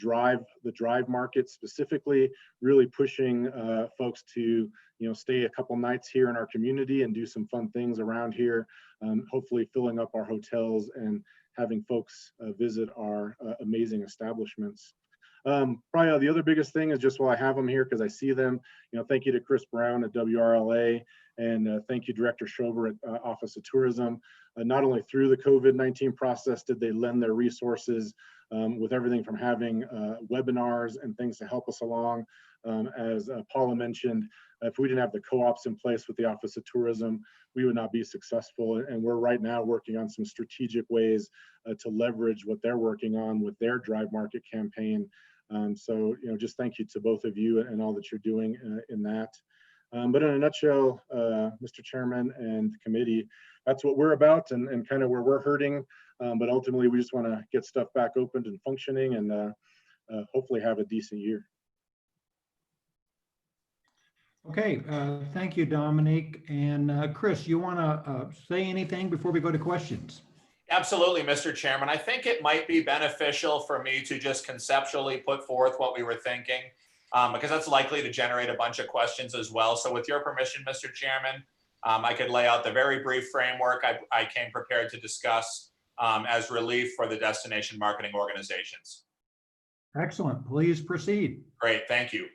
drive market specifically, really pushing folks to stay a couple nights here in our community and do some fun things around here, hopefully filling up our hotels and having folks visit our amazing establishments. Probably the other biggest thing is just while I have them here, because I see them, thank you to Chris Brown at WRLA, and thank you, Director Schober at Office of Tourism. Not only through the COVID-19 process did they lend their resources with everything from having webinars and things to help us along. As Paula mentioned, if we didn't have the co-ops in place with the Office of Tourism, we would not be successful. And we're right now working on some strategic ways to leverage what they're working on with their Drive Market campaign. So, just thank you to both of you and all that you're doing in that. But in a nutshell, Mr. Chairman and committee, that's what we're about and kind of where we're hurting. But ultimately, we just want to get stuff back opened and functioning and hopefully have a decent year. Okay, thank you, Dominic. And Chris, you want to say anything before we go to questions? Absolutely, Mr. Chairman. I think it might be beneficial for me to just conceptually put forth what we were thinking, because that's likely to generate a bunch of questions as well. So with your permission, Mr. Chairman, I could lay out the very brief framework I came prepared to discuss as relief for the destination marketing organizations. Excellent. Please proceed. Great. Thank you.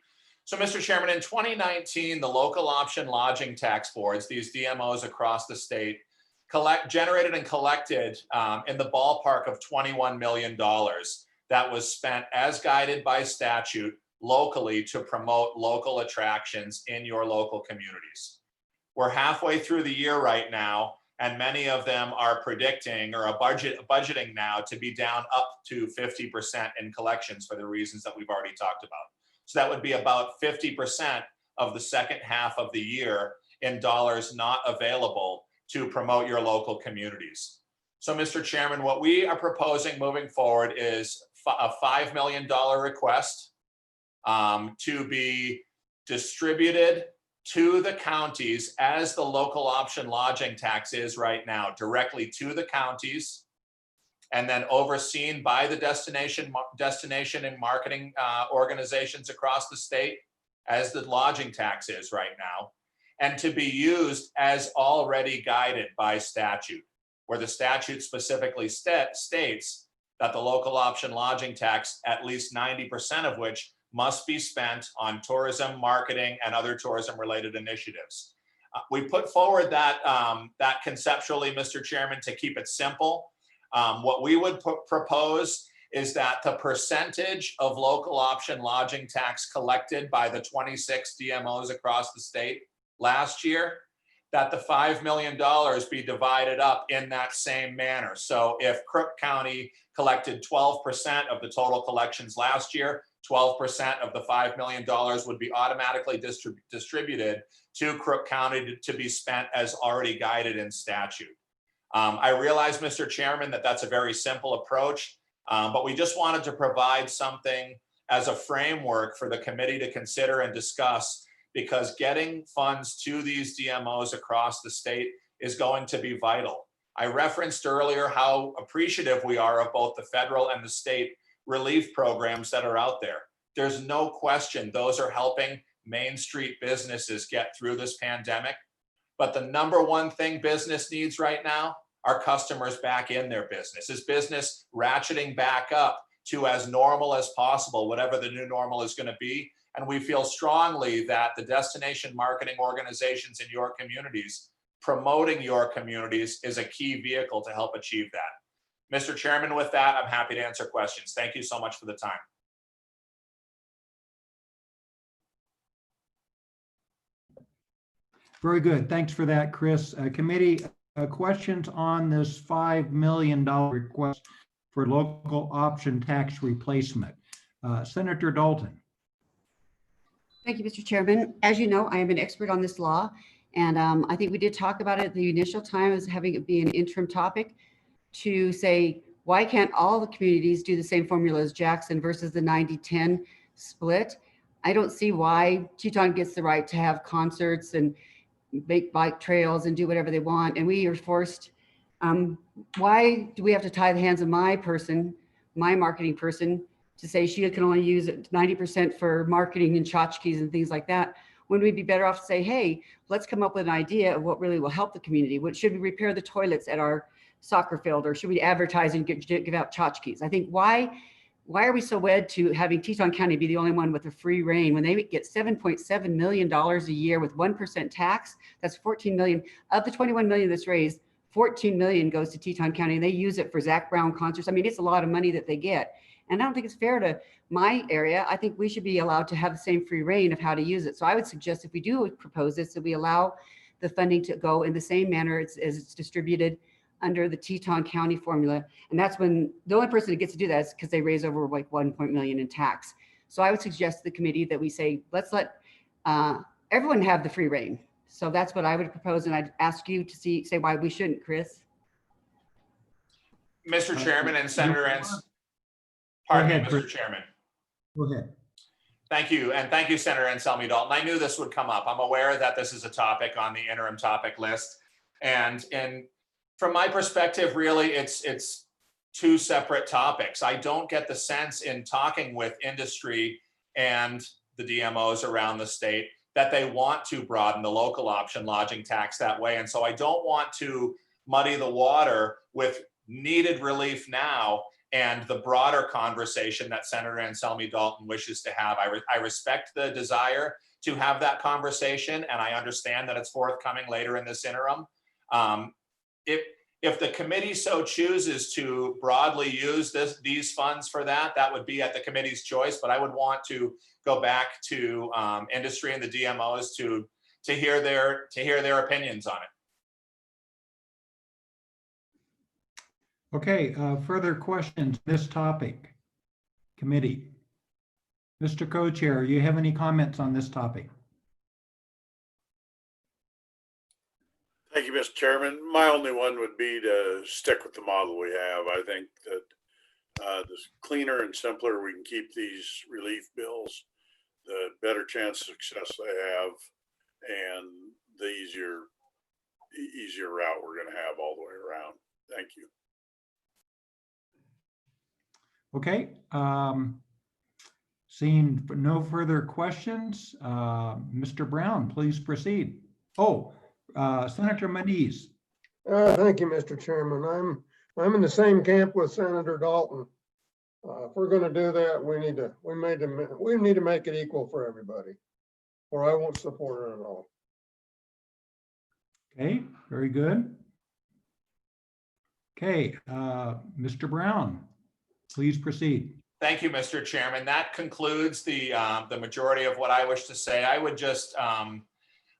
So, Mr. Chairman, in 2019, the local option lodging tax boards, these DMOs across the state, generated and collected in the ballpark of $21 million that was spent as guided by statute locally to promote local attractions in your local communities. We're halfway through the year right now, and many of them are predicting or budgeting now to be down up to 50% in collections for the reasons that we've already talked about. So that would be about 50% of the second half of the year in dollars not available to promote your local communities. So, Mr. Chairman, what we are proposing moving forward is a $5 million request to be distributed to the counties as the local option lodging tax is right now, directly to the counties, and then overseen by the destination and marketing organizations across the state as the lodging tax is right now, and to be used as already guided by statute, where the statute specifically states that the local option lodging tax, at least 90% of which must be spent on tourism, marketing, and other tourism-related initiatives. We put forward that, that conceptually, Mr. Chairman, to keep it simple. What we would propose is that the percentage of local option lodging tax collected by the 26 DMOs across the state last year, that the $5 million be divided up in that same manner. So if Crook County collected 12% of the total collections last year, 12% of the $5 million would be automatically distributed to Crook County to be spent as already guided in statute. I realize, Mr. Chairman, that that's a very simple approach, but we just wanted to provide something as a framework for the committee to consider and discuss, because getting funds to these DMOs across the state is going to be vital. I referenced earlier how appreciative we are of both the federal and the state relief programs that are out there. There's no question those are helping Main Street businesses get through this pandemic. But the number one thing business needs right now are customers back in their business. Is business ratcheting back up to as normal as possible, whatever the new normal is going to be. And we feel strongly that the destination marketing organizations in your communities, promoting your communities, is a key vehicle to help achieve that. Mr. Chairman, with that, I'm happy to answer questions. Thank you so much for the time. Very good. Thanks for that, Chris. Committee, questions on this $5 million request for local option tax replacement? Senator Dalton. Thank you, Mr. Chairman. As you know, I am an expert on this law, and I think we did talk about it at the initial time as having it be an interim topic to say, why can't all the communities do the same formula as Jackson versus the 90-10 split? I don't see why Teton gets the right to have concerts and make bike trails and do whatever they want, and we are forced. Why do we have to tie the hands of my marketing person, to say she can only use 90% for marketing and tchotchkes and things like that, when we'd be better off to say, hey, let's come up with an idea of what really will help the community. Should we repair the toilets at our soccer field, or should we advertise and give out tchotchkes? I think why are we so wed to having Teton County be the only one with a free reign when they get $7.7 million a year with 1% tax? That's 14 million. Of the 21 million that's raised, 14 million goes to Teton County, and they use it for Zac Brown concerts. I mean, it's a lot of money that they get. And I don't think it's fair to my area. I think we should be allowed to have the same free reign of how to use it. So I would suggest, if we do propose this, that we allow the funding to go in the same manner as it's distributed under the Teton County formula. And that's when the only person that gets to do that is because they raise over like 1 million in tax. So I would suggest to the committee that we say, let's let everyone have the free reign. So that's what I would propose. And I'd ask you to say why we shouldn't, Chris. Mr. Chairman and Senator Enns. Pardon me, Mr. Chairman. Go ahead. Thank you. And thank you, Senator Anselmi Dalton. I knew this would come up. I'm aware that this is a topic on the interim topic list. And from my perspective, really, it's two separate topics. I don't get the sense in talking with industry and the DMOs around the state that they want to broaden the local option lodging tax that way. And so I don't want to muddy the water with needed relief now and the broader conversation that Senator Anselmi Dalton wishes to have. I respect the desire to have that conversation, and I understand that it's forthcoming later in this interim. If the committee so chooses to broadly use these funds for that, that would be at the committee's choice, but I would want to go back to industry and the DMOs to hear their opinions on it. Okay, further questions on this topic? Committee. Mr. Co-Chair, you have any comments on this topic? Thank you, Mr. Chairman. My only one would be to stick with the model we have. I think that the cleaner and simpler we can keep these relief bills, the better chance of success they have, and the easier route we're going to have all the way around. Thank you. Okay. Seeing no further questions, Mr. Brown, please proceed. Oh, Senator Manise. Thank you, Mr. Chairman. I'm in the same camp with Senator Dalton. If we're going to do that, we need to make it equal for everybody, or I won't support it at all. Okay, very good. Okay, Mr. Brown, please proceed. Thank you, Mr. Chairman. That concludes the majority of what I wish to say. I would just,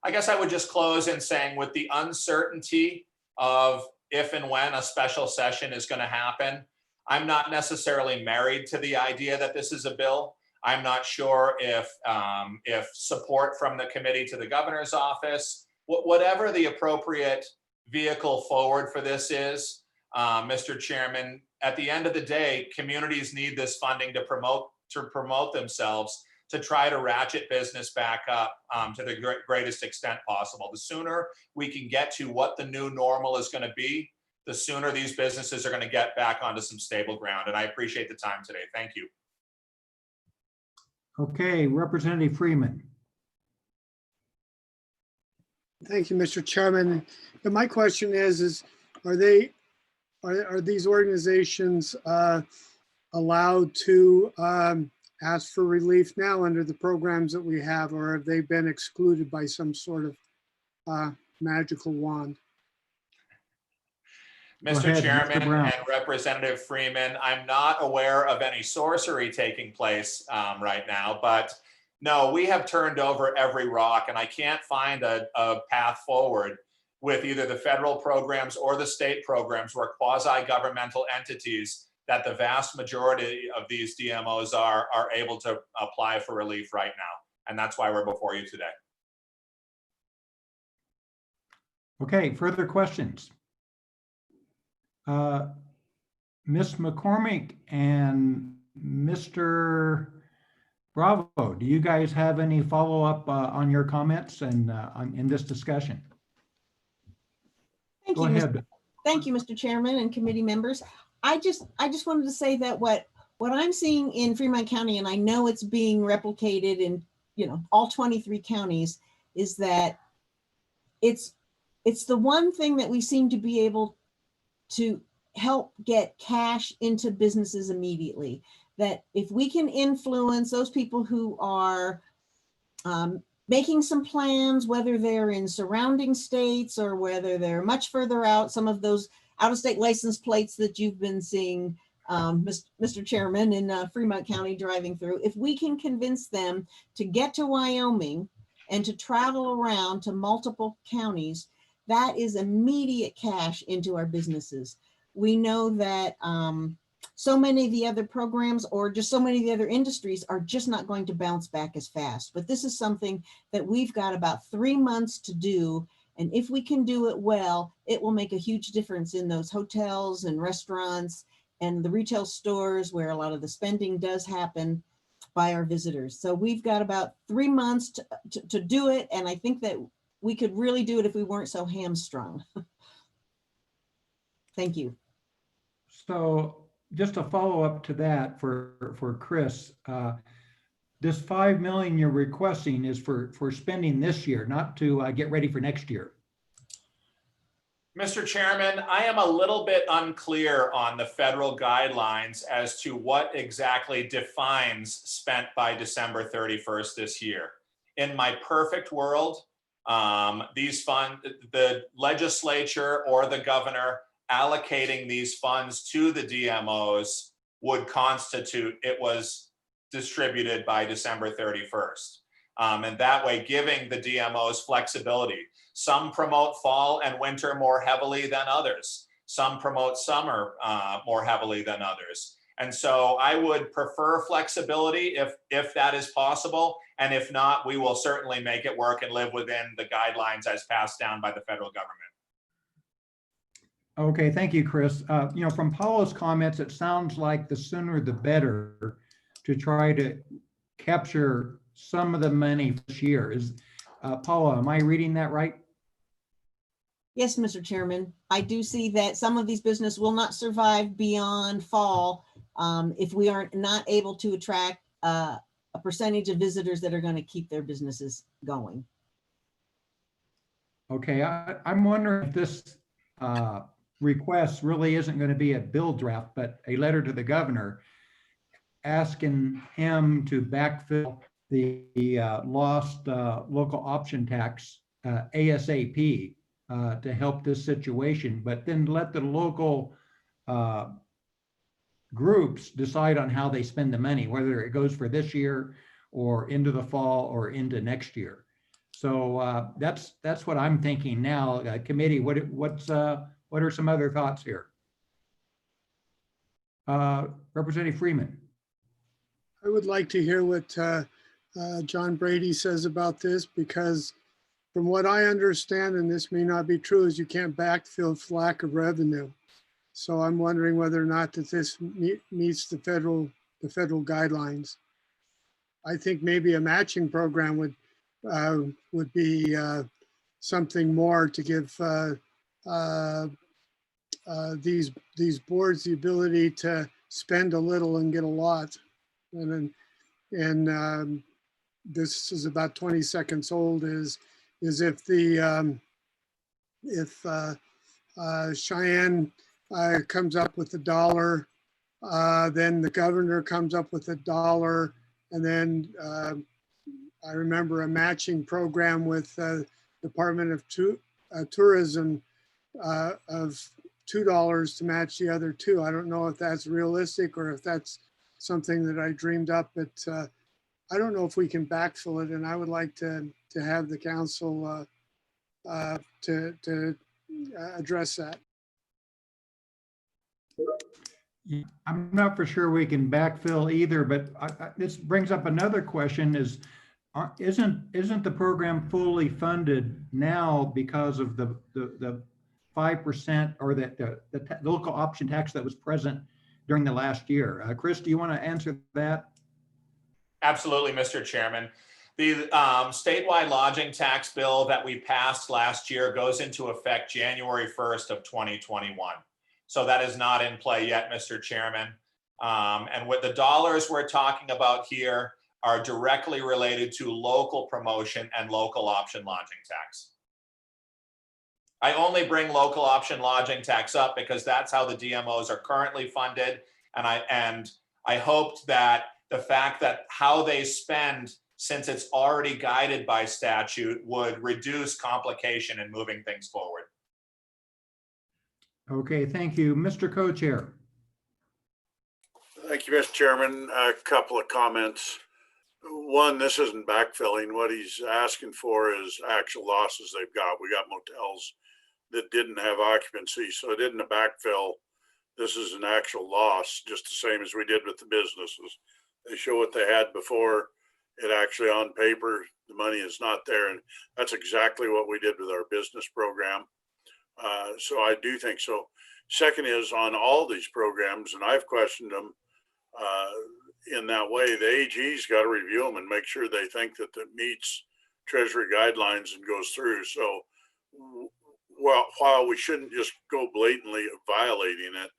I guess I would just close in saying, with the uncertainty of if and when a special session is going to happen, I'm not necessarily married to the idea that this is a bill. I'm not sure if support from the committee to the governor's office, whatever the appropriate vehicle forward for this is, Mr. Chairman, at the end of the day, communities need this funding to promote themselves, to try to ratchet business back up to the greatest extent possible. The sooner we can get to what the new normal is going to be, the sooner these businesses are going to get back onto some stable ground. And I appreciate the time today. Thank you. Okay, Representative Freeman. Thank you, Mr. Chairman. And my question is are these organizations allowed to ask for relief now under the programs that we have, or have they been excluded by some sort of magical wand? Mr. Chairman and Representative Freeman, I'm not aware of any sorcery taking place right now, but no, we have turned over every rock, and I can't find a path forward with either the federal programs or the state programs where quasi-governmental entities that the vast majority of these DMOs are able to apply for relief right now. And that's why we're before you today. Okay, further questions? Ms. McCormick and Mr. Bravo, do you guys have any follow-up on your comments and in this discussion? Thank Go you, ahead. Thank you, Mr. Chairman and committee members. I just wanted to say that what I'm seeing in Fremont County, and I know it's being replicated in all 23 counties, is that it's the one thing that we seem to be able to help get cash into businesses immediately. That if we can influence those people who are making some plans, whether they're in surrounding states or whether they're much further out, some of those out-of-state license plates that you've been seeing, Mr. Chairman, in Fremont County driving through, if we can convince them to get to Wyoming and to travel around to multiple counties, that is immediate cash into our businesses. We know that so many of the other programs or just so many of the other industries are just not going to bounce back as fast. But this is something that we've got about 3 months to do. And if we can do it well, it will make a huge difference in those hotels and restaurants and the retail stores where a lot of the spending does happen by our visitors. So we've got about 3 months to do it. And I think that we could really do it if we weren't so hamstrung. Thank you. So just a follow up to that for Chris, this $5 million you're requesting is for spending this year, not to get ready for next year. Mr. Chairman, I am a little bit unclear on the federal guidelines as to what exactly defines spent by December 31st this year. In my perfect world, these funds, the legislature or the governor allocating these funds to the DMOs would constitute it was distributed by December 31st. And that way giving the DMOs flexibility. Some promote fall and winter more heavily than others. Some promote summer more heavily than others. And so I would prefer flexibility if that is possible. And if not, we will certainly make it work and live within the guidelines as passed down by the federal government. Okay, thank you, Chris. From Paula's comments, it sounds like the sooner the better to try to capture some of the money this year. Paula, am I reading that right? Yes, Mr. Chairman, I do see that some of these businesses will not survive beyond fall if we are not able to attract a percentage of visitors that are going to keep their businesses going. Okay, I'm wondering if this request really isn't going to be a bill draft, but a letter to the governor asking him to backfill the lost local option tax ASAP to help this situation, but then let the local groups decide on how they spend the money, whether it goes for this year or into the fall or into next year. So that's what I'm thinking now. Committee, what are some other thoughts here? Representative Freeman. I would like to hear what John Brady says about this, because from what I understand, and this may not be true, is you can't backfill for lack of revenue. So I'm wondering whether or not that this meets the federal guidelines. I think maybe a matching program would be something more to give these boards the ability to spend a little and get a lot. And this is about 20 seconds old. Is if Cheyenne comes up with $1, then the governor comes up with $1, and then I remember a matching program with Department of Tourism of $2 to match the other two. I don't know if that's realistic or if that's something that I dreamed up, but I don't know if we can backfill it, and I would like to have the council to address that. I'm not for sure we can backfill either, but this brings up another question: isn't the program fully funded now because of the 5% or the local option tax that was present during the last year? Chris, do you want to answer that? Absolutely, Mr. Chairman. The statewide lodging tax bill that we passed last year goes into effect January 1st of 2021. So that is not in play yet, Mr. Chairman. And with the dollars we're talking about here are directly related to local promotion and local option lodging tax. I only bring local option lodging tax up because that's how the DMOs are currently funded. And I hoped that the fact that how they spend, since it's already guided by statute, would reduce complication in moving things forward. Okay, thank you. Mr. Co-Chair. Thank you, Mr. Chairman. A couple of comments. One, this isn't backfilling. What he's asking for is actual losses they've got. We got motels that didn't have occupancy, so it isn't a backfill. This is an actual loss, just the same as we did with the businesses. They show what they had before. It actually on paper, the money is not there. And that's exactly what we did with our business program. So I do think so. Second is on all these programs, and I've questioned them in that way, the AG's got to review them and make sure they think that it meets Treasury guidelines and goes through. So while we shouldn't just go blatantly violating it,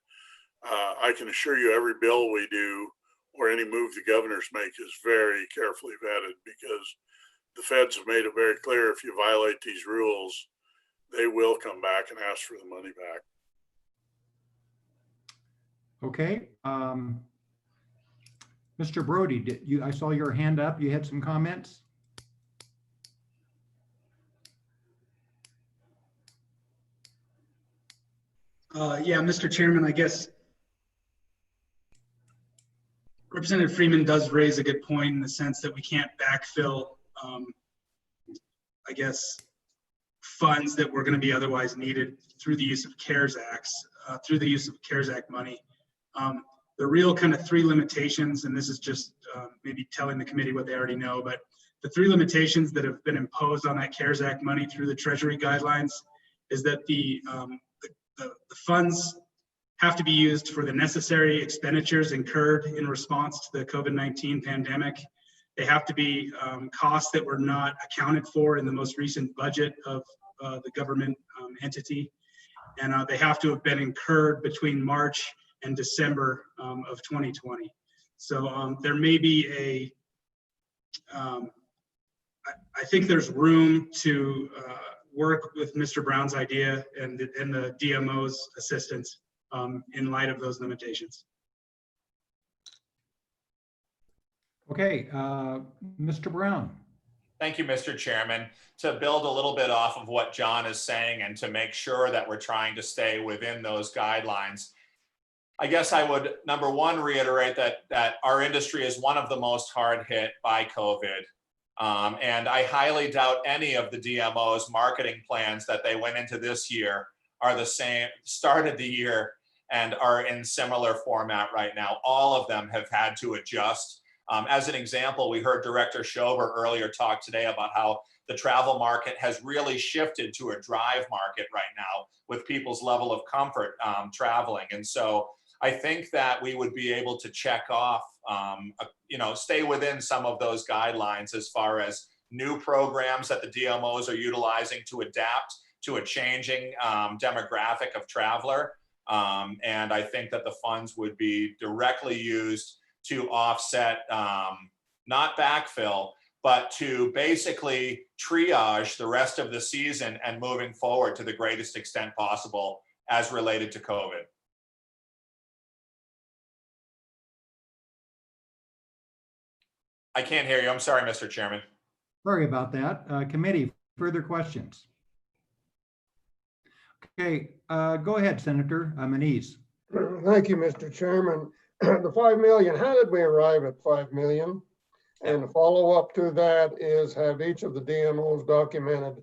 I can assure you every bill we do or any move the governors make is very carefully vetted, because the feds have made it very clear if you violate these rules, they will come back and ask for the money back. Okay. Mr. Brody, I saw your hand up. You had some comments? Yeah, Mr. Chairman, I guess Representative Freeman does raise a good point in the sense that we can't backfill, I guess, funds that were going to be otherwise needed through the use of CARES Act money. The real kind of three limitations, and this is just maybe telling the committee what they already know, but the three limitations that have been imposed on that CARES Act money through the Treasury guidelines is that the the funds have to be used for the necessary expenditures incurred in response to the COVID-19 pandemic. They have to be costs that were not accounted for in the most recent budget of the government entity. And they have to have been incurred between March and December of 2020. So there may be I think there's room to work with Mr. Brown's idea and the DMO's assistance in light of those limitations. Okay, Mr. Brown. Thank you, Mr. Chairman. To build a little bit off of what John is saying and to make sure that we're trying to stay within those guidelines, I guess I would, number one, reiterate that our industry is one of the most hard hit by COVID. And I highly doubt any of the DMO's marketing plans that they went into this year are the same, started the year and are in similar format right now. All of them have had to adjust. As an example, we heard Director Schober earlier talk today about how the travel market has really shifted to a drive market right now with people's level of comfort traveling. And so I think that we would be able to check off, stay within some of those guidelines as far as new programs that the DMOs are utilizing to adapt to a changing demographic of traveler. And I think that the funds would be directly used to offset, not backfill, but to basically triage the rest of the season and moving forward to the greatest extent possible as related to COVID. I can't hear you. I'm sorry, Mr. Chairman. Sorry about that. Committee, further questions? Okay, go ahead, Senator Manise. Thank you, Mr. Chairman. The 5 million, how did we arrive at 5 million? And the follow-up to that is, have each of the DMOs documented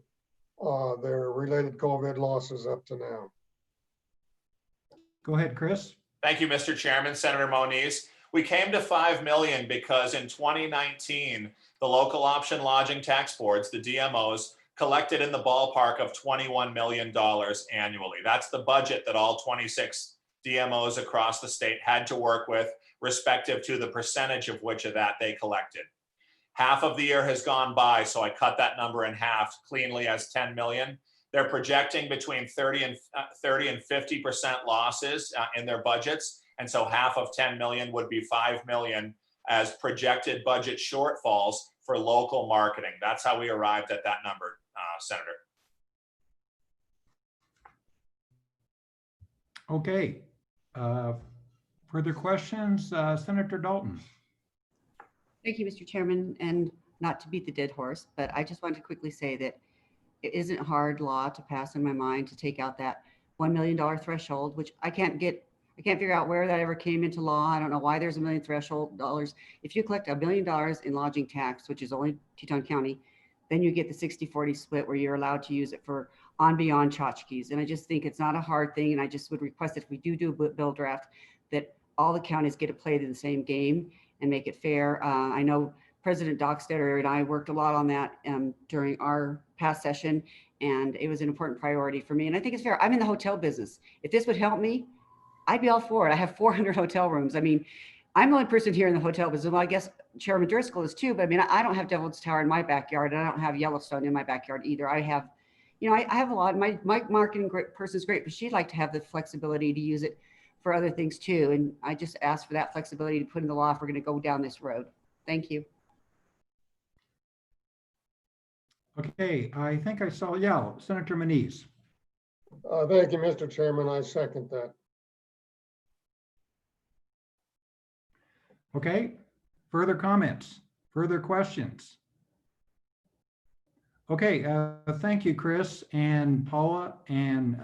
their related COVID losses up to now? Go ahead, Chris. Thank you, Mr. Chairman. Senator Moniz. We came to 5 million because in 2019, the local option lodging tax boards, the DMOs, collected in the ballpark of $21 million annually. That's the budget that all 26 DMOs across the state had to work with, respective to the percentage of which of that they collected. Half of the year has gone by, so I cut that number in half cleanly as 10 million. They're projecting between 30 and 50% losses in their budgets. And so half of 10 million would be 5 million as projected budget shortfalls for local marketing. That's how we arrived at that number, Senator. Okay. Further questions? Senator Dalton. Thank you, Mr. Chairman. And not to beat the dead horse, but I just wanted to quickly say that it isn't hard law to pass in my mind to take out that $1 million threshold, which I can't figure out where that ever came into law. I don't know why there's $1 million threshold dollars. If you collect $1 million in lodging tax, which is only Teton County, then you get the 60-40 split where you're allowed to use it for on beyond tchotchkes. And I just think it's not a hard thing. And I just would request that if we do a bill draft, that all the counties get to play in the same game and make it fair. I know President Dockstader and I worked a lot on that during our past session, and it was an important priority for me. And I think it's fair. I'm in the hotel business. If this would help me, I'd be all for it. I have 400 hotel rooms. I mean, I'm the only person here in the hotel business. Well, I guess Chairman Driscoll is too, but I mean, I don't have Devil's Tower in my backyard, and I don't have Yellowstone in my backyard either. I have, I have a lot. My marketing person is great, but she'd like to have the flexibility to use it for other things too. And I just asked for that flexibility to put in the law if we're going to go down this road. Thank you. Okay, I think I saw, yeah, Senator Manise. Thank you, Mr. Chairman. I second that. Okay, further comments, further questions? Okay, thank you, Chris and Paula and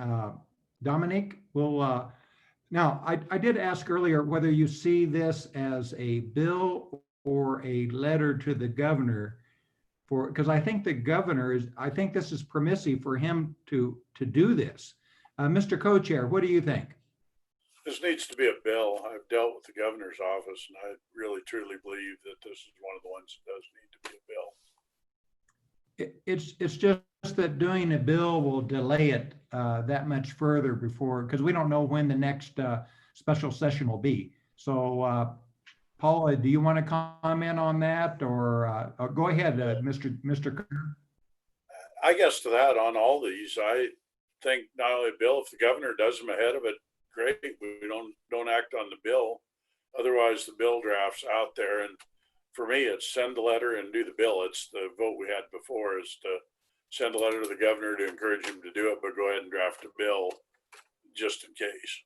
Dominic. We'll, now, I did ask earlier whether you see this as a bill or a letter to the governor for, because I think the governor is, I think this is permissive for him to do this. Mr. Co-Chair, what do you think? This needs to be a bill. I've dealt with the governor's office, and I really truly believe that this is one of the ones that does need to be a bill. It's just that doing a bill will delay it that much further before, because we don't know when the next special session will be. So Paula, do you want to comment on that, or go ahead, Mr. Kerr? I guess to that, on all these, I think not only Bill, if the governor does them ahead of it, great. We don't act on the bill. Otherwise, the bill draft's out there. And for me, it's send the letter and do the bill. It's the vote we had before is to send a letter to the governor to encourage him to do it, but go ahead and draft a bill just in case.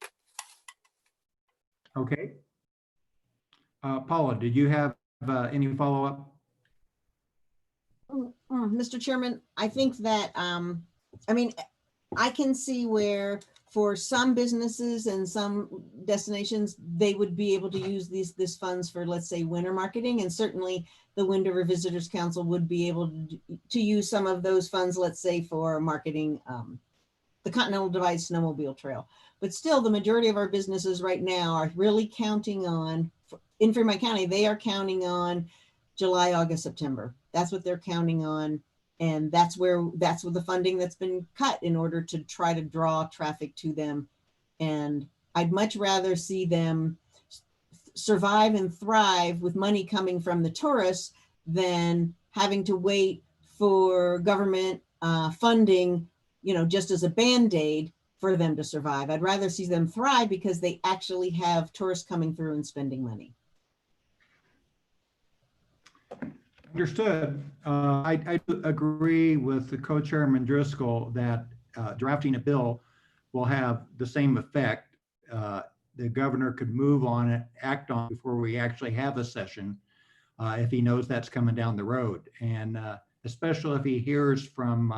Okay. Paula, did you have any follow-up? Mr. Chairman, I think that, I mean, I can see where for some businesses and some destinations, they would be able to use this funds for, let's say, winter marketing. And certainly the Wind River Visitors Council would be able to use some of those funds, let's say, for marketing the Continental Divide Snowmobile Trail. But still, the majority of our businesses right now are really counting on, in Fremont County, they are counting on July, August, September. That's what they're counting on. And that's where the funding that's been cut in order to try to draw traffic to them. And I'd much rather see them survive and thrive with money coming from the tourists than having to wait for government funding, you know, just as a Band-Aid for them to survive. I'd rather see them thrive because they actually have tourists coming through and spending money. Understood. I do agree with the co-chairman Driscoll that drafting a bill will have the same effect. The governor could move on it, act on it before we actually have a session if he knows that's coming down the road. And especially if he hears from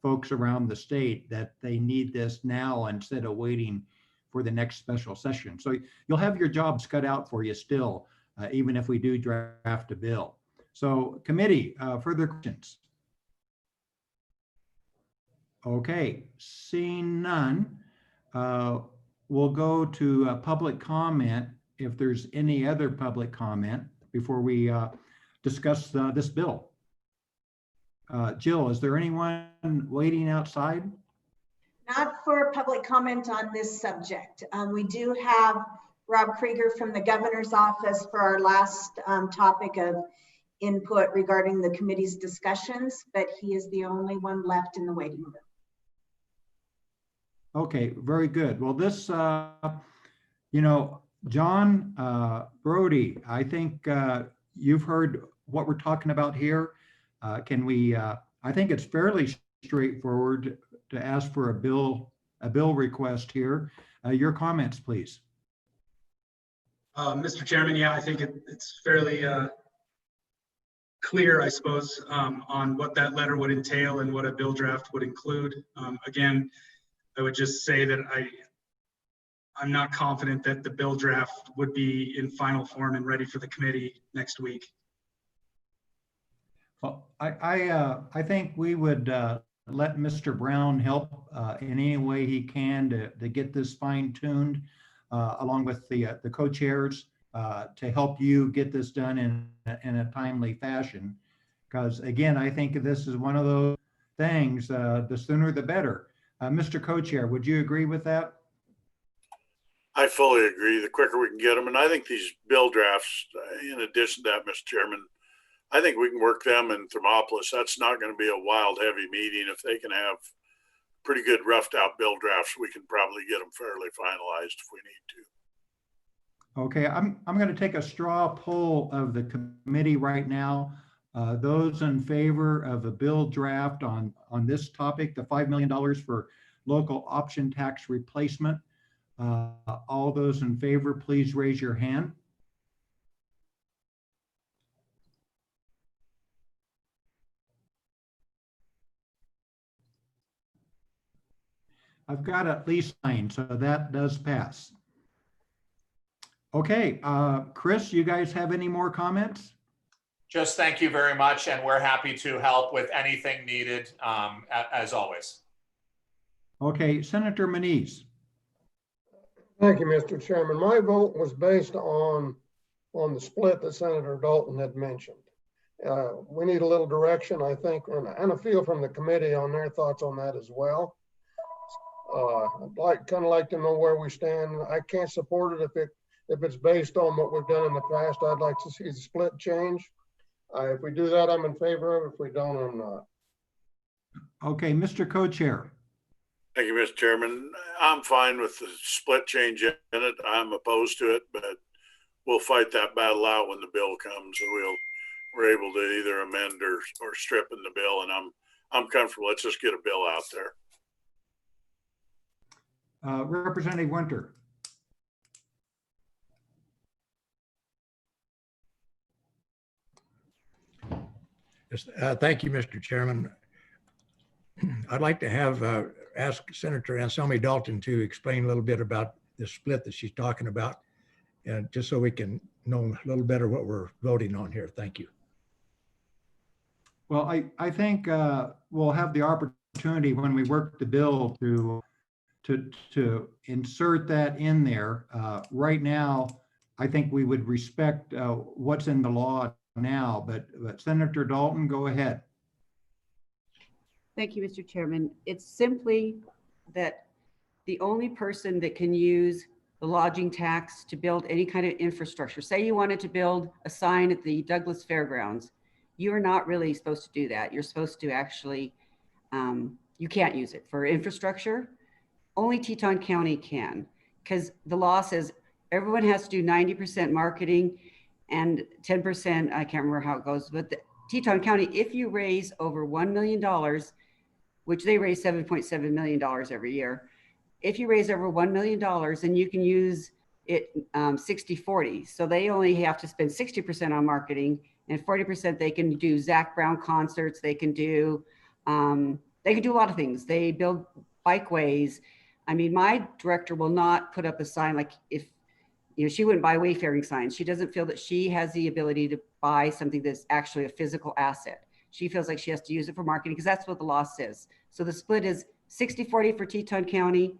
folks around the state that they need this now instead of waiting for the next special session. So you'll have your jobs cut out for you still, even if we do draft a bill. So committee, further questions? Okay, seeing none, we'll go to public comment if there's any other public comment before we discuss this bill. Jill, is there anyone waiting outside? Not for public comment on this subject. We do have Rob Krieger from the governor's office for our last topic of input regarding the committee's discussions, but he is the only one left in the waiting room. Okay, very good. Well, this, you know, John Brody, I think you've heard what we're talking about here. Can we, I think it's fairly straightforward to ask for a bill request here. Your comments, please. Mr. Chairman, yeah, I think it's fairly clear, I suppose, on what that letter would entail and what a bill draft would include. Again, I would just say that I'm not confident that the bill draft would be in final form and ready for the committee next week. Well, I think we would let Mr. Brown help in any way he can to get this fine-tuned along with the co-chairs to help you get this done in a timely fashion. Because again, I think this is one of those things, the sooner the better. Mr. Co-Chair, would you agree with that? I fully agree. The quicker we can get them. And I think these bill drafts, in addition to that, Mr. Chairman, I think we can work them in Thermopolis. That's not going to be a wild, heavy meeting. If they can have pretty good roughed out bill drafts, we can probably get them fairly finalized if we need to. Okay, I'm going to take a straw poll of the committee right now. Those in favor of a bill draft on this topic, the $5 million for local option tax replacement. All those in favor, please raise your hand. I've got at least 9, so that does pass. Okay, Chris, you guys have any more comments? Just thank you very much, and we're happy to help with anything needed, as always. Okay, Senator Manise. Thank you, Mr. Chairman. My vote was based on the split that Senator Dalton had mentioned. We need a little direction, I think, and a feel from the committee on their thoughts on that as well. I'd kind of like to know where we stand. I can't support it if it's based on what we've done in the past. I'd like to see the split change. If we do that, I'm in favor of it. If we don't, I'm not. Okay, Mr. Co-Chair. Thank you, Mr. Chairman. I'm fine with the split change in it. I'm opposed to it, but we'll fight that battle out when the bill comes. So we're able to either amend or strip in the bill, and I'm comfortable. Let's just get a bill out there. Representative Winter. Yes, thank you, Mr. Chairman. I'd like to have ask Senator Anselmi Dalton to explain a little bit about the split that she's talking about, and just so we can know a little better what we're voting on here. Thank you. Well, I think we'll have the opportunity when we work the bill to insert that in there. Right now, I think we would respect what's in the law now, but Senator Dalton, go ahead. Thank you, Mr. Chairman. It's simply that the only person that can use the lodging tax to build any kind of infrastructure, say you wanted to build a sign at the Douglas Fairgrounds, you are not really supposed to do that. You're supposed to actually, you can't use it for infrastructure. Only Teton County can, because the law says everyone has to do 90% marketing and 10%, I can't remember how it goes, but the Teton County, if you raise over $1 million, which they raise $7.7 million every year, if you raise over $1 million, then you can use it 60-40. So they only have to spend 60% on marketing, and 40% they can do Zach Brown concerts. They can do a lot of things. They build bikeways. I mean, my director will not put up a sign like if, you know, she wouldn't buy wayfaring signs. She doesn't feel that she has the ability to buy something that's actually a physical asset. She feels like she has to use it for marketing because that's what the law says. So the split is 60-40 for Teton County,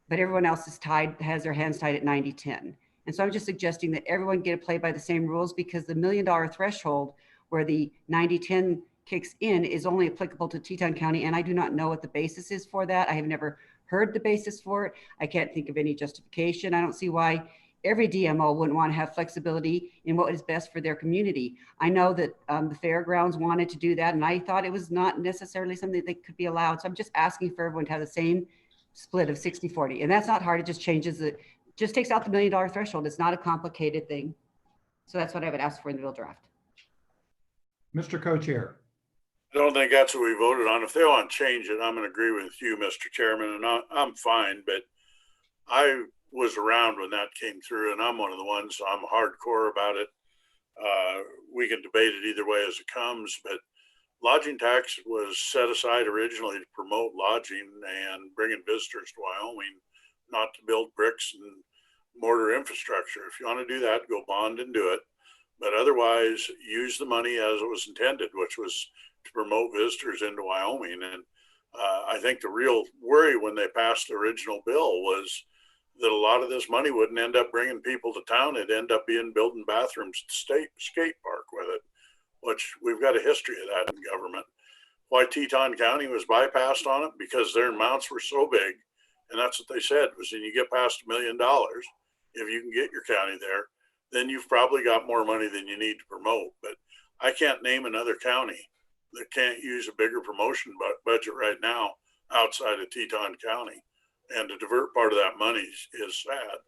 but everyone else is has their hands tied at 90-10. And so I'm just suggesting that everyone get to play by the same rules, because the $1 million threshold where the 90-10 kicks in is only applicable to Teton County. And I do not know what the basis is for that. I have never heard the basis for it. I can't think of any justification. I don't see why every DMO wouldn't want to have flexibility in what is best for their community. I know that the fairgrounds wanted to do that, and I thought it was not necessarily something that could be allowed. So I'm just asking for everyone to have the same split of 60-40. And that's not hard. It just changes it, just takes out the $1 million threshold. It's not a complicated thing. So that's what I would ask for in the bill draft. Mr. Co-Chair. I don't think that's what we voted on. If they want to change it, I'm going to agree with you, Mr. Chairman, and I'm fine. But I was around when that came through, and I'm one of the ones, I'm hardcore about it. We can debate it either way as it comes, but lodging tax was set aside originally to promote lodging and bringing visitors to Wyoming, not to build bricks and mortar infrastructure. If you want to do that, go bond and do it. But otherwise, use the money as it was intended, which was to promote visitors into Wyoming. And I think the real worry when they passed the original bill was that a lot of this money wouldn't end up bringing people to town. It'd end up being building bathrooms at the skate park with it, which we've got a history of that in government. Why Teton County was bypassed on it? Because their amounts were so big. And that's what they said was, when you get past $1 million, if you can get your county there, then you've probably got more money than you need to promote. But I can't name another county that can't use a bigger promotion budget right now outside of Teton County. And to divert part of that money is sad.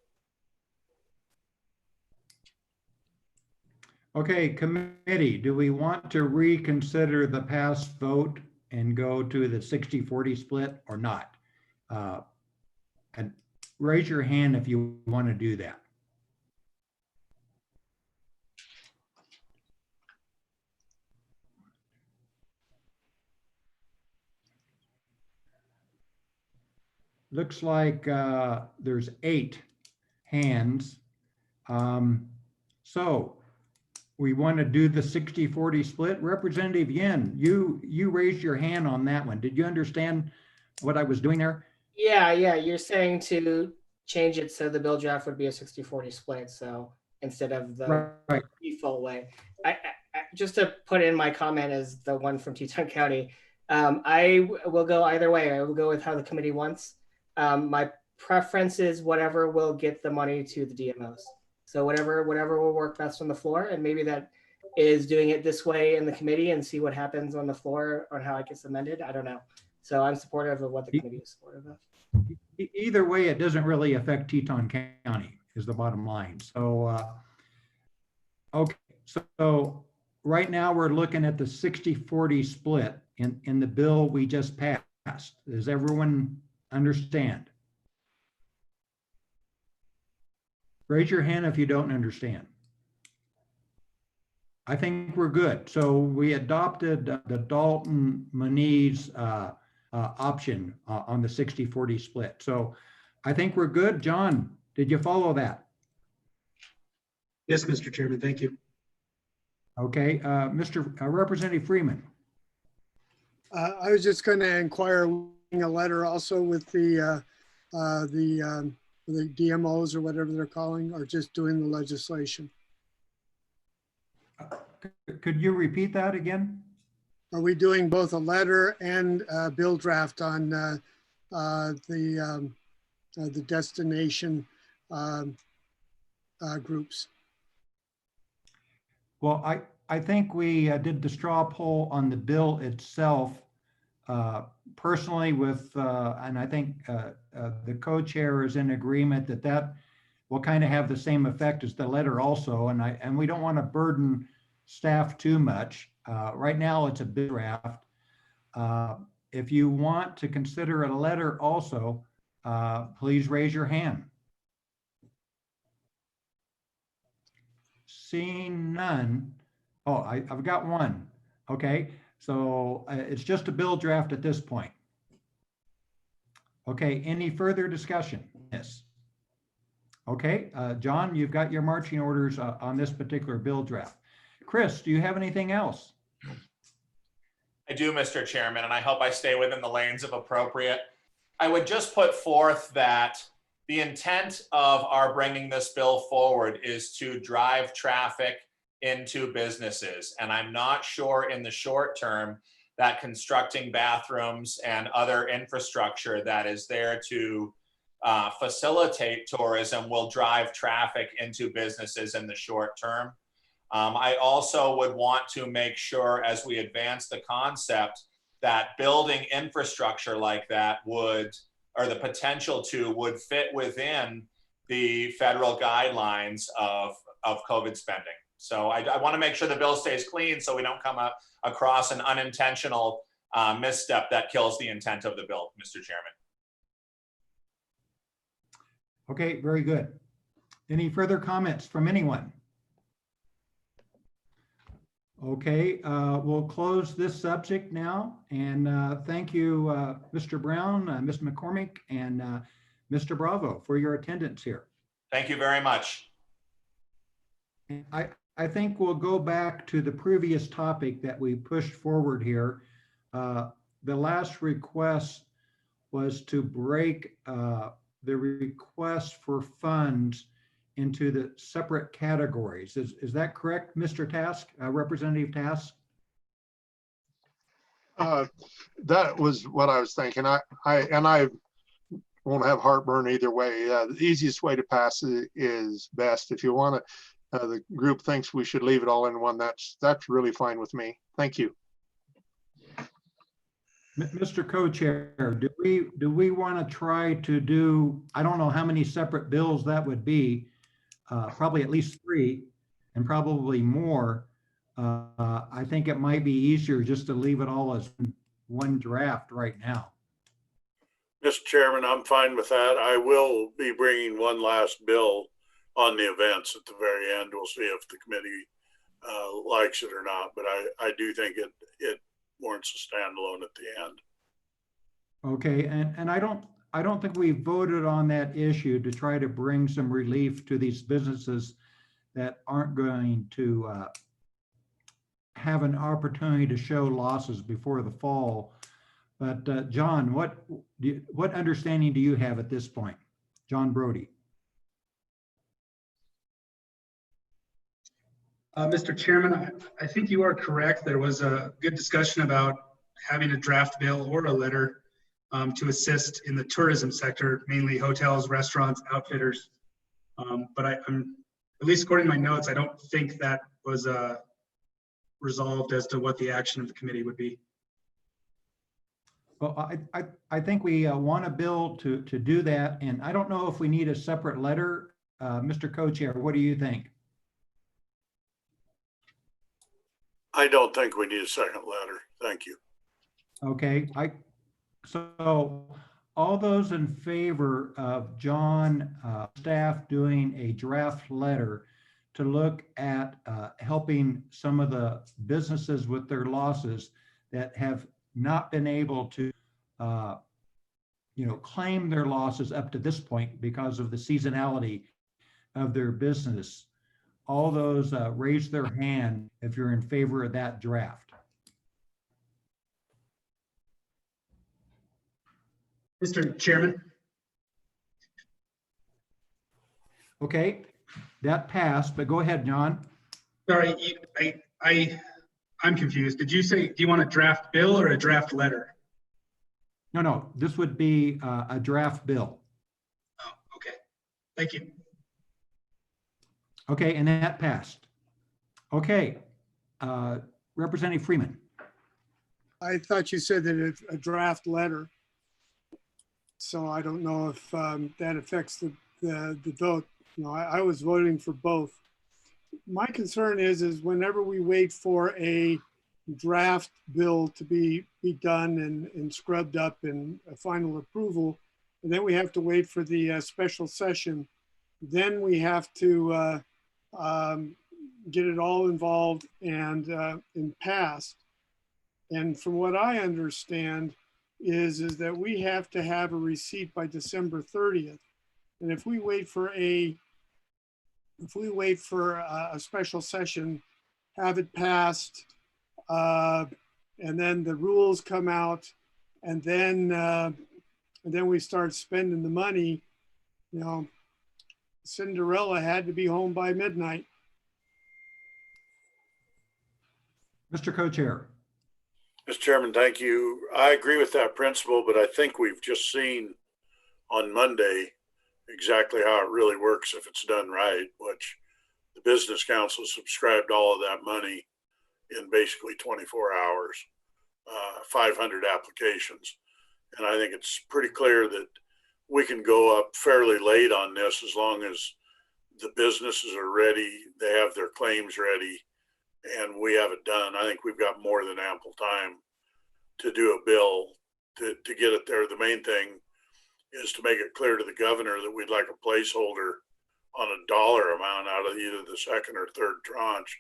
Okay, committee, do we want to reconsider the past vote and go to the 60-40 split or not? And raise your hand if you want to do that. Looks like there's 8 hands. So we want to do the 60-40 split. Representative Yin, you raised your hand on that one. Did you understand what I was doing there? Yeah, you're saying to change it so the bill draft would be a 60-40 split. So instead of the right default way, just to put in my comment as the one from Teton County, I will go either way. I will go with how the committee wants. My preference is whatever will get the money to the DMOs. So whatever will work best on the floor, and maybe that is doing it this way in the committee and see what happens on the floor on how it gets amended. I don't know. So I'm supportive of what the committee is supportive of. Either way, it doesn't really affect Teton County is the bottom line. So, okay, so right now we're looking at the 60-40 split in the bill we just passed. Does everyone understand? Raise your hand if you don't understand. I think we're good. So we adopted the Dalton-Moniz option on the 60-40 split. So I think we're good. John, did you follow that? Yes, Mr. Chairman, thank you. Okay, Representative Freeman. I was just going to inquire a letter also with the DMOs or whatever they're calling, or just doing the legislation. Could you repeat that again? Are we doing both a letter and a bill draft on the destination groups? Well, I think we did the straw poll on the bill itself personally with, and I think the co-chair is in agreement that that will kind of have the same effect as the letter also. And we don't want to burden staff too much. Right now it's a bill draft. If you want to consider a letter also, please raise your hand. Seeing none. Oh, I've got one. Okay, so it's just a bill draft at this point. Okay, any further discussion? Yes. Okay, John, you've got your marching orders on this particular bill draft. Chris, do you have anything else? I do, Mr. Chairman, and I hope I stay within the lanes of appropriate. I would just put forth that the intent of our bringing this bill forward is to drive traffic into businesses. And I'm not sure in the short term that constructing bathrooms and other infrastructure that is there to facilitate tourism will drive traffic into businesses in the short term. I also would want to make sure as we advance the concept that building infrastructure like that would, or the potential to, would fit within the federal guidelines of COVID spending. So I want to make sure the bill stays clean so we don't come across an unintentional misstep that kills the intent of the bill, Mr. Chairman. Okay, very good. Any further comments from anyone? Okay, we'll close this subject now. And thank you, Mr. Brown, Ms. McCormick, and Mr. Bravo for your attendance here. Thank you very much. I think we'll go back to the previous topic that we pushed forward here. The last request was to break the request for funds into the separate categories. Is that correct, Mr. Task, Representative Task? That was what I was thinking. I won't have heartburn either way. The easiest way to pass it is best. If you want to, the group thinks we should leave it all in one. That's really fine with me. Thank you. Mr. Co-Chair, do we want to try to do, I don't know how many separate bills that would be, probably at least 3 and probably more. I think it might be easier just to leave it all as one draft right now. Mr. Chairman, I'm fine with that. I will be bringing one last bill on the events at the very end. We'll see if the committee likes it or not, but I do think it warrants a standalone at the end. Okay, and I don't think we voted on that issue to try to bring some relief to these businesses that aren't going to have an opportunity to show losses before the fall. But John, what understanding do you have at this point? John Brody. Mr. Chairman, I think you are correct. There was a good discussion about having a draft bill or a letter to assist in the tourism sector, mainly hotels, restaurants, outfitters. But I'm, at least according to my notes, I don't think that was resolved as to what the action of the committee would be. Well, I think we want a bill to do that, and I don't know if we need a separate letter. Mr. Co-Chair, what do you think? I don't think we need a second letter. Thank you. Okay, so all those in favor of John staff doing a draft letter to look at helping some of the businesses with their losses that have not been able to claim their losses up to this point because of the seasonality of their business. All those raise their hand if you're in favor of that draft. Mr. Chairman. Okay, that passed, but go ahead, John. Sorry, I'm confused. Did you say, do you want a draft bill or a draft letter? No, this would be a draft bill. Oh, okay. Thank you. Okay, and that passed. Okay, Representative Freeman. I thought you said that it's a draft letter. So I don't know if that affects the vote. I was voting for both. My concern is whenever we wait for a draft bill to be done and scrubbed up and a final approval, and then we have to wait for the special session, then we have to get it all involved and passed. And from what I understand is that we have to have a receipt by December 30th. And if we wait for a special session, have it passed, and then the rules come out, and then we start spending the money, Cinderella had to be home by midnight. Mr. Co-Chair. Mr. Chairman, thank you. I agree with that principle, but I think we've just seen on Monday exactly how it really works if it's done right, which the Business Council subscribed all of that money in basically 24 hours, 500 applications. And I think it's pretty clear that we can go up fairly late on this as long as the businesses are ready, they have their claims ready, and we have it done. I think we've got more than ample time to do a bill to get it there. The main thing is to make it clear to the governor that we'd like a placeholder on a dollar amount out of either the second or third tranche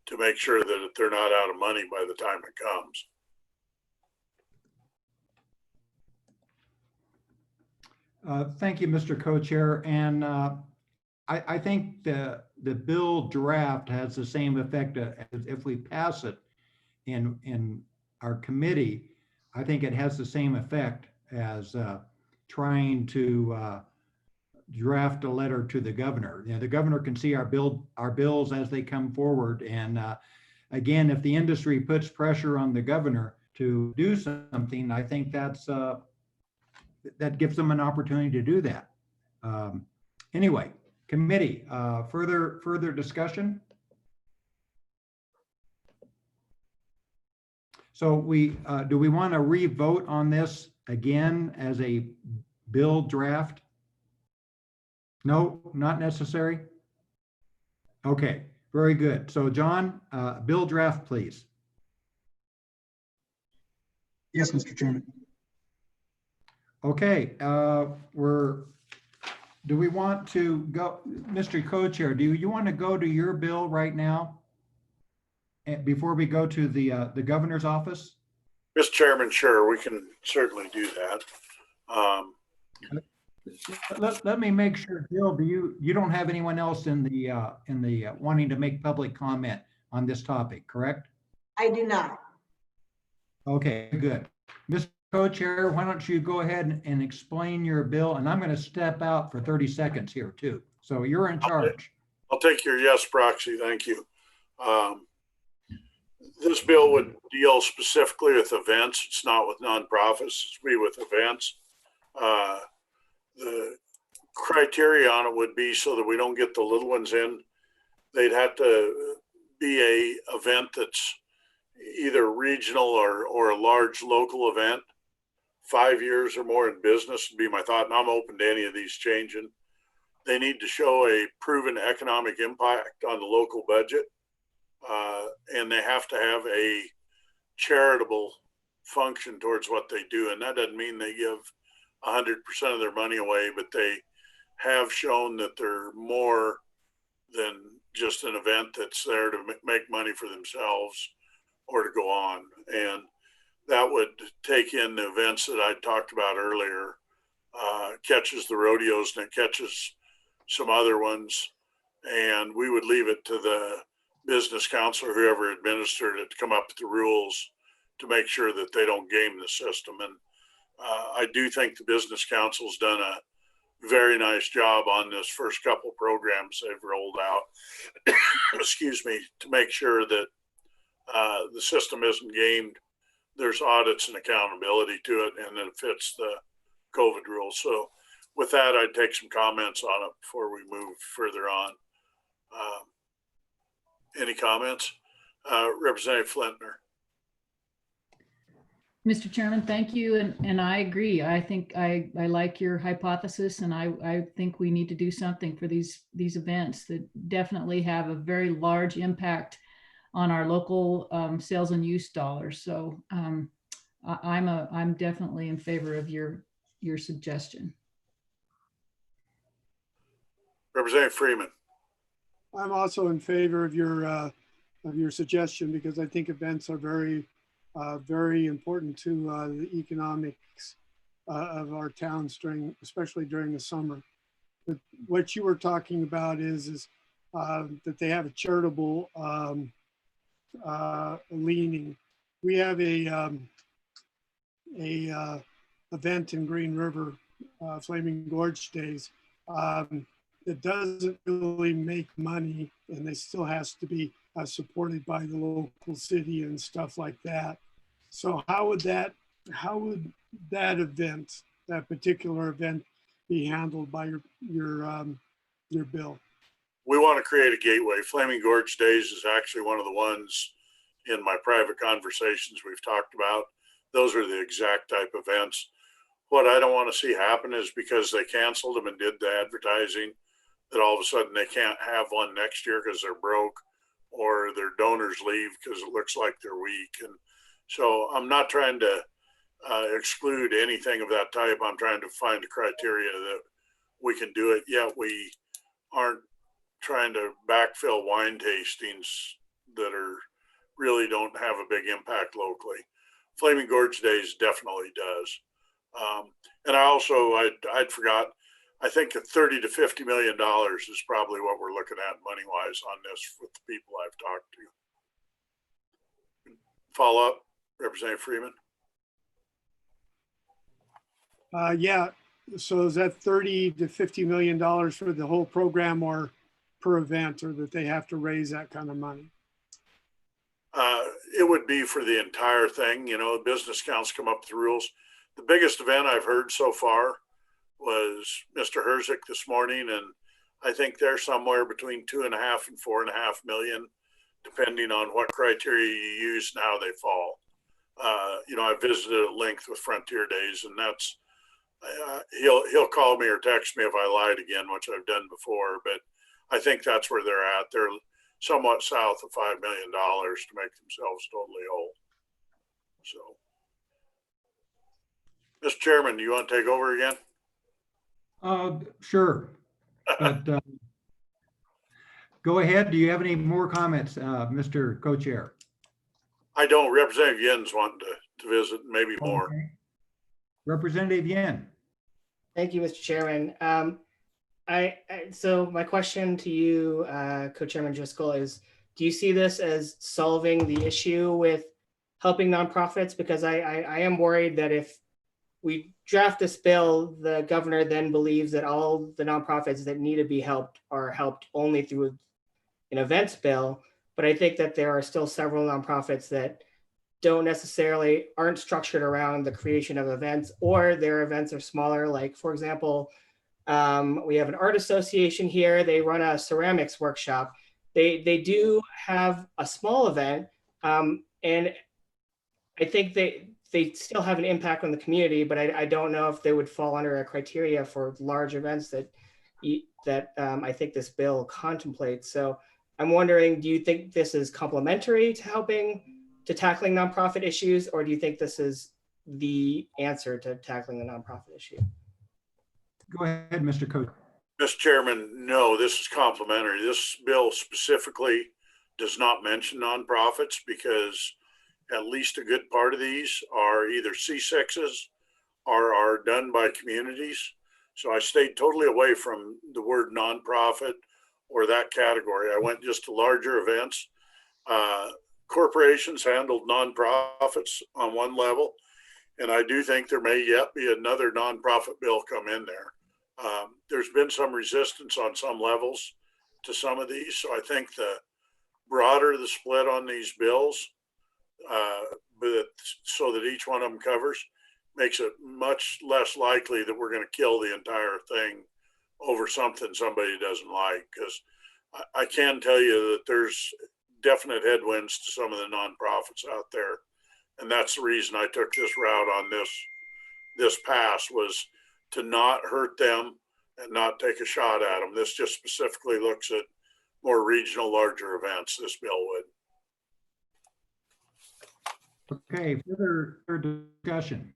to make sure that they're not out of money by the time it comes. Thank you, Mr. Co-Chair. And I think the bill draft has the same effect as if we pass it in our committee. I think it has the same effect as trying to draft a letter to the governor. The governor can see our bills as they come forward. And again, if the industry puts pressure on the governor to do something, I think that gives them an opportunity to do that. Anyway, committee, further discussion? So do we want to re-vote on this again as a bill draft? No, not necessary? Okay, very good. So John, bill draft, please. Yes, Mr. Chairman. Okay, do we want to go, Mr. Co-Chair, do you want to go to your bill right now? Before we go to the governor's office? Mr. Chairman, sure, we can certainly do that. Let me make sure, Bill, you don't have anyone else in the wanting to make public comment on this topic, correct? I do not. Okay, good. Mr. Co-Chair, why don't you go ahead and explain your bill, and I'm going to step out for 30 seconds here too. So you're in charge. I'll take your yes proxy, thank you. This bill would deal specifically with events. It's not with nonprofits. It's be with events. The criteria on it would be so that we don't get the little ones in. They'd have to be a event that's either regional or a large local event. 5 years or more in business would be my thought, and I'm open to any of these changing. They need to show a proven economic impact on the local budget, and they have to have a charitable function towards what they do. And that doesn't mean they give 100% of their money away, but they have shown that they're more than just an event that's there to make money for themselves or to go on. And that would take in the events that I talked about earlier, catches the rodeos, and it catches some other ones. And we would leave it to the business council or whoever administered it to come up with the rules to make sure that they don't game the system. And I do think the business council's done a very nice job on this first couple programs they've rolled out, excuse me, to make sure that the system isn't gamed. There's audits and accountability to it, and it fits the COVID rules. So with that, I'd take some comments on it before we move further on. Any comments? Representative Flintner. Mr. Chairman, thank you. And I agree. I think I like your hypothesis, and I think we need to do something for these events that definitely have a very large impact on our local sales and use dollars. So I'm definitely in favor of your suggestion. Representative Freeman. I'm also in favor of your suggestion, because I think events are very important to the economics of our towns especially during the summer. But what you were talking about is that they have a charitable leaning. We have a event in Green River, Flaming Gorge Days. It doesn't really make money, and it still has to be supported by the local city and stuff like that. So how would that event, that particular event, be handled by your bill? We want to create a gateway. Flaming Gorge Days is actually one of the ones in my private conversations we've talked about. Those are the exact type of events. What I don't want to see happen is because they canceled them and did the advertising, that all of a sudden they can't have one next year because they're broke, or their donors leave because it looks like they're weak. And so I'm not trying to exclude anything of that type. I'm trying to find a criteria that we can do it, yet we aren't trying to backfill wine tastings that are really don't have a big impact locally. Flaming Gorge Days definitely does. And I also, I'd forgot, I think $30 to $50 million is probably what we're looking at money-wise on this with the people I've talked to. Follow up, Representative Freeman? Yeah, so is that $30 to $50 million for the whole program or per event, or that they have to raise that kind of money? It would be for the entire thing. You know, the business council come up with the rules. The biggest event I've heard so far was Mr. Herzig this morning, and I think they're somewhere between 2.5 and 4.5 million, depending on what criteria you use and how they fall. You know, I visited at length with Frontier Days, and that's he'll call me or text me if I lied again, which I've done before, but I think that's where they're at. They're somewhat south of $5 million to make themselves totally whole. So, Mr. Chairman, do you want to take over again? Sure. But go ahead. Do you have any more comments, Mr. Co-Chair? I don't. Representative Yen's wanting to visit, maybe more. Okay. Representative Yen. Thank you, Mr. Chairman. So my question to you, Co-Chairman Driscoll, is: do you see this as solving the issue with helping nonprofits? Because I am worried that if we draft this bill, the governor then believes that all the nonprofits that need to be helped are helped only through an events bill, but I think that there are still several nonprofits that aren't structured around the creation of events, or their events are smaller. Like, for example, we have an art association here. They run a ceramics workshop. They do have a small event, and I think they still have an impact on the community, but I don't know if they would fall under a criteria for large events that I think this bill contemplates. So I'm wondering, do you think this is complementary to tackling nonprofit issues, or do you think this is the answer to tackling the nonprofit issue? Go ahead, Mr. Coach. Mr. Chairman, no, this is complimentary. This bill specifically does not mention nonprofits because at least a good part of these are either C6s or are done by communities. So I stayed totally away from the word nonprofit or that category. I went just to larger events. Corporations handled nonprofits on one level, and I do think there may yet be another nonprofit bill come in there. There's been some resistance on some levels to some of these, so I think the broader the split on these bills, but so that each one of them covers, makes it much less likely that we're going to kill the entire thing over something somebody doesn't like. Because I can tell you that there's definite headwinds to some of the nonprofits out there, and that's the reason I took this route on this pass, was to not hurt them and not take a shot at them. This just specifically looks at more regional, larger events. This bill would. Okay, further discussion.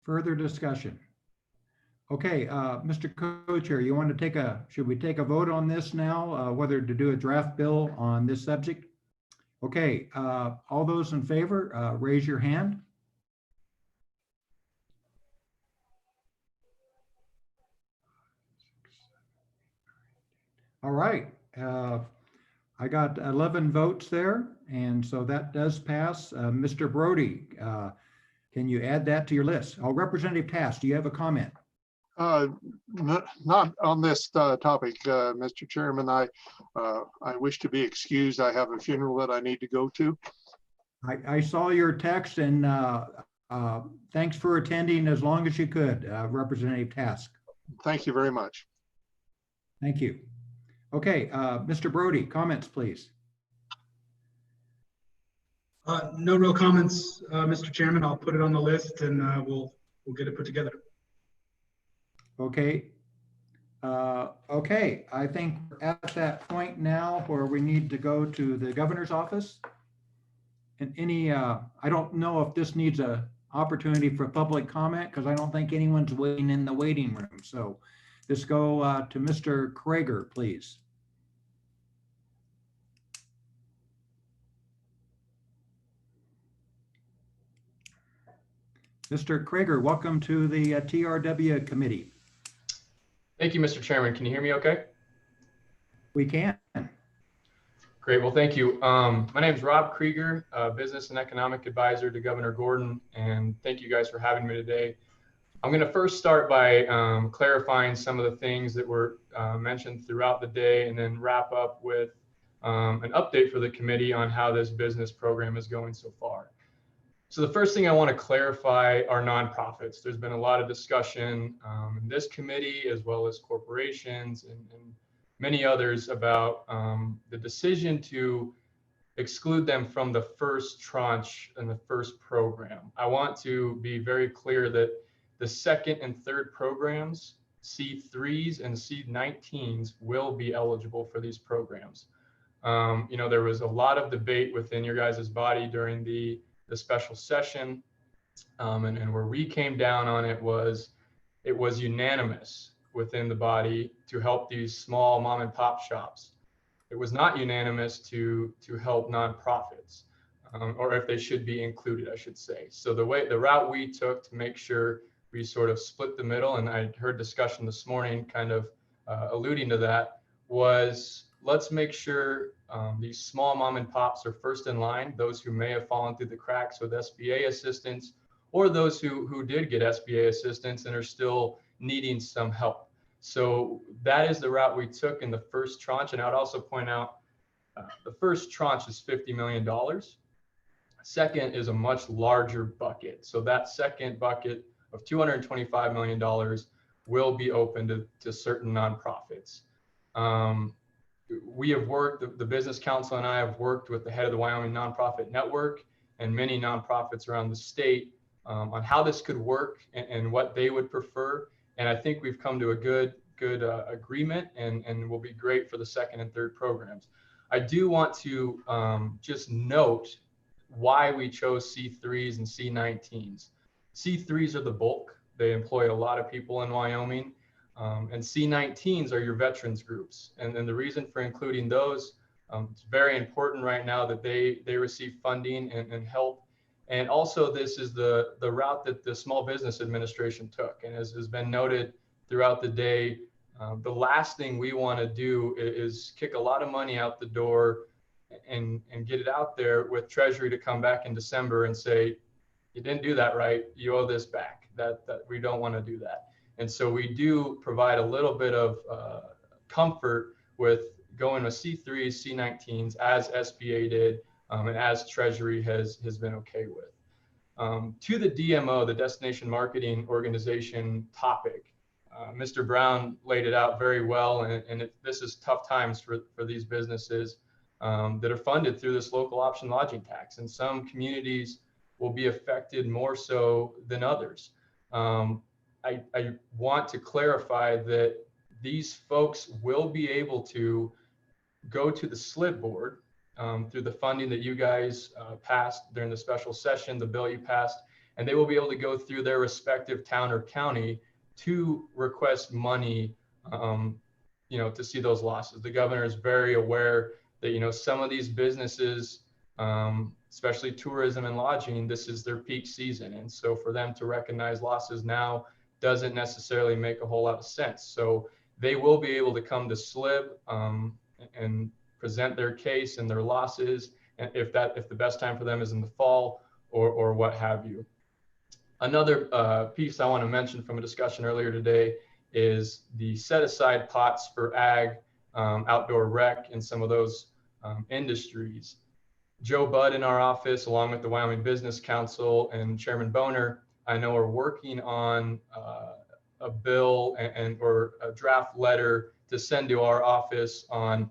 Further discussion. Okay, Mr. Co-Chair, you want to should we take a vote on this now, whether to do a draft bill on this subject? Okay, all those in favor, raise your hand. All right, I got 11 votes there, and so that does pass. Mr. Brody, can you add that to your list? Oh, Representative Tass, do you have a comment? Not on this topic, Mr. Chairman. I wish to be excused. I have a funeral that I need to go to. I saw your text, and thanks for attending as long as you could, Representative Task. Thank you very much. Thank you. Okay, Mr. Brody, comments, please. No real comments, Mr. Chairman. I'll put it on the list and we'll get it put together. Okay. Okay, I think we're at that point now where we need to go to the governor's office. And I don't know if this needs a opportunity for public comment, because I don't think anyone's waiting in the waiting room. So let's go to Mr. Krager, please. Mr. Krager, welcome to the TRW committee. Thank you, Mr. Chairman. Can you hear me okay? We can. Great. Well, thank you. My name is Rob Krieger, Business and Economic Advisor to Governor Gordon, and thank you guys for having me today. I'm going to first start by clarifying some of the things that were mentioned throughout the day, and then wrap up with an update for the committee on how this business program is going so far. So the first thing I want to clarify are nonprofits. There's been a lot of discussion in this committee, as well as corporations and many others, about the decision to exclude them from the first tranche and the first program. I want to be very clear that the second and third programs, C3s and C19s, will be eligible for these programs. There was a lot of debate within your guys' body during the special session, and where we came down on it was unanimous within the body to help these small mom and pop shops. It was not unanimous to help nonprofits, or if they should be included, I should say. So the route we took to make sure we sort of split the middle, and I heard discussion this morning kind of alluding to that, was let's make sure these small mom and pops are first in line, those who may have fallen through the cracks with SBA assistance, or those who did get SBA assistance and are still needing some help. So that is the route we took in the first tranche. And I would also point out the first tranche is $50 million. Second is a much larger bucket. So that second bucket of $225 million will be open to certain nonprofits. We have worked, the Business Council and I have worked with the head of the Wyoming Nonprofit Network and many nonprofits around the state on how this could work and what they would prefer. And I think we've come to a good agreement and will be great for the second and third programs. I do want to just note why we chose C3s and C19s. C3s are the bulk. They employ a lot of people in Wyoming. And C19s are your veterans groups. And then the reason for including those, it's very important right now that they receive funding and help. And also this is the route that the Small Business Administration took. And as has been noted throughout the day, the last thing we want to do is kick a lot of money out the door and get it out there with Treasury to come back in December and say, you didn't do that right, you owe this back. That we don't want to do that. And so we do provide a little bit of comfort with going with C3s, C19s as SBA did, and as Treasury has been okay with. To the DMO, the Destination Marketing Organization topic, Mr. Brown laid it out very well, and this is tough times for these businesses that are funded through this local option lodging tax. And some communities will be affected more so than others. I want to clarify that these folks will be able to go to the SLIB board through the funding that you guys passed during the special session, the bill you passed, and they will be able to go through their respective town or county to request money, to see those losses. The governor is very aware that, some of these businesses, especially tourism and lodging, this is their peak season. And so for them to recognize losses now doesn't necessarily make a whole lot of sense. So they will be able to come to SLIB and present their case and their losses, and if the best time for them is in the fall or what have you. Another piece I want to mention from a discussion earlier today is the set aside pots for ag, outdoor rec, and some of those industries. Joe Budd in our office, along with the Wyoming Business Council and Chairman Boner, I know are working on a bill or a draft letter to send to our office on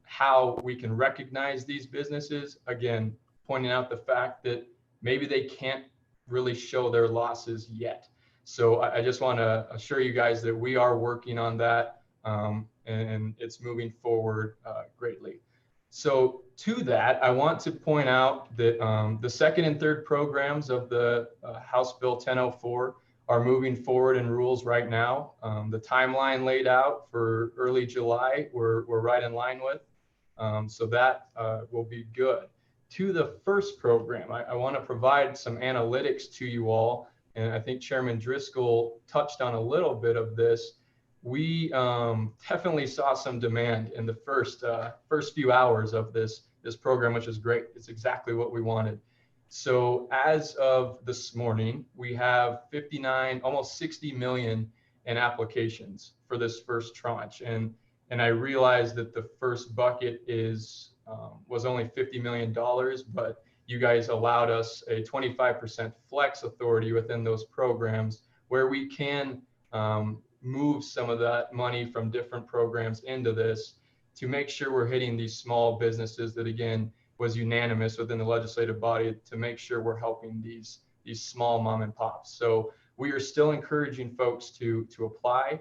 how we can recognize these businesses. Again, pointing out the fact that maybe they can't really show their losses yet. So I just want to assure you guys that we are working on that, and it's moving forward greatly. So to that, I want to point out that the second and third programs of the House Bill 1004 are moving forward in rules right now. The timeline laid out for early July, we're right in line with. So that will be good. To the first program, I want to provide some analytics to you all. And I think Chairman Driscoll touched on a little bit of this. We definitely saw some demand in the first few hours of this program, which is great. It's exactly what we wanted. So as of this morning, we have 59, almost 60 million in applications for this first tranche. And I realized that the first bucket was only $50 million, but you guys allowed us a 25% flex authority within those programs where we can move some of that money from different programs into this to make sure we're hitting these small businesses that, again, was unanimous within the legislative body to make sure we're helping these small mom and pops. So we are still encouraging folks to apply,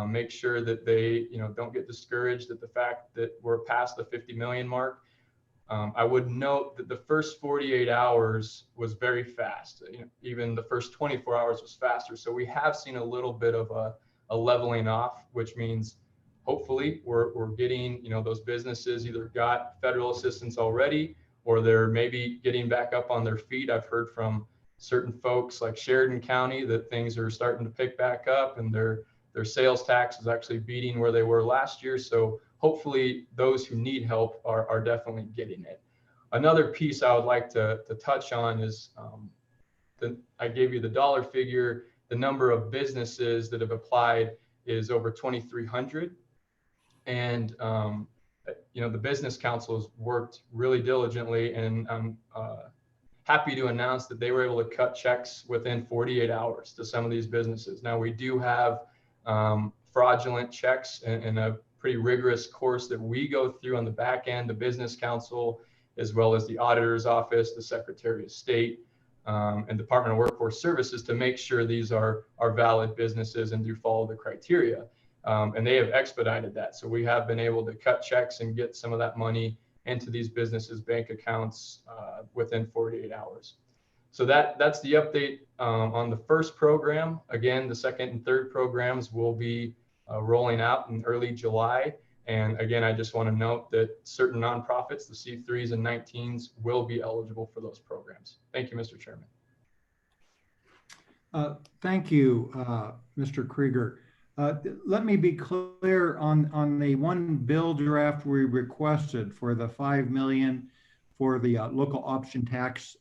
make sure that they don't get discouraged at the fact that we're past the 50 million mark. I would note that the first 48 hours was very fast. Even the first 24 hours was faster. So we have seen a little bit of a leveling off, which means hopefully we're getting, those businesses either got federal assistance already, or they're maybe getting back up on their feet. I've heard from certain folks like Sheridan County that things are starting to pick back up and their sales tax is actually beating where they were last year. So hopefully those who need help are definitely getting it. Another piece I would like to touch on is I gave you the dollar figure. The number of businesses that have applied is over 2,300. And, you know, the Business Council has worked really diligently, and I'm happy to announce that they were able to cut checks within 48 hours to some of these businesses. Now, we do have fraudulent checks and a pretty rigorous course that we go through on the back end, the Business Council, as well as the Auditor's Office, the Secretary of State, and Department of Workforce Services, to make sure these are valid businesses and do follow the criteria. And they have expedited that. So we have been able to cut checks and get some of that money into these businesses' bank accounts within 48 hours. So that's the update on the first program. Again, the second and third programs will be rolling out in early July. And again, I just want to note that certain nonprofits, the C3s and 19s, will be eligible for those programs. Thank you, Mr. Chairman. Thank you, Mr. Krieger. Let me be clear on the one bill draft we requested for the 5 million for the local option tax.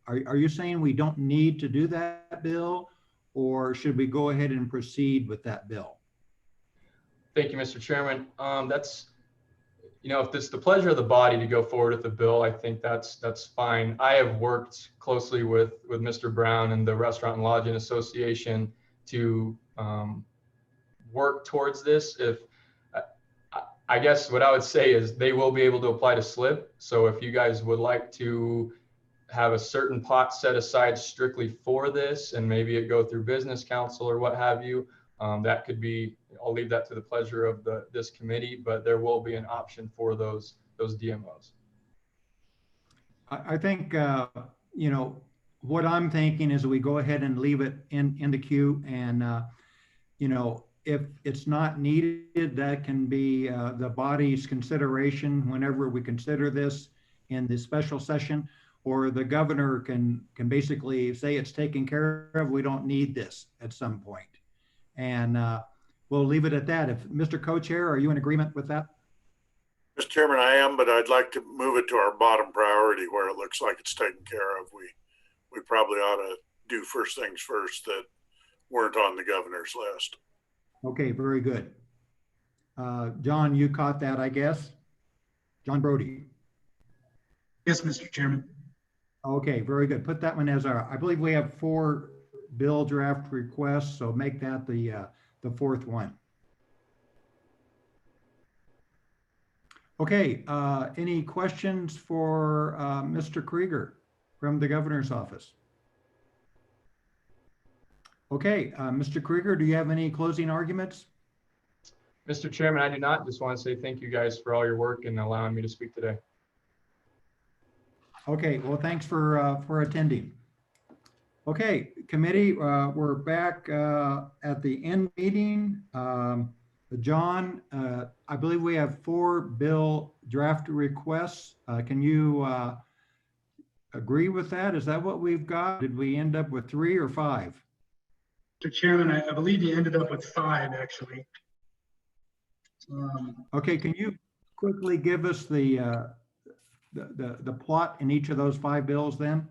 Are you saying we don't need to do that bill, or should we go ahead and proceed with that bill? Thank you, Mr. Chairman. That's, you know, if it's the pleasure of the body to go forward with the bill, I think that's fine. I have worked closely with Mr. Brown and the Restaurant and Lodging Association to work towards this. If I guess what I would say is they will be able to apply to SLIP. So if you guys would like to have a certain pot set aside strictly for this, and maybe it go through Business Council or what have you, that could be, I'll leave that to the pleasure of this committee, but there will be an option for those DMOs. I think, you know, what I'm thinking is we go ahead and leave it in the queue, and, you know, if it's not needed, that can be the body's consideration whenever we consider this in the special session, or the governor can basically say it's taken care of, we don't need this at some point. And we'll leave it at that. If Mr. Co-Chair, are you in agreement with that? Mr. Chairman, I am, but I'd like to move it to our bottom priority where it looks like it's taken care of. We probably ought to do first things first that weren't on the governor's list. Okay, very good. John, you caught that, I guess? John Brody. Yes, Mr. Chairman. Okay, very good. Put that one as our, I believe we have 4 bill draft requests, so make that the fourth one. Okay, any questions for Mr. Krieger from the governor's office? Okay, Mr. Krieger, do you have any closing arguments? Mr. Chairman, I do not. Just want to say thank you guys for all your work and allowing me to speak today. Okay, well, thanks for attending. Okay, committee, we're back at the end meeting. John, I believe we have 4 bill draft requests. Can you agree with that? Is that what we've got? Did we end up with 3 or 5? Mr. Chairman, I believe you ended up with 5, actually. Okay, can you quickly give us the plot in each of those 5 bills then?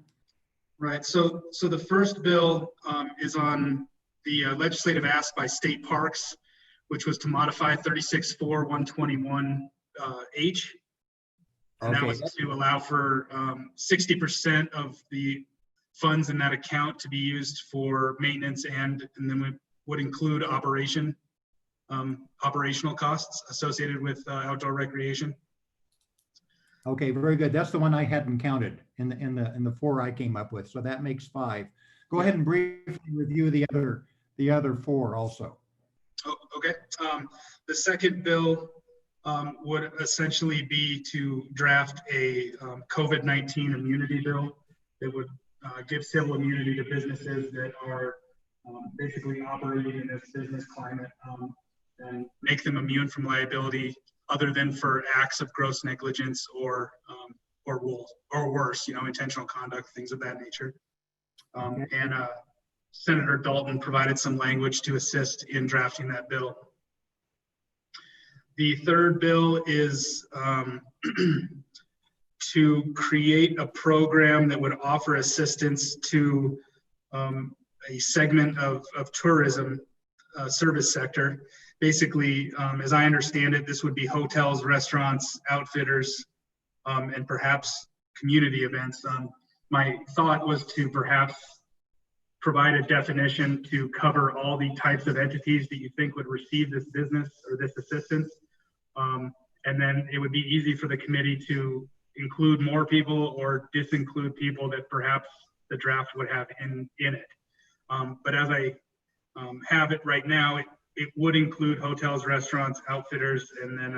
Right. So the first bill is on the legislative ask by state parks, which was to modify 36.4.121H. And that was to allow for 60% of the funds in that account to be used for maintenance, and then we would include operational costs associated with outdoor recreation. Okay, very good. That's the one I hadn't counted in the 4 I came up with. So that makes 5. Go ahead and briefly review the other 4 also. Oh, okay. The second bill would essentially be to draft a COVID-19 immunity bill that would give civil immunity to businesses that are basically operating in this business climate, and make them immune from liability other than for acts of gross negligence or worse, intentional conduct, things of that nature. And Senator Dalton provided some language to assist in drafting that bill. The third bill is to create a program that would offer assistance to a segment of tourism service sector. Basically, as I understand it, this would be hotels, restaurants, outfitters, and perhaps community events. My thought was to perhaps provide a definition to cover all the types of entities that you think would receive this business or this assistance. And then it would be easy for the committee to include more people or disinclude people that perhaps the draft would have in it. But as I have it right now, it would include hotels, restaurants, outfitters, and then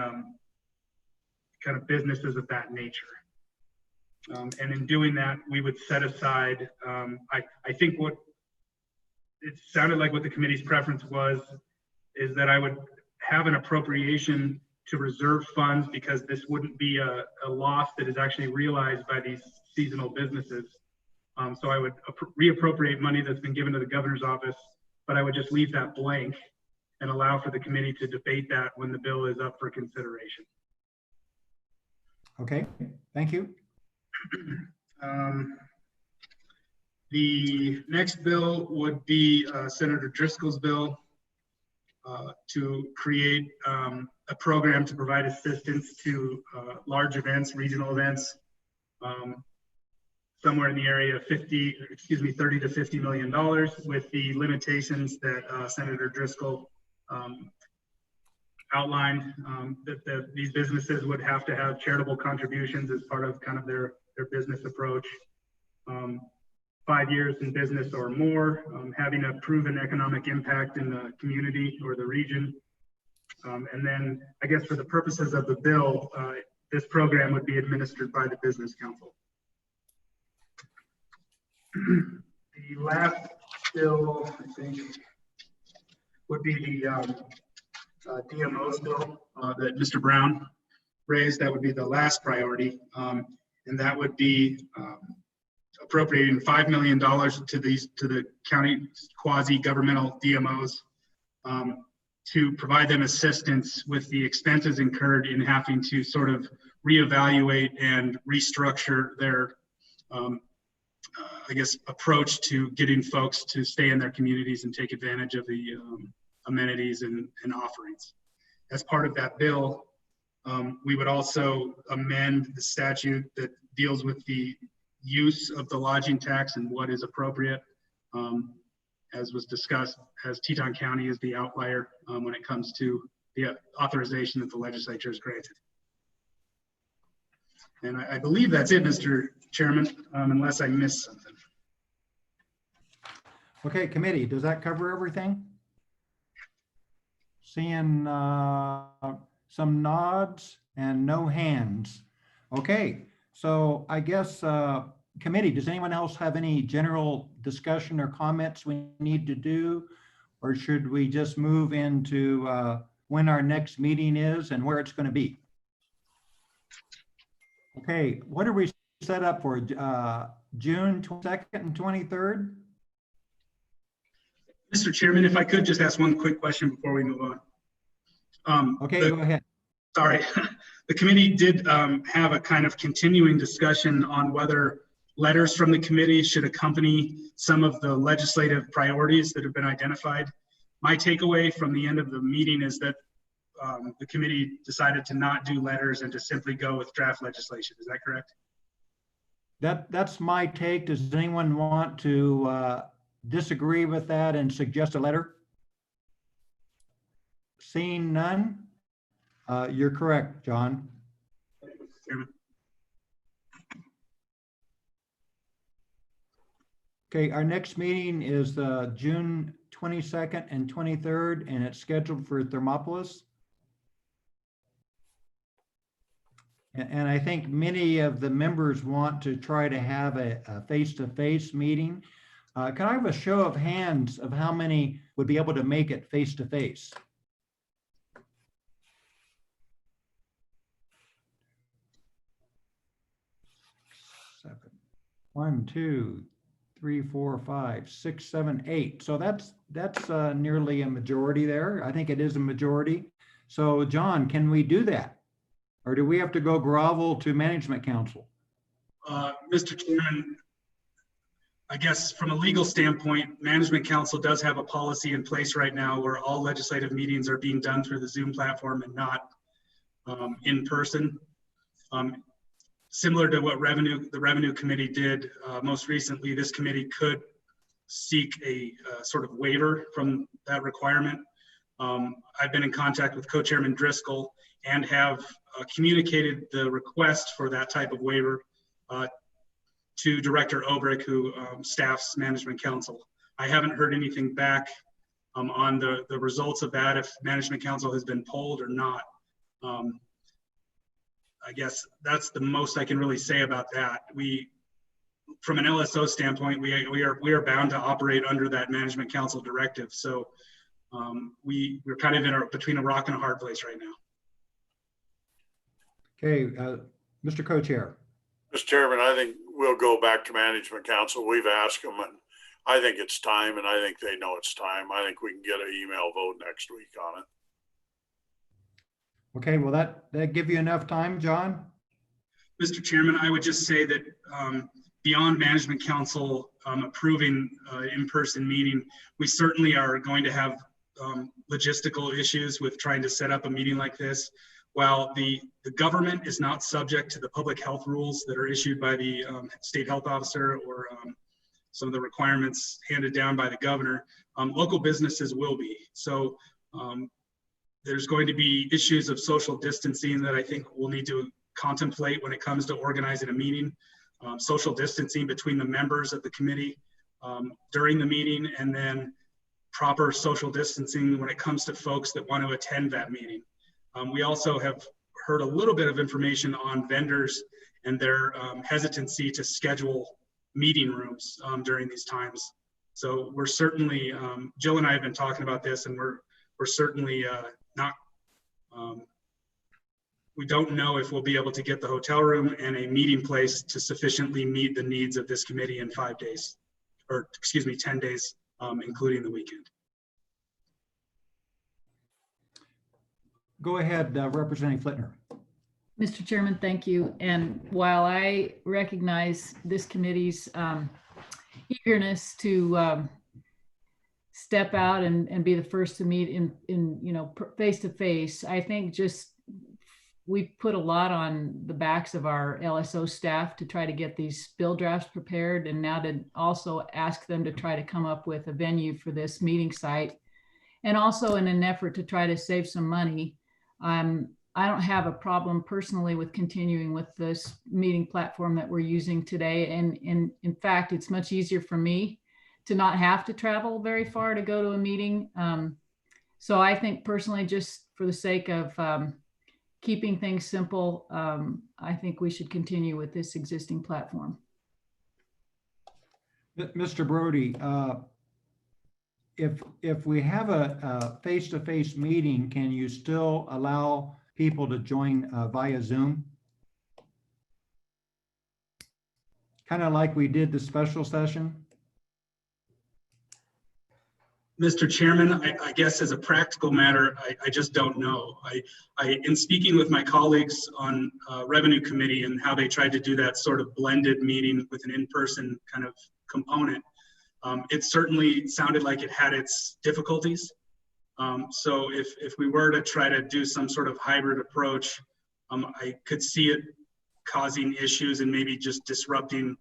kind of businesses of that nature. And in doing that, we would set aside, I think what it sounded like what the committee's preference was, is that I would have an appropriation to reserve funds because this wouldn't be a loss that is actually realized by these seasonal businesses. So I would reappropriate money that's been given to the governor's office, but I would just leave that blank and allow for the committee to debate that when the bill is up for consideration. Okay, thank you. The next bill would be Senator Driscoll's bill to create a program to provide assistance to large events, regional events, somewhere in the area of $30 to $50 million, with the limitations that Senator Driscoll outlined, that these businesses would have to have charitable contributions as part of kind of their business approach. 5 years in business or more, having a proven economic impact in the community or the region. And then I guess for the purposes of the bill, this program would be administered by the Business Council. The last bill, I think, would be the DMO's bill that Mr. Brown raised. That would be the last priority. And that would be appropriating $5 million to the county quasi-governmental DMOs to provide them assistance with the expenses incurred in having to sort of reevaluate and restructure their, I guess, approach to getting folks to stay in their communities and take advantage of the amenities and offerings. As part of that bill, we would also amend the statute that deals with the use of the lodging tax and what is appropriate. As was discussed, as Teton County is the outlier when it comes to the authorization that the legislature has granted. And I believe that's it, Mr. Chairman, unless I missed something. Okay, committee, does that cover everything? Seeing some nods and no hands. Okay, so I guess committee, does anyone else have any general discussion or comments we need to do? Or should we just move into when our next meeting is and where it's going to be? Okay, what are we set up for? June 22nd and 23rd? Mr. Chairman, if I could just ask one quick question before we move on. Okay, go ahead. Sorry, the committee did have a kind of continuing discussion on whether letters from the committee should accompany some of the legislative priorities that have been identified. My takeaway from the end of the meeting is that the committee decided to not do letters and to simply go with draft legislation. Is that correct? That's my take. Does anyone want to disagree with that and suggest a letter? Seeing none, you're correct, John. Okay, our next meeting is June 22nd and 23rd, and it's scheduled for Thermopolis. And I think many of the members want to try to have a face-to-face meeting. Can I have a show of hands of how many would be able to make it face-to-face? Seven. 1, 2, 3, 4, 5, 6, 7, 8. So that's nearly a majority there. I think it is a majority. So John, can we do that? Or do we have to go grovel to management council? Mr. Chairman, I guess from a legal standpoint, Management Council does have a policy in place right now where all legislative meetings are being done through the Zoom platform and not in person. Similar to what the Revenue Committee did most recently, this committee could seek a sort of waiver from that requirement. I've been in contact with Co-Chairman Driscoll and have communicated the request for that type of waiver to Director Obrick, who staffs Management Council. I haven't heard anything back on the results of that, if Management Council has been polled or not. I guess that's the most I can really say about that. From an LSO standpoint, we are bound to operate under that Management Council directive. So we're kind of between a rock and a hard place right now. Okay, Mr. Co-Chair. Mr. Chairman, I think we'll go back to Management Council. We've asked them, and I think it's time, and I think they know it's time. I think we can get an email vote next week on it. Okay, will that give you enough time, John? Mr. Chairman, I would just say that beyond Management Council approving in-person meeting, we certainly are going to have logistical issues with trying to set up a meeting like this. While the government is not subject to the public health rules that are issued by the state health officer or some of the requirements handed down by the governor, local businesses will be. So there's going to be issues of social distancing that I think we'll need to contemplate when it comes to organizing a meeting. Social distancing between the members of the committee during the meeting, and then proper social distancing when it comes to folks that want to attend that meeting. We also have heard a little bit of information on vendors and their hesitancy to schedule meeting rooms during these times. So we're certainly, Jill and I have been talking about this, and we're certainly not, we don't know if we'll be able to get the hotel room and a meeting place to sufficiently meet the needs of this committee in 5 days, or excuse me, 10 days, including the weekend. Go ahead, Representative Flitner. Mr. Chairman, thank you. And while I recognize this committee's eagerness to step out and be the first to meet in face to face, I think just we've put a lot on the backs of our LSO staff to try to get these bill drafts prepared, and now to also ask them to try to come up with a venue for this meeting site, and also in an effort to try to save some money. I don't have a problem personally with continuing with this meeting platform that we're using today. And in fact, it's much easier for me to not have to travel very far to go to a meeting. So I think personally, just for the sake of keeping things simple, I think we should continue with this existing platform. Mr. Brody, if we have a face-to-face meeting, can you still allow people to join via Zoom? Kind of like we did the special session? Mr. Chairman, I guess as a practical matter, I just don't know. In speaking with my colleagues on Revenue Committee and how they tried to do that sort of blended meeting with an in-person kind of component, it certainly sounded like it had its difficulties. So if we were to try to do some sort of hybrid approach, I could see it causing issues and maybe just disrupting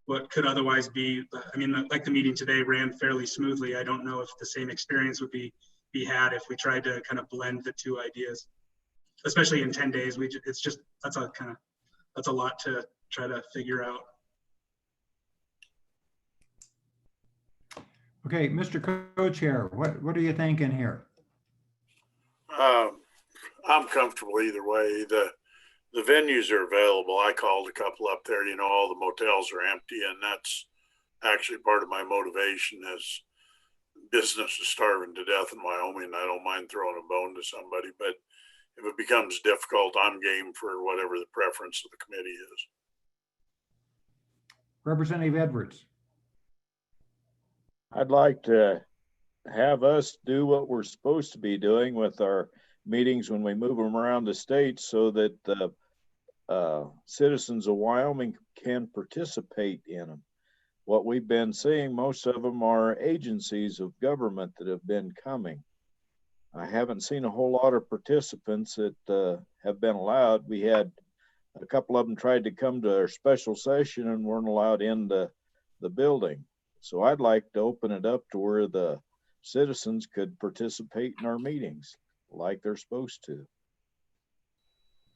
what could otherwise be, I mean, like the meeting today ran fairly smoothly. I don't know if the same experience would be had if we tried to kind of blend the two ideas, especially in 10 days. That's a lot to try to figure out. Okay, Mr. Co-Chair, what are you thinking here? I'm comfortable either way. The venues are available. I called a couple up there, all the motels are empty, and that's actually part of my motivation is business is starving to death in Wyoming, and I don't mind throwing a bone to somebody, but if it becomes difficult, I'm game for whatever the preference of the committee is. Representative Edwards. I'd like to have us do what we're supposed to be doing with our meetings when we move them around the state, so that the citizens of Wyoming can participate in them. what we've been seeing, most of them are agencies of government that have been coming. I haven't seen a whole lot of participants that have been allowed. We had a couple of them tried to come to our special session and weren't allowed in the building. So I'd like to open it up to where the citizens could participate in our meetings like they're supposed to.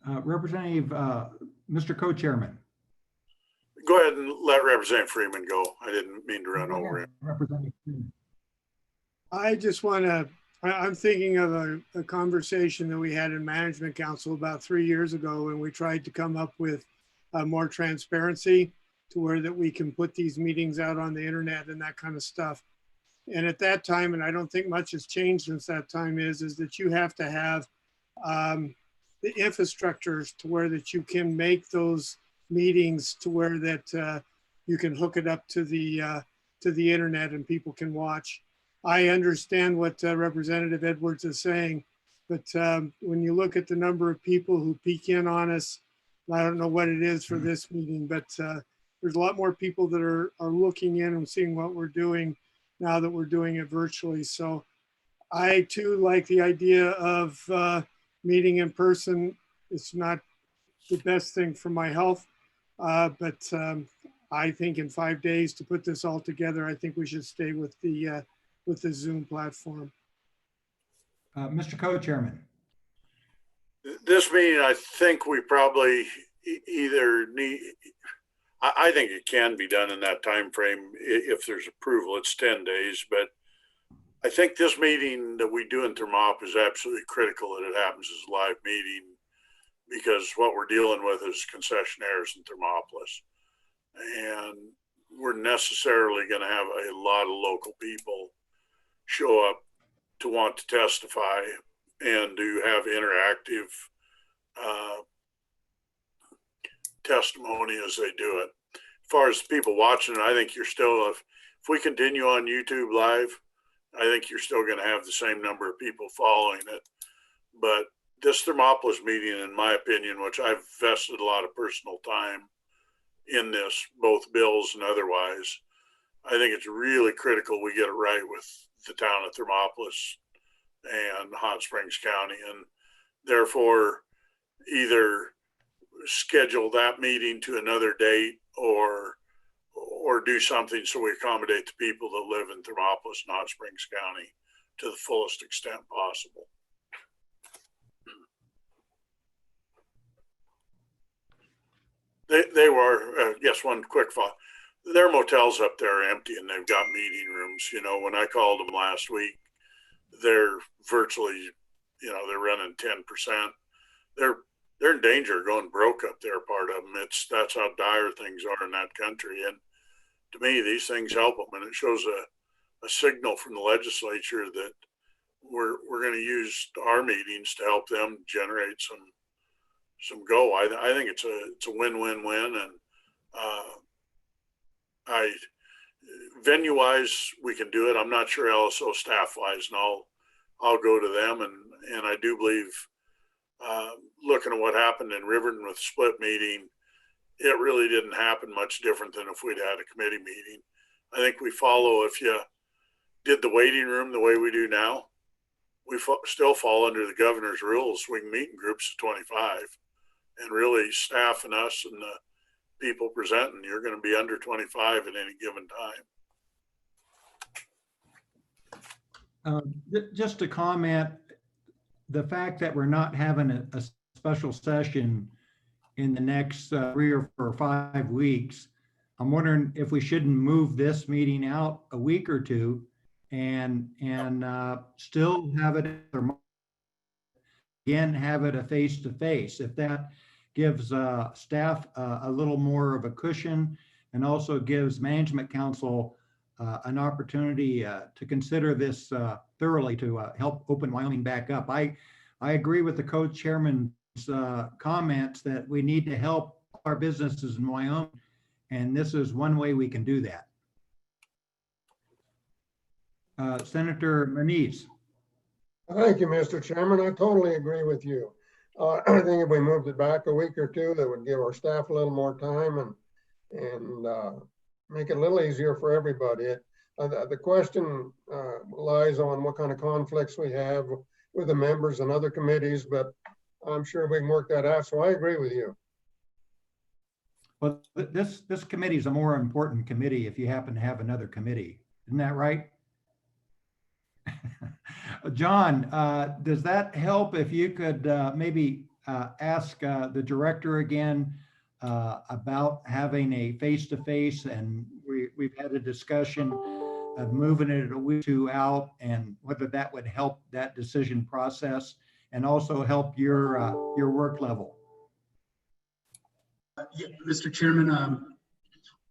Representative, Mr. Co-Chairman. Go ahead and let Representative Freeman go. I didn't mean to run over him. Representative Freeman. I just want to, I'm thinking of a conversation that we had in Management Council about 3 years ago when we tried to come up with more transparency to where that we can put these meetings out on the internet and that kind of stuff. And at that time, and I don't think much has changed since that time, is that you have to have the infrastructures to where that you can make those meetings to where that you can hook it up to the internet and people can watch. I understand what Representative Edwards is saying, but when you look at the number of people who peek in on us, I don't know what it is for this meeting, but there's a lot more people that are looking in and seeing what we're doing now that we're doing it virtually. So I too like the idea of meeting in person. It's not the best thing for my health, but I think in 5 days to put this all together, I think we should stay with the Zoom platform. Mr. Co-Chairman. This meeting, I think we probably either need, I think it can be done in that time frame if there's approval. It's 10 days, but I think this meeting that we do in Thermop is absolutely critical that it happens as a live meeting, because what we're dealing with is concessionaires in Thermopolis. And we're necessarily going to have a lot of local people show up to want to testify and to have interactive testimony as they do it. As far as people watching it, I think you're still, if we continue on YouTube Live, I think you're still going to have the same number of people following it. But this Thermopolis meeting, in my opinion, which I've vested a lot of personal time in this, both bills and otherwise, I think it's really critical we get it right with the town of Thermopolis and Hot Springs County, and therefore either schedule that meeting to another date or do something so we accommodate the people that live in Thermopolis and Hot Springs County to the fullest extent possible. They were, yes, one quick thought. Their motels up there are empty and they've got meeting rooms. You know, when I called them last week, they're virtually, you know, they're running 10%. They're in danger of going broke up there, part of them. That's how dire things are in that country. And to me, these things help them. And it shows a signal from the legislature that we're going to use our meetings to help them generate some go. I think it's a win-win-win. And venue wise, we can do it. I'm not sure LSO staff wise, and I'll go to them. And I do believe, looking at what happened in Riverton with the split meeting, it really didn't happen much different than if we'd had a committee meeting. I think we follow, if you did the waiting room the way we do now, we still fall under the governor's rules. We can meet in groups of 25, and really staff and us and the people presenting, you're going to be under 25 at any given time. Just to comment, the fact that we're not having a special session in the next 3 or 5 weeks, I'm wondering if we shouldn't move this meeting out a week or two and still have it, again, have it a face-to-face. If that gives staff a little more of a cushion and also gives Management Council an opportunity to consider this thoroughly to help open Wyoming back up. I agree with the co-chairman's comments that we need to help our businesses in Wyoming, and this is one way we can do that. Senator Manise. Thank you, Mr. Chairman. I totally agree with you. I think if we moved it back a week or two, that would give our staff a little more time and make it a little easier for everybody. The question lies on what kind of conflicts we have with the members and other committees, but I'm sure we can work that out. So I agree with you. Well, this committee is a more important committee if you happen to have another committee. Isn't that right? John, does that help if you could maybe ask the director again about having a face-to-face, and we've had a discussion of moving it a week or two out, and whether that would help that decision process and also help your work level. Yeah, Mr. Chairman,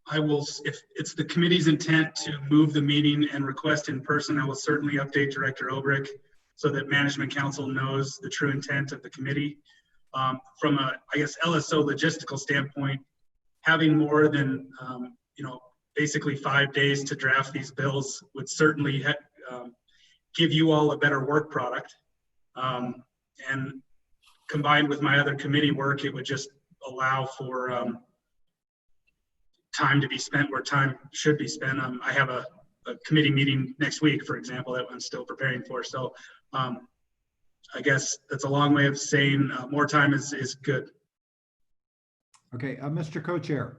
I will, if it's the committee's intent to move the meeting and request in person, I will certainly update Director Obrick so that Management Council knows the true intent of the committee. From a, I guess, LSO logistical standpoint, having more than, basically 5 days to draft these bills would certainly give you all a better work product. And combined with my other committee work, it would just allow for time to be spent where time should be spent. I have a committee meeting next week, for example, that I'm still preparing for. So I guess that's a long way of saying more time is good. Okay, Mr. Co-Chair.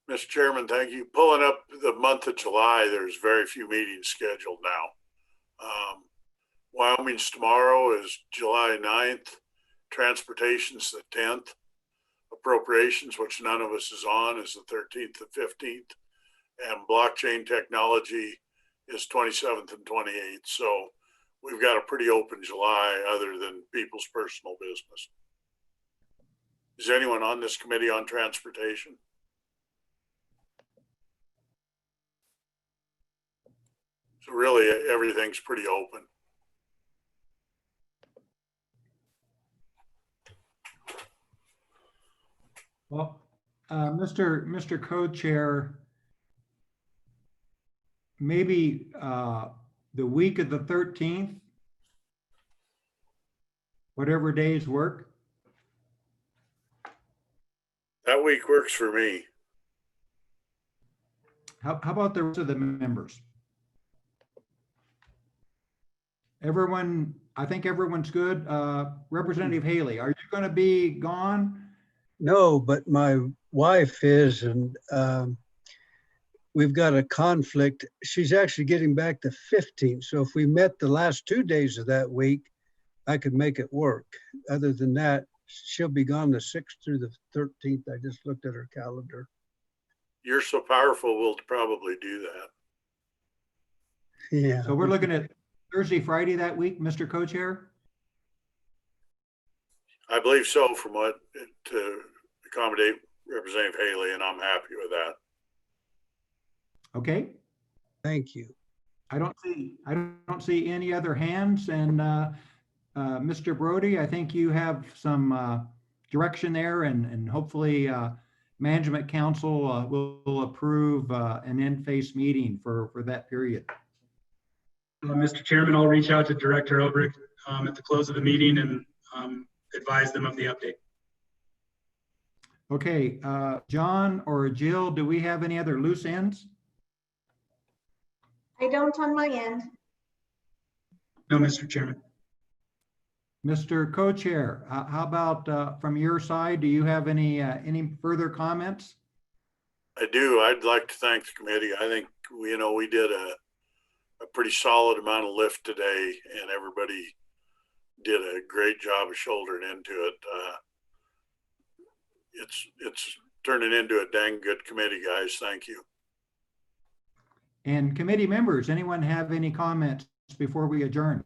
Mr. Chairman, thank you. Pulling up the month of July, there's very few meetings scheduled now. Wyoming's tomorrow is July 9th. Transportation's the 10th. Appropriations, which none of us is on, is the 13th and 15th. And blockchain technology is 27th and 28th. So we've got a pretty open July other than people's personal business. Is anyone on this committee on transportation? So really everything's pretty open. Well, Mr. Co-Chair, maybe the week of the 13th, whatever days work. That week works for me. How about the rest of the members? Everyone, I think everyone's good. Representative Haley, are you going to be gone? No, but my wife is, and we've got a conflict. She's actually getting back the 15th. So if we met the last 2 days of that week, I could make it work. Other than that, she'll be gone the 6th through the 13th. I just looked at her calendar. You're so powerful, we'll probably do that. Yeah. So we're looking at Thursday, Friday that week, Mr. Co-Chair? I believe so, from what to accommodate Representative Haley, and I'm happy with that. Okay. Thank you. I don't see any other hands, and Mr. Brody, I think you have some direction there, and hopefully Management Council will approve an in-face meeting for that period. Mr. Chairman, I'll reach out to Director Obrick at the close of the meeting and advise them of the update. Okay, John or Jill, do we have any other loose ends? I don't on my end. No, Mr. Chairman. Mr. Co-Chair, how about from your side? Do you have any further comments? I do. I'd like to thank the committee. I think we did a pretty solid amount of lift today, and everybody did a great job of shouldering into it. It's turning into a dang good committee, guys. Thank you. And committee members, anyone have any comments before we adjourn?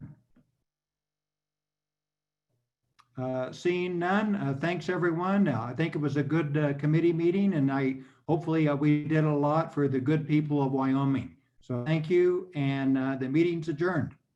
Seeing none, thanks everyone. I think it was a good committee meeting, and hopefully we did a lot for the good people of Wyoming. So thank you, and the meeting's adjourned.